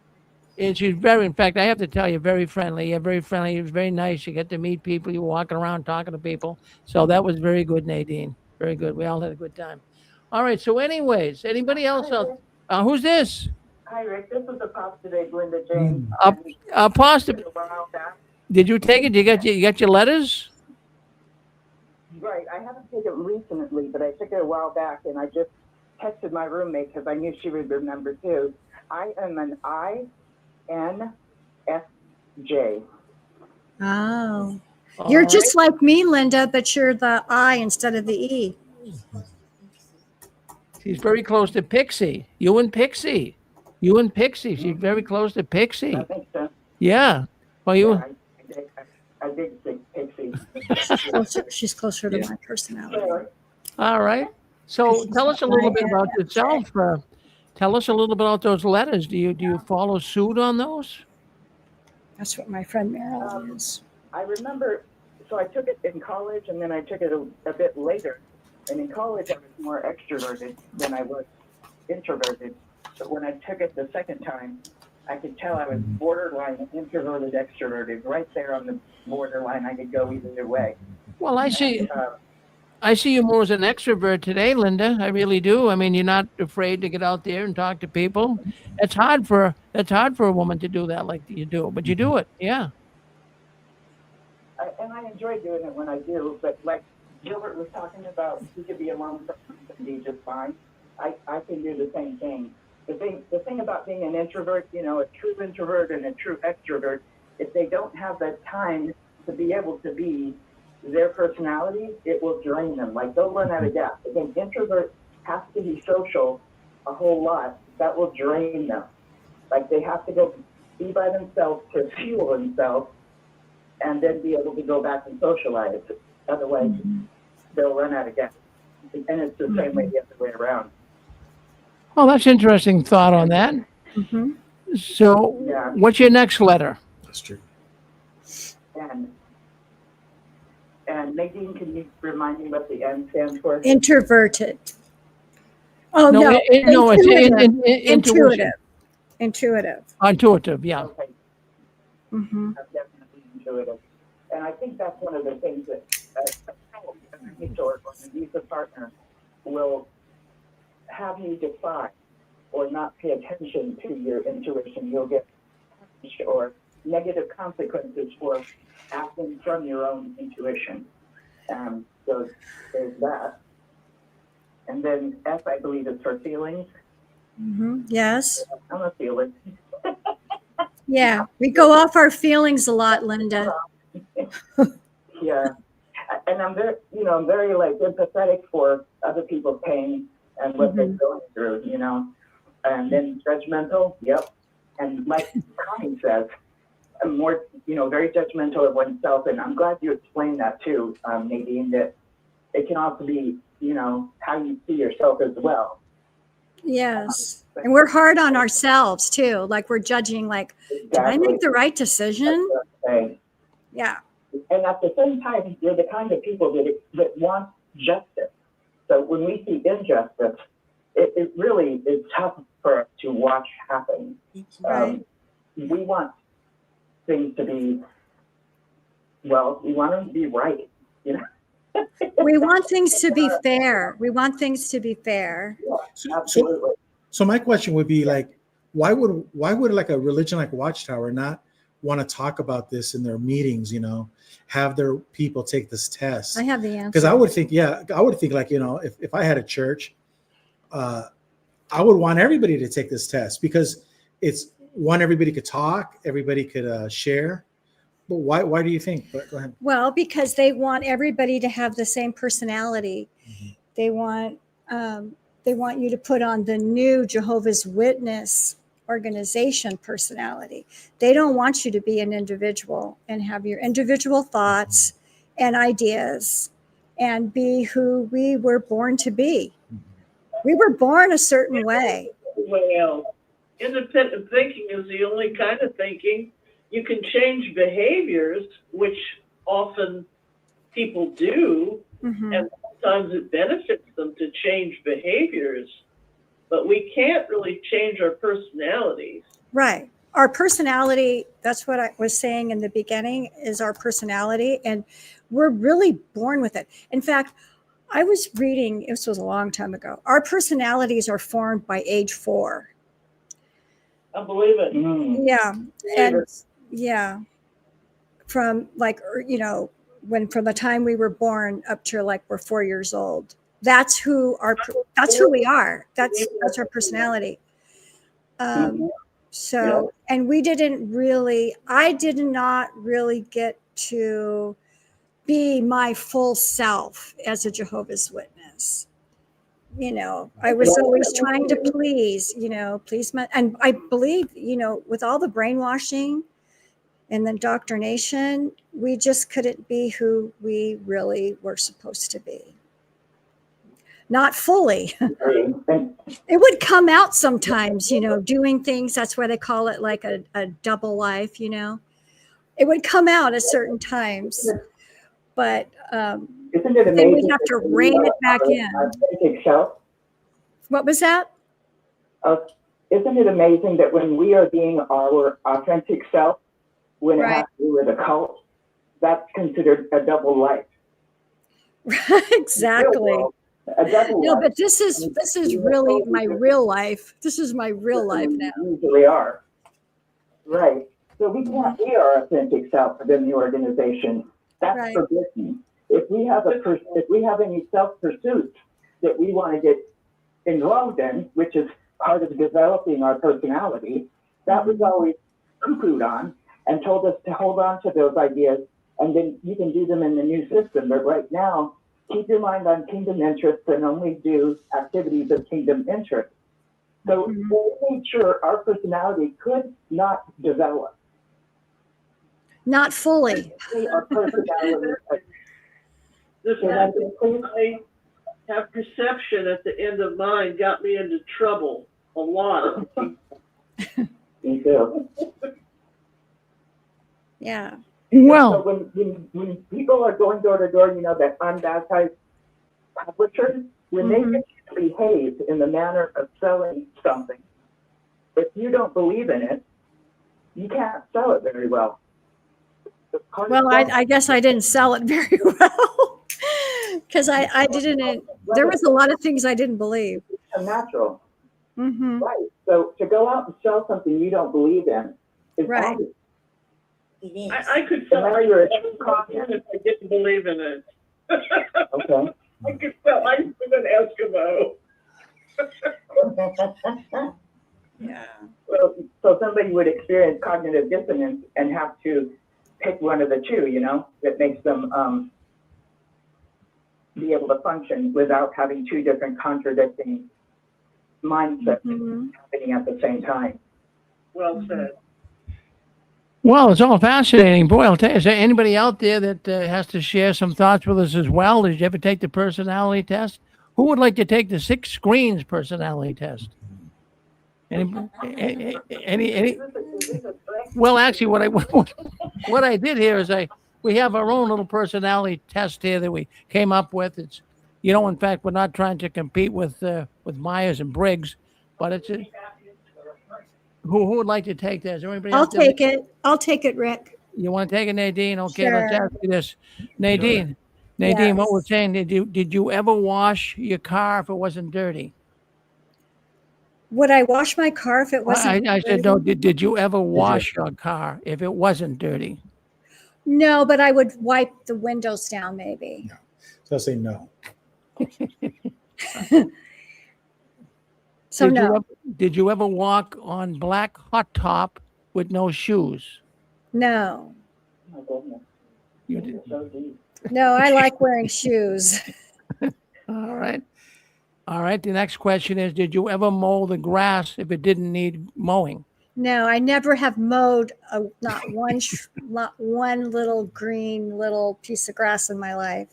And she's very, in fact, I have to tell you, very friendly. Yeah, very friendly. It was very nice. You get to meet people. You're walking around talking to people. So that was very good, Nadine. Very good. We all had a good time. All right. So, anyways, anybody else out? Who's this? Hi, Rick. This is Apostle Linda James. Apostle. A while back. Did you take it? You got your letters? Right. I haven't taken it recently, but I took it a while back, and I just texted my roommate because I knew she would remember too. I am an INFJ. Oh. All You're right. just like me, Linda, but you're the I instead of the E. She's very close to Pixie. You and Pixie. She's very close to Pixie. That makes sense. Yeah. Well, you. Yeah, I did think Pixie. She's closer to my personality. All right. So tell us a little bit about yourself. Tell us a little bit about those letters. Do you follow suit on those? That's what my friend Marilyn is. I remember, so I took it in college, and then I took it a bit later. And in college, I was more extroverted than I was introverted. But when I took it the second time, I could tell I was borderline introverted, extroverted, right there on the borderline. I could go either way. Well, I see you more as an extrovert today, Linda. I really do. I mean, you're not afraid to get out there and talk to people. It's hard for a woman to do that like you do, but you do it. Yeah. And I enjoy doing it when I do, but like Gilbert was talking about, he could be alone and be just fine. I can do the same thing. The thing about being an introvert, a true introvert and a true extrovert, if they don't have that time to be able to be their personality, it will drain them. Like they'll run out of gas. If an introvert has to be social a whole lot, that will drain them. Like they have to go be by themselves to fuel themselves and then be able to go back and socialize. Otherwise, they'll run out of gas. And it's the same way the other way around. Well, that's interesting thought on that. Mm-hmm. So, what's your next letter? That's true. And Nadine, can you remind me what the N stands for? Introverted. Oh, no. It's intuitive. Intuitive. Intuitive, yeah. Okay. Mm-hmm. I'm definitely intuitive. And I think that's one of the things that a mentor or a visa partner will have you decide or not pay attention to your intuition. You'll get or negative consequences for acting from your own intuition. So there's that. And then F, I believe, is for feelings. Mm-hmm. Yes. I'm a feeler. Yeah, we go off our feelings a lot, Linda. Yeah, and I'm very like empathetic for other people's pain and what they're going through, and then judgmental. Yep, and like Connie says, I'm more, very judgmental of oneself, and I'm glad you explained that too, Nadine. That it can also be, how you see yourself as well. Yes. And we're hard on ourselves too. Like we're judging, like, did I make the right decision? Yeah. And at the same time, you're the kind of people that want justice. So when we see injustice, it really is tough for us to watch happen. Right. We want things to be, we want them to be right, We want things to be fair. We want things to be fair. Yeah, absolutely. So my question would be like, why would like a religion like Watchtower not want to talk about this in their meetings, have their people take this test? I have the answer. Because I would think like, if I had a church, I would want everybody to take this test because it's one, everybody could talk, everybody could share. But why do you think? Go ahead. Well, because they want everybody to have the same personality. Mm-hmm. They want you to put on the new Jehovah's Witness organization personality. They don't want you to be an individual and have your individual thoughts and ideas and be who we were born to be. We were born a certain way. Well, independent thinking is the only kind of thinking. You can change behaviors, which often people do, Mhm. and sometimes it benefits them to change behaviors, but we can't really change our personalities. Right. Our personality, that's what I was saying in the beginning, is our personality. And we're really born with it. In fact, I was reading, this was a long time ago, our personalities are formed by age 4. I believe it. Yeah. And yeah, from like, from the time we were born up to like we're 4 years old. That's who we are. That's our personality. So, and I did not really get to be my full self as a Jehovah's Witness. I was always trying to please and I believe, with all the brainwashing and the indoctrination, we just couldn't be who we really were supposed to be. Not fully. It would come out sometimes, doing things. That's why they call it like a double life, It would come out at certain times, but Isn't it then amazing? we'd have to rein it back in. Authentic self. What was that? Isn't it amazing that when we are being our authentic self, when it has to do with a cult, that's considered a double life. Exactly. A double No, life. but this is really my real life. This is my real life now. Usually are. Right. So we can't be our authentic self within the organization. That's Right. forbidden. If we have any self pursuits that we want to get involved in, which is part of developing our personality, that was always poo-pooed on and told us to hold on to those ideas, and then you can do them in the new system. But right now, keep your mind on kingdom interests and only do activities of kingdom interest. So we made sure our personality could not develop. Not fully. Our personality. This I have perception at the end of mine got me into trouble a lot. Me too. Yeah. Well, so when people are going door to door, that unbaptized publishers, when they get you to behave in the manner of selling something, if you don't believe in it, you can't sell it very well. Well, I guess I didn't sell it very well because I didn't. There was a lot of things I didn't believe. It's natural. Mm-hmm. Right. So to go out and sell something you don't believe in is right. obvious. I could sell if I didn't believe in it. Okay. I could sell ice cream an Eskimo. Yeah. Well, so somebody would experience cognitive dissonance and have to pick one of the two, that makes them be able to function without having two different contradicting mindsets happening at the same time. Well said. Well, it's all fascinating. Boy, I'll tell you, is there anybody out there that has to share some thoughts with us as well? Did you ever take the personality test? Who would like to take the 6 screens personality test? Any? Well, actually, what I did here is we have our own little personality test here that we came up with. It's, in fact, we're not trying to compete with Myers and Briggs, but it's who would like to take that? Is there anybody? I'll take it. I'll take it, Rick. You want to take it, Nadine? Okay, Sure. let's ask you this, Nadine. Nadine, what we're saying? Did you ever wash your car if it wasn't dirty? Would I wash my car if it wasn't? I said no. Did you ever wash your car if it wasn't dirty? No, but I would wipe the windows down maybe. No. So I'll say no. So no. Did you ever walk on black hot top with no shoes? No. Oh, goodness. You did. So deep. No, I like wearing shoes. All right. All right. The next question is, did you ever mow the grass if it didn't need mowing? No, I never have mowed not one little green little piece of grass in my life.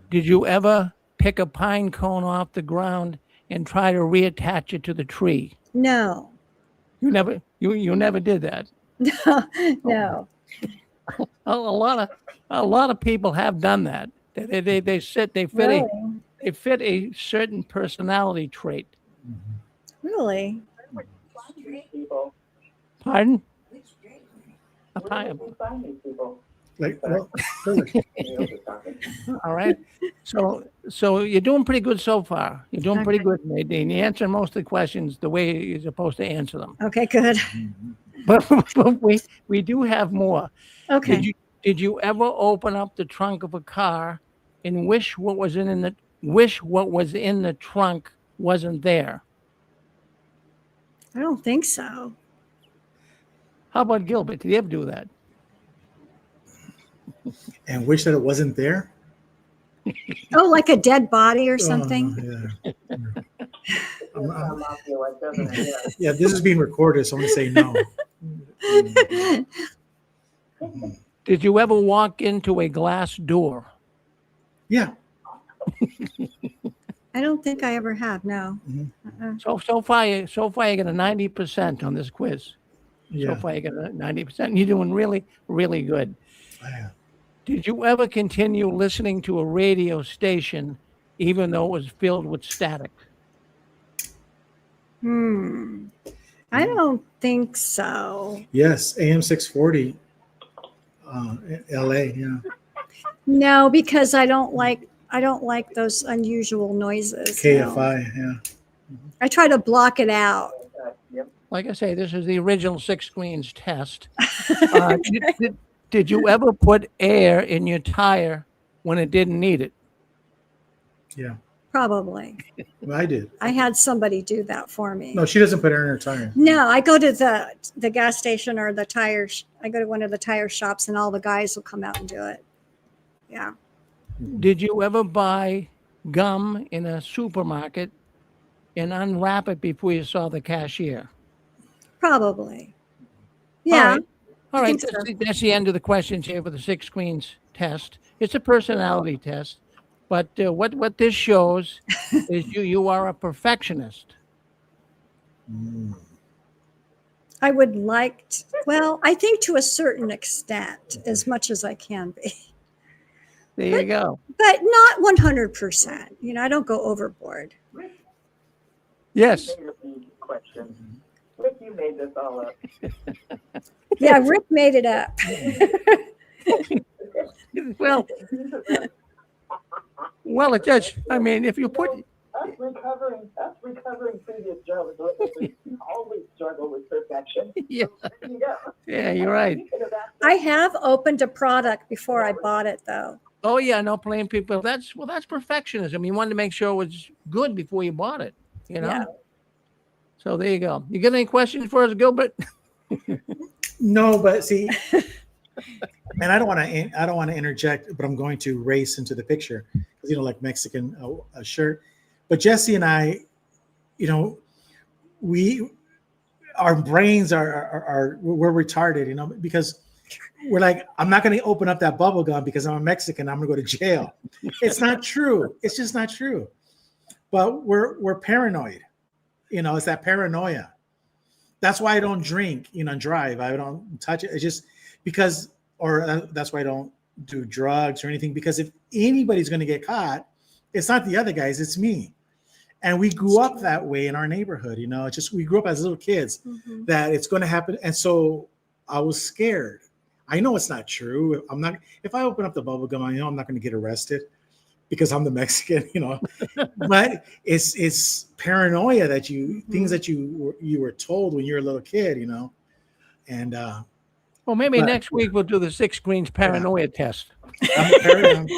Did you ever pick a pine cone off the ground and try to reattach it to the tree? No. You never did that. No. A lot of people have done that. They fit Really? they fit a certain personality trait. Really? People. Pardon? A Where pine. did we find these people? Like, well, All right. So you're doing pretty good so far. You're doing pretty Okay. good, Nadine. You're answering most of the questions the way you're supposed to answer them. Okay, good. But we do have more. Okay. Did you ever open up the trunk of a car and wish what was in the trunk wasn't there? I don't think so. How about Gilbert? Did you ever do that? and wish that it wasn't there. Oh, like a dead body or something? Yeah. Come off you, it doesn't it? Yeah, this is being recorded, so I'm gonna say no. Did you ever walk into a glass door? Yeah. I don't think I ever have. No. So far you get a 90% on this quiz. Yeah. So far you get a 90%. You're doing really, really good. Yeah. Did you ever continue listening to a radio station even though it was filled with static? I don't think so. Yes, AM 640, LA. Yeah. No, because I don't like those unusual noises. No. KFI. Yeah. I try to block it out. Like I say, this is the original Six Screens test. Did you ever put air in your tire when it didn't need it? Yeah. Probably. Well, I did. I had somebody do that for me. No, she doesn't put air in her tire. No, I go to the gas station or the tires. I go to one of the tire shops and all the guys will come out and do it. Yeah. Did you ever buy gum in a supermarket and unwrap it before you saw the cashier? Probably. Yeah. All I right. think so. That's the end of the questions here for the Six Screens test. It's a personality test, but what this shows is you are a perfectionist. I would like to, well, I think to a certain extent, as much as I can be. There you go. But not 100%. You know, I don't go overboard. Yes. Question. Rick, you made this all up. Yeah, Rick made it up. Well, it does. I mean, if you put Us recovering previous jobs, we always struggle with perfection. Yeah. You know? Yeah, you're right. I have opened a product before I bought it, though. Oh yeah, no playing people. That's perfectionism. You wanted to make sure it was good before you bought it. You know. Yeah. So there you go. You got any questions for us, Gilbert? No, but see, and I don't want to interject, but I'm going to race into the picture because like Mexican shirt. But Jesse and I, our brains we're retarded, because we're like, I'm not going to open up that bubble gum because I'm a Mexican. I'm going to go to jail. It's not true. It's just not true. But we're paranoid. It's that paranoia. That's why I don't drink, and drive. I don't touch it. It's just because, that's why I don't do drugs or anything. Because if anybody's going to get caught, it's not the other guys, it's me. And we grew up that way in our neighborhood. It's just we grew up as little kids that it's going to happen. And so I was scared. I know it's not true. If I open up the bubble gum, I know I'm not going to get arrested because I'm the Mexican, but it's paranoia that things that you were told when you were a little kid, and well, maybe next week we'll do the Six Screens paranoia test. I'm paranoid.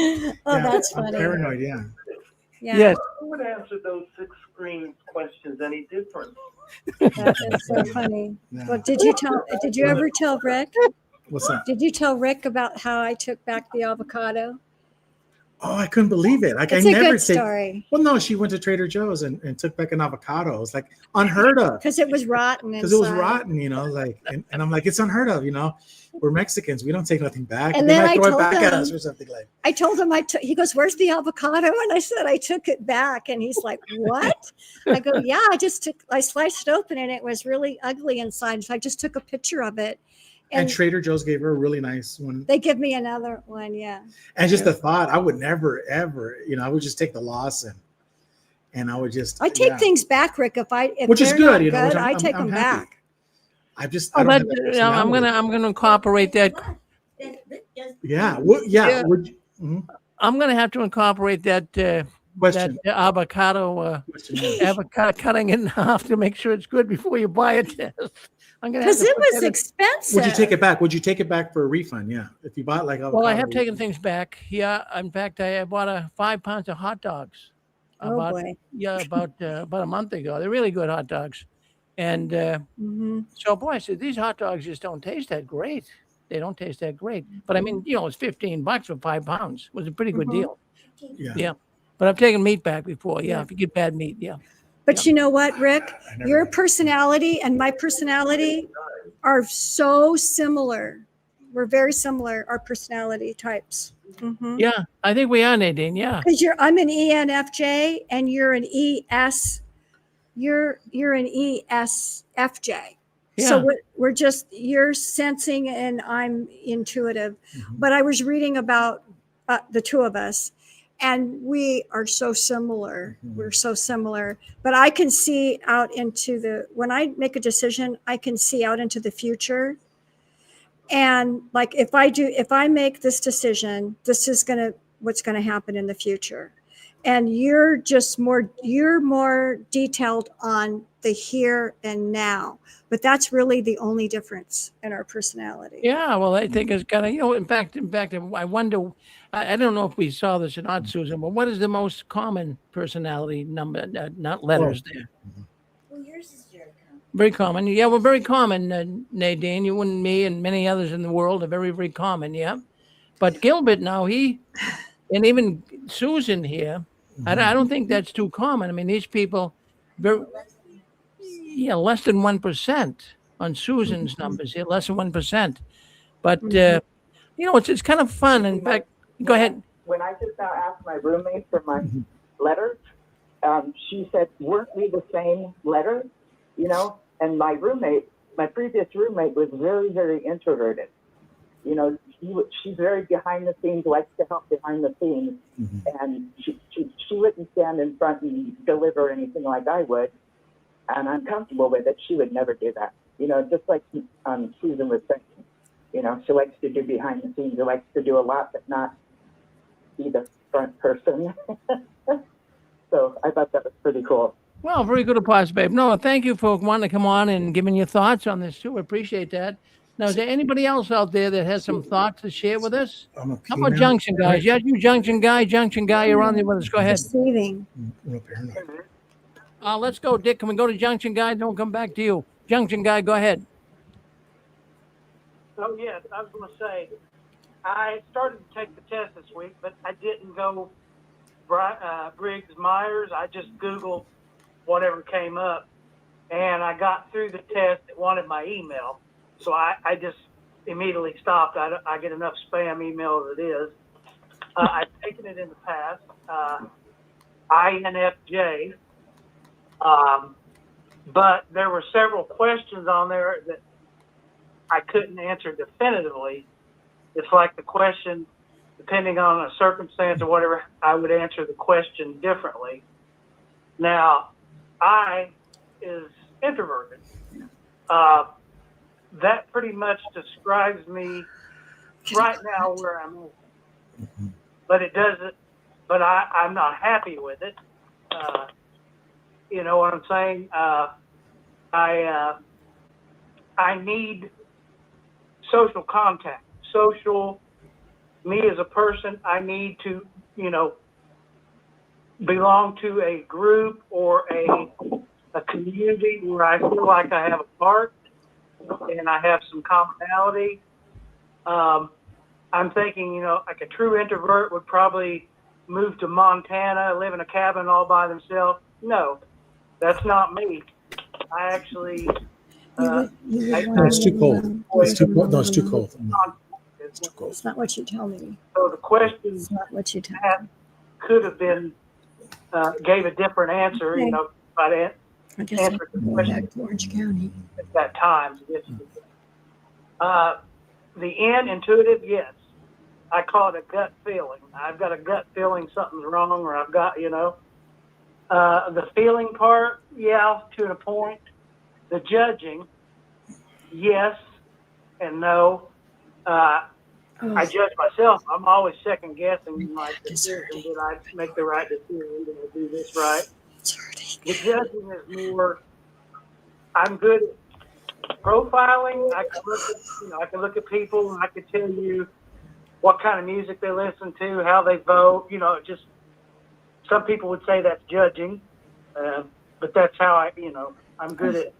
That's funny. I'm paranoid, yeah. Yes. Who would answer those Six Screens questions any different? That is so funny. Yeah. Well, did you ever tell Rick? What's that? Did you tell Rick about how I took back the avocado? Oh, I couldn't believe it. Like It's I a never good take. story. Well, no, she went to Trader Joe's and took back an avocado. It's like unheard of. Because it was rotten Because it was inside. rotten, like, and I'm like, it's unheard of, We're Mexicans. We don't take nothing back. And They then might I throw it told back at him, us or something like. I told him he goes, "Where's the avocado?" And I said, "I took it back." And he's like, "What?" I go, "Yeah, I sliced it open and it was really ugly inside. So I just took a picture of it." And Trader Joe's gave her a really nice one. They give me another one, yeah. And just the thought, I would never, ever, I would just take the loss and I would just. I take things back, Rick. If which is they're good, not which good, I take them happy. back. I just. Oh, I don't but have that personality. I'm gonna incorporate that. Yeah. Well, yeah. Would you, I'm gonna have to incorporate that. Question. That avocado, avocado cutting it in half to make sure it's good before you buy it. I'm gonna have Because to it put was that in. expensive. Would you take it back? Would you take it back for a refund? Yeah. If you bought like avocado. Well, I have taken things back. Yeah. In fact, I bought 5 pounds of hot dogs. Oh, boy. About a month ago. They're really good hot dogs. And so, boy, I said, these hot dogs just don't taste that great. They don't taste that great. But I mean, it's $15 for 5 pounds. It was a pretty good deal. Yeah. But I've taken meat back before. Yeah. If you get bad meat. Yeah. But you know what, Rick? Your personality and my personality are so similar. We're very similar, our personality types. Yeah. I think we are, Nadine. Yeah. Because I'm an ENFJ and you're an ES. You're an ESFJ. Yeah. So you're sensing and I'm intuitive. But I was reading about the two of us. And we are so similar. We're so similar. But I can see out when I make a decision, I can see out into the future. And like if I make this decision, this is what's gonna happen in the future. And you're more detailed on the here and now. But that's really the only difference in our personality. Yeah, well, I think it's kind of, in fact, I wonder, I don't know if we saw this or not, Susan, but what is the most common personality number, not letters there? Well, yours is very common. Very common. Yeah, well, very common, Nadine. You and me and many others in the world are very, very common, yeah. But Gilbert now, and even Susan here, I don't think that's too common. I mean, these people, less than 1% on Susan's numbers here, less than 1%. But, it's kind of fun. In fact, go ahead. When I just now asked my roommate for my letters, she said, weren't we the same letter? And my previous roommate was very, very introverted. She's very behind the scenes, likes to help behind the scenes. And she wouldn't stand in front and deliver anything like I would. And I'm comfortable with it. She would never do that. Just like Susan was saying, she likes to do behind the scenes. She likes to do a lot, but not be the front person. So I thought that was pretty cool. Well, very good applause, babe. No, thank you for wanting to come on and giving your thoughts on this too. Appreciate that. Now, is there anybody else out there that has some thoughts to share with us? How about Junction guys? Yeah, you Junction guy, you're on there with us. Go ahead. Receiving. Let's go, Dick. Can we go to Junction guy? Don't come back to you. Junction guy, go ahead. Oh, yes, I was going to say, I started to take the test this week, but I didn't go Briggs-Myers. I just Googled whatever came up, and I got through the test. It wanted my email, so I just immediately stopped. I get enough spam email as it is. I've taken it in the past, INFJ, but there were several questions on there that I couldn't answer definitively. It's like the question, depending on a circumstance or whatever, I would answer the question differently. Now, I is introverted. That pretty much describes me right now where I'm at. But it doesn't, but I'm not happy with it. You know what I'm saying? I need social contact. Me as a person, I need to, belong to a group or a community where I feel like I have a part and I have some commonality. I'm thinking, like a true introvert would probably move to Montana, live in a cabin all by themselves. No, that's not me. I actually, No, it's too cold. It's too cold. No, it's too cold. It's too cold. It's not what you tell me. So the question It's not what you tell that could have been gave a different answer. You Okay. know, if I'd I guess I'm answered the going question back to Orange County. at that time. The intuitive, yes. I call it a gut feeling. I've got a gut feeling something's wrong, or I've got, the feeling part, yeah, to a point. The judging, yes and no. I judge myself. I'm always second guessing my decision. Did I make the right decision? Did I do this right? The judging is more. I'm good at profiling. I can look at people and I can tell you what kind of music they listen to, how they vote. Just some people would say that's judging, but that's how I'm good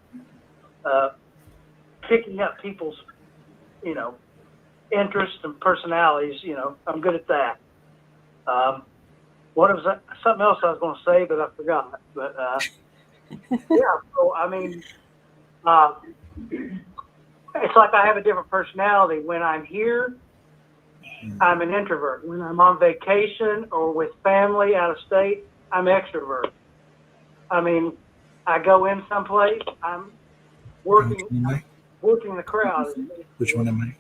at picking up people's, interests and personalities. I'm good at that. What was that? Something else I was going to say, but I forgot. But yeah, so I mean, it's like I have a different personality. When I'm here, I'm an introvert. When I'm on vacation or with family out of state, I'm extrovert. I mean, I go in someplace, I'm working the crowd. Which one am I?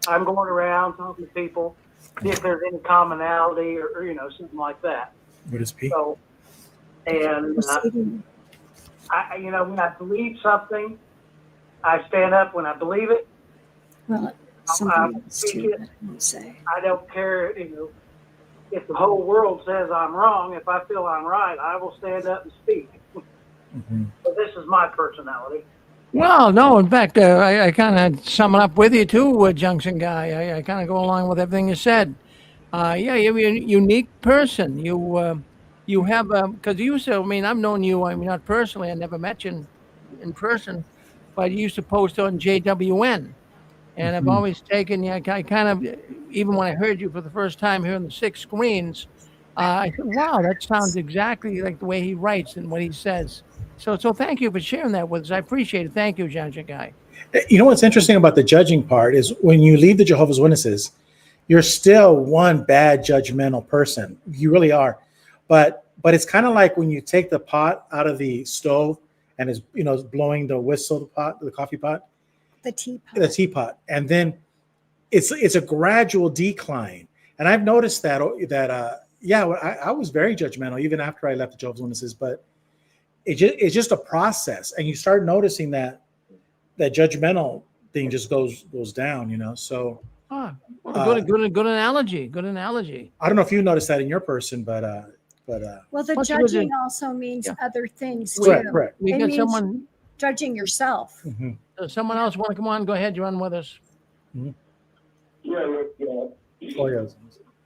I'm going around talking to people, see if there's any commonality or something like that. What is P? So, and when I believe something, I stand up when I believe it. Well, something else too that I won't say. I don't care, if the whole world says I'm wrong. If I feel I'm right, I will stand up and speak. So this is my personality. Well, no, in fact, I kind of sum it up with you too, Junction Guy. I kind of go along with everything you said. Yeah, you're a unique person. You have, because you used to, I mean, I've known you, I mean, not personally, I never met you in person, but you used to post on JWN. And I've always taken you, I kind of, even when I heard you for the first time here on the 6 screens, I said, wow, that sounds exactly like the way he writes and what he says. So thank you for sharing that with us. I appreciate it. Thank you, Junction Guy. You know what's interesting about the judging part is when you leave the Jehovah's Witnesses, you're still one bad judgmental person. You really are. But it's kind of like when you take the pot out of the stove and is blowing the whistle, the coffee pot, the teapot, and then it's a gradual decline. And I've noticed that I was very judgmental even after I left the Jehovah's Witnesses, but it's just a process, and you start noticing that judgmental thing just goes down, So Good analogy. Good analogy. I don't know if you noticed that in your person, but well, the judging also means other things too. Correct. We It got means someone. judging yourself. Does someone else want to come on? Go ahead. You're on with us. Yeah, Rick, Oh, yeah.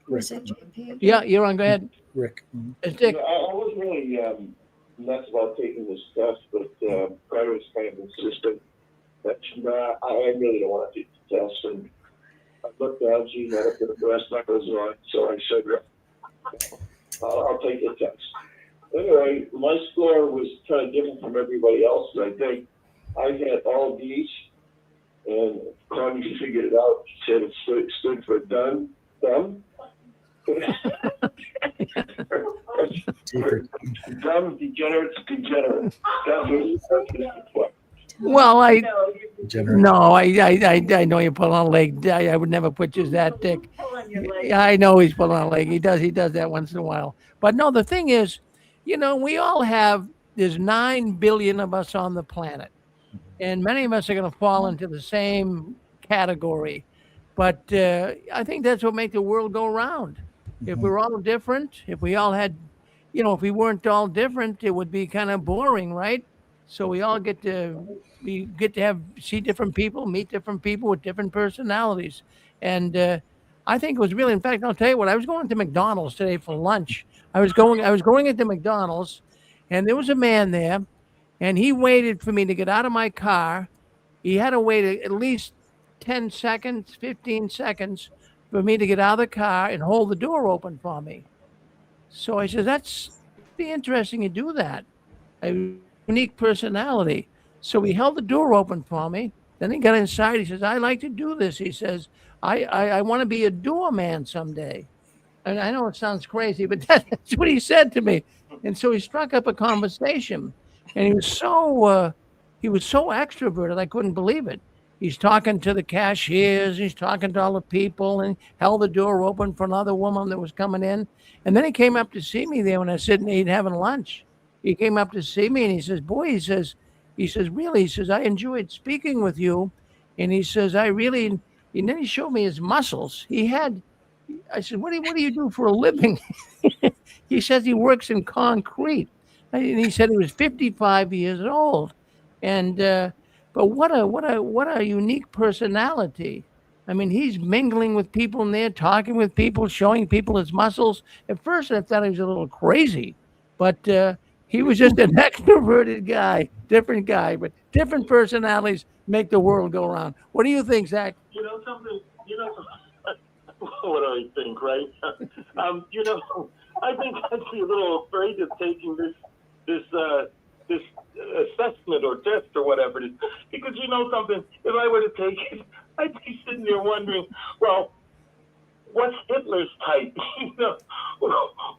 Was it JP? Yeah, you're on. Go ahead. Rick. It's Dick. I was really nuts about taking this test, but Brad was kind of insistent that I really don't want to take the test. And I looked down, Gene had up to the rest numbers on, so I said, I'll take the test. Anyway, my score was kind of different from everybody else. I think I had all D's, and Connie figured it out. She said it stood for dumb. Dumb, degenerate. Well, I know you pull on a leg. I would never put you as that, Dick. Yeah, I know he's pulling on a leg. He does that once in a while. But no, the thing is, we all there's 9 billion of us on the planet, and many of us are going to fall into the same category. But I think that's what makes the world go round. If we're all different, if we all had, if we weren't all different, it would be kind of boring, right? So we all get to see different people, meet different people with different personalities. And I think it was really, in fact, I'll tell you what, I was going to McDonald's today for lunch. I was going into McDonald's, and there was a man there, and he waited for me to get out of my car. He had to wait at least 10 seconds, 15 seconds for me to get out of the car and hold the door open for me. So I said, that's be interesting you do that. A unique personality. So he held the door open for me. Then he got inside. He says, I like to do this. He says, I want to be a doorman someday. And I know it sounds crazy, but that's what he said to me. And so he struck up a conversation, and he was so extroverted, I couldn't believe it. He's talking to the cashiers, he's talking to all the people, and held the door open for another woman that was coming in. And then he came up to see me there when I was sitting eating having lunch. He came up to see me, and he says, "Boy," he says, "really," he says, "I enjoyed speaking with you," and he says, "I really." And then he showed me his muscles. I said, what do you do for a living?" He says he works in concrete. And he said he was 55 years old. And but what a unique personality. I mean, he's mingling with people in there, talking with people, showing people his muscles. At first, I thought he was a little crazy, but he was just an extroverted guy, different guy, but different personalities make the world go round. What do you think, Zach? You know something? You know what I think, right? You know, I think I'd be a little afraid of taking this assessment or test or whatever it is, because you know something. If I were to take it, I'd be sitting there wondering, well, what's Hitler's type? You know,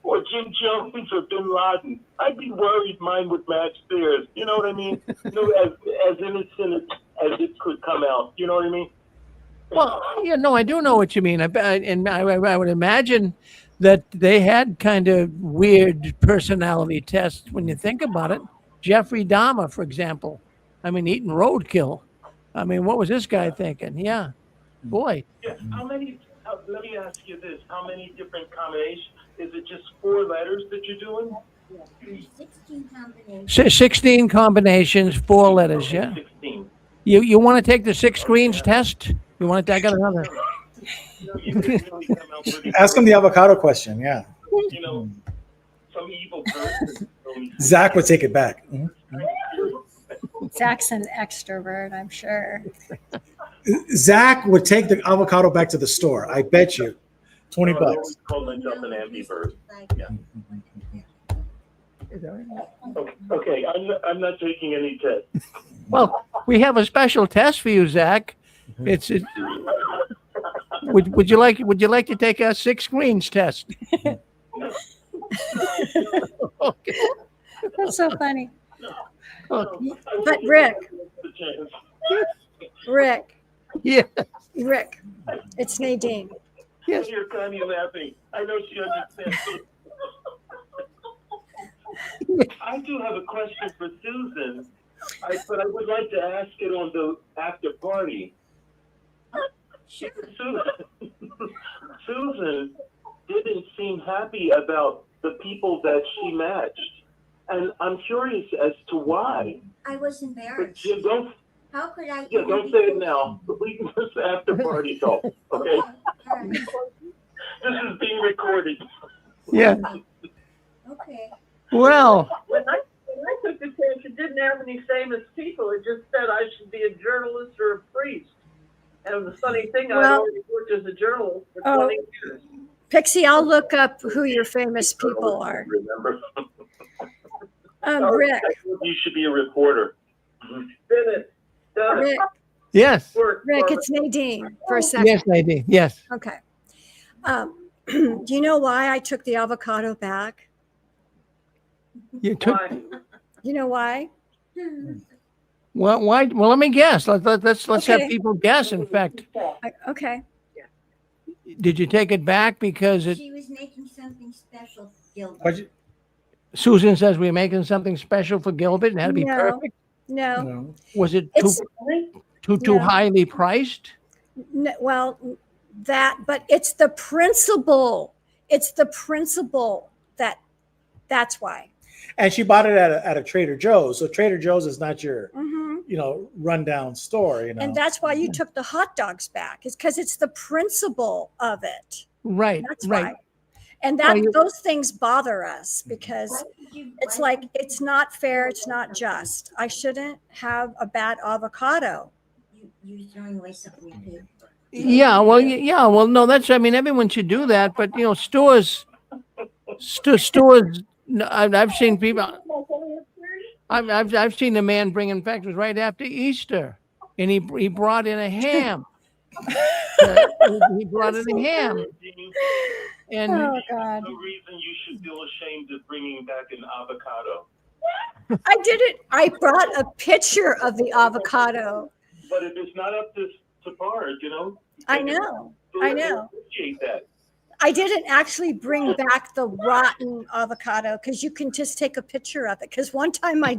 or Jim Jones or Bin Laden. I'd be worried mine would match theirs. You know what I mean? You know, as innocent as it could come out. You know what I mean? Well, yeah, no, I do know what you mean. I would imagine that they had kind of weird personality tests when you think about it. Jeffrey Dahmer, for example. I mean, eating roadkill. I mean, what was this guy thinking? Yeah, boy. Yeah. How many? Let me ask you this: how many different combinations? Is it just 4 letters that you're doing? 16 combinations. 16 combinations, 4 letters. Yeah. 16. You want to take the 6 screens test? You want to? I got another. Ask him the avocado question. Yeah. You know, some evil person. Zach would take it back. Mhm. Zach's an extrovert, I'm sure. Zach would take the avocado back to the store. I bet you. $20. Call myself an ambivert. Yeah. Okay. I'm not taking any tests. Well, we have a special test for you, Zach. Would you like to take a 6 screens test? Okay. That's so funny. Oh. But Rick, yeah, Rick, it's Nadine. Yes. You're kind of laughing. I know she understands. I do have a question for Susan, but I would like to ask it on the after party. Susan didn't seem happy about the people that she matched, and I'm curious as to why. I was embarrassed. But don't. How could I? Yeah, don't say it now. We can just after party talk, okay? This is being recorded. Yeah. Okay. Well. When I took the test, it didn't have any famous people. It just said I should be a journalist or a priest. And the funny thing, I already worked as a journalist for 20 years. Pixie, I'll look up who your famous people are. Remember? Rick. You should be a reporter. Rick. Yes. Rick, it's Nadine for a second. Yes, Nadine. Yes. Okay. Do you know why I took the avocado back? You took. You know why? Well, why? Well, let me guess. Let's Okay. have people guess. In fact, Okay. did you take it back because it? She was making something special for Gilbert. Susan says we're making something special for Gilbert and it had to be perfect. No. Was it It's- too highly priced? Well, but it's the principle. It's the principle that's why. And she bought it at a Trader Joe's. So Trader Joe's is not your, Mhm. rundown store. And that's why you took the hot dogs back. It's because it's the principle of it. Right. That's right. why. And those things bother us because it's like it's not fair. It's not just. I shouldn't have a bad avocado. You're throwing away something you paid for. Yeah. Well, no. That's. I mean, everyone should do that. But stores stores. No, I've seen people. I've seen the man bring in fact it was right after Easter, and he brought in a ham. He brought in a ham, and Oh God! No reason you should feel ashamed of bringing back an avocado. I didn't. I brought a picture of the avocado. But if it's not up to par, you know. I know. I know. Appreciate that. I didn't actually bring back the rotten avocado because you can just take a picture of it. Because one time I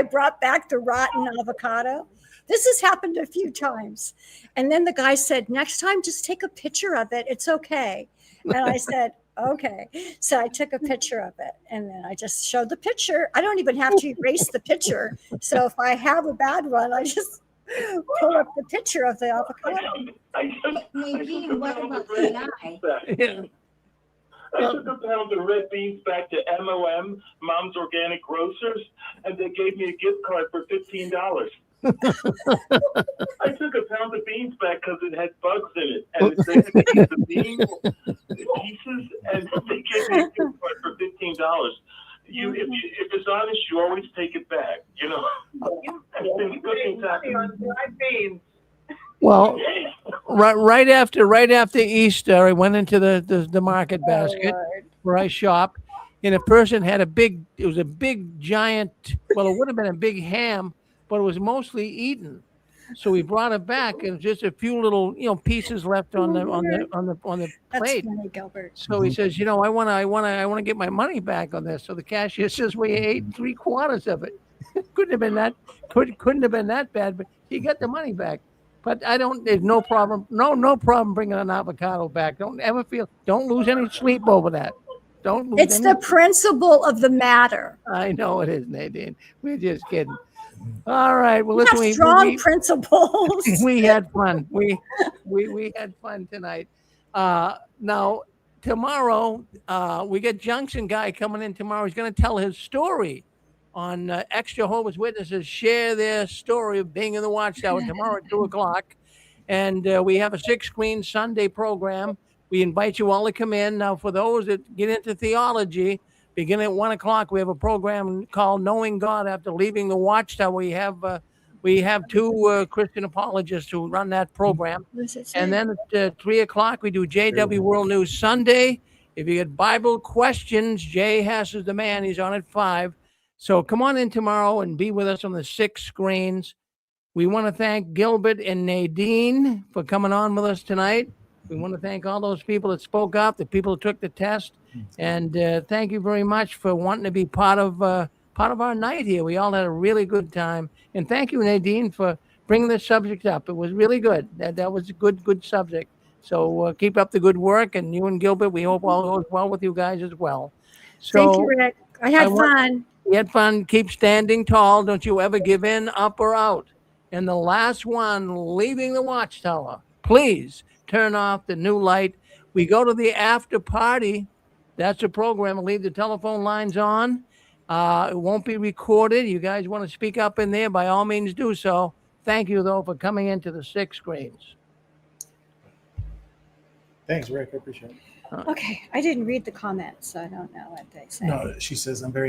brought back the rotten avocado. This has happened a few times. And then the guy said, next time, just take a picture of it. It's okay. And I said, okay. So I took a picture of it and then I just showed the picture. I don't even have to erase the picture. So if I have a bad one, I just pull up the picture of the avocado. Nadine, what about AI? Yeah. I took a pound of red beans back to MOM, Mom's Organic Grocers, and they gave me a gift card for $15. I took a pound of beans back because it had bugs in it, and it said the beans pieces, and they gave me a gift card for $15. If it's honest, you always take it back. You know. Well, right after Easter, I went into the market basket where I shop, and a person had it was a big giant, well, it would have been a big ham, but it was mostly eaten. So we brought it back, and just a few little, pieces left on the That's plate. funny, Gilbert. So he says, I want to get my money back on this. So the cashier says, we ate 3/4 of it. Couldn't have been that bad, but he got the money back. But there's no problem. No problem bringing an avocado back. Don't lose any sleep over that. Don't lose It's the principle of the matter. I know it is, Nadine. We're just kidding. All right. Well, You listen, have strong principles. we had fun. We had fun tonight. Now tomorrow, we got Junction guy coming in tomorrow. He's going to tell his story on ex-Jehovah's Witnesses share their story of being in the Watchtower tomorrow at 2:00. And we have a 6-screen Sunday program. We invite you all to come in. Now, for those that get into theology, beginning at 1:00, we have a program called Knowing God After Leaving the Watchtower. We have 2 Christian apologists who run that program. And then at 3:00, we do JW World News Sunday. If you get Bible questions, Jay Hess is the man. He's on at 5. So come on in tomorrow and be with us on the 6 screens. We want to thank Gilbert and Nadine for coming on with us tonight. We want to thank all those people that spoke up, the people who took the test, and thank you very much for wanting to be part of our night here. We all had a really good time, and thank you, Nadine, for bringing this subject up. It was really good. That was a good subject. So keep up the good work, and you and Gilbert, we hope all goes well with you guys as well. So Thank you, Rick. I had fun. You had fun. Keep standing tall. Don't you ever give in, up or out. And the last one leaving the Watchtower, please turn off the new light. We go to the after party. That's a program. We'll leave the telephone lines on. It won't be recorded. You guys want to speak up in there, by all means do so. Thank you, though, for coming into the 6 screens. Thanks, Rick. I appreciate it. Okay, I didn't read the comments, so I don't know what they say. No, she says I'm very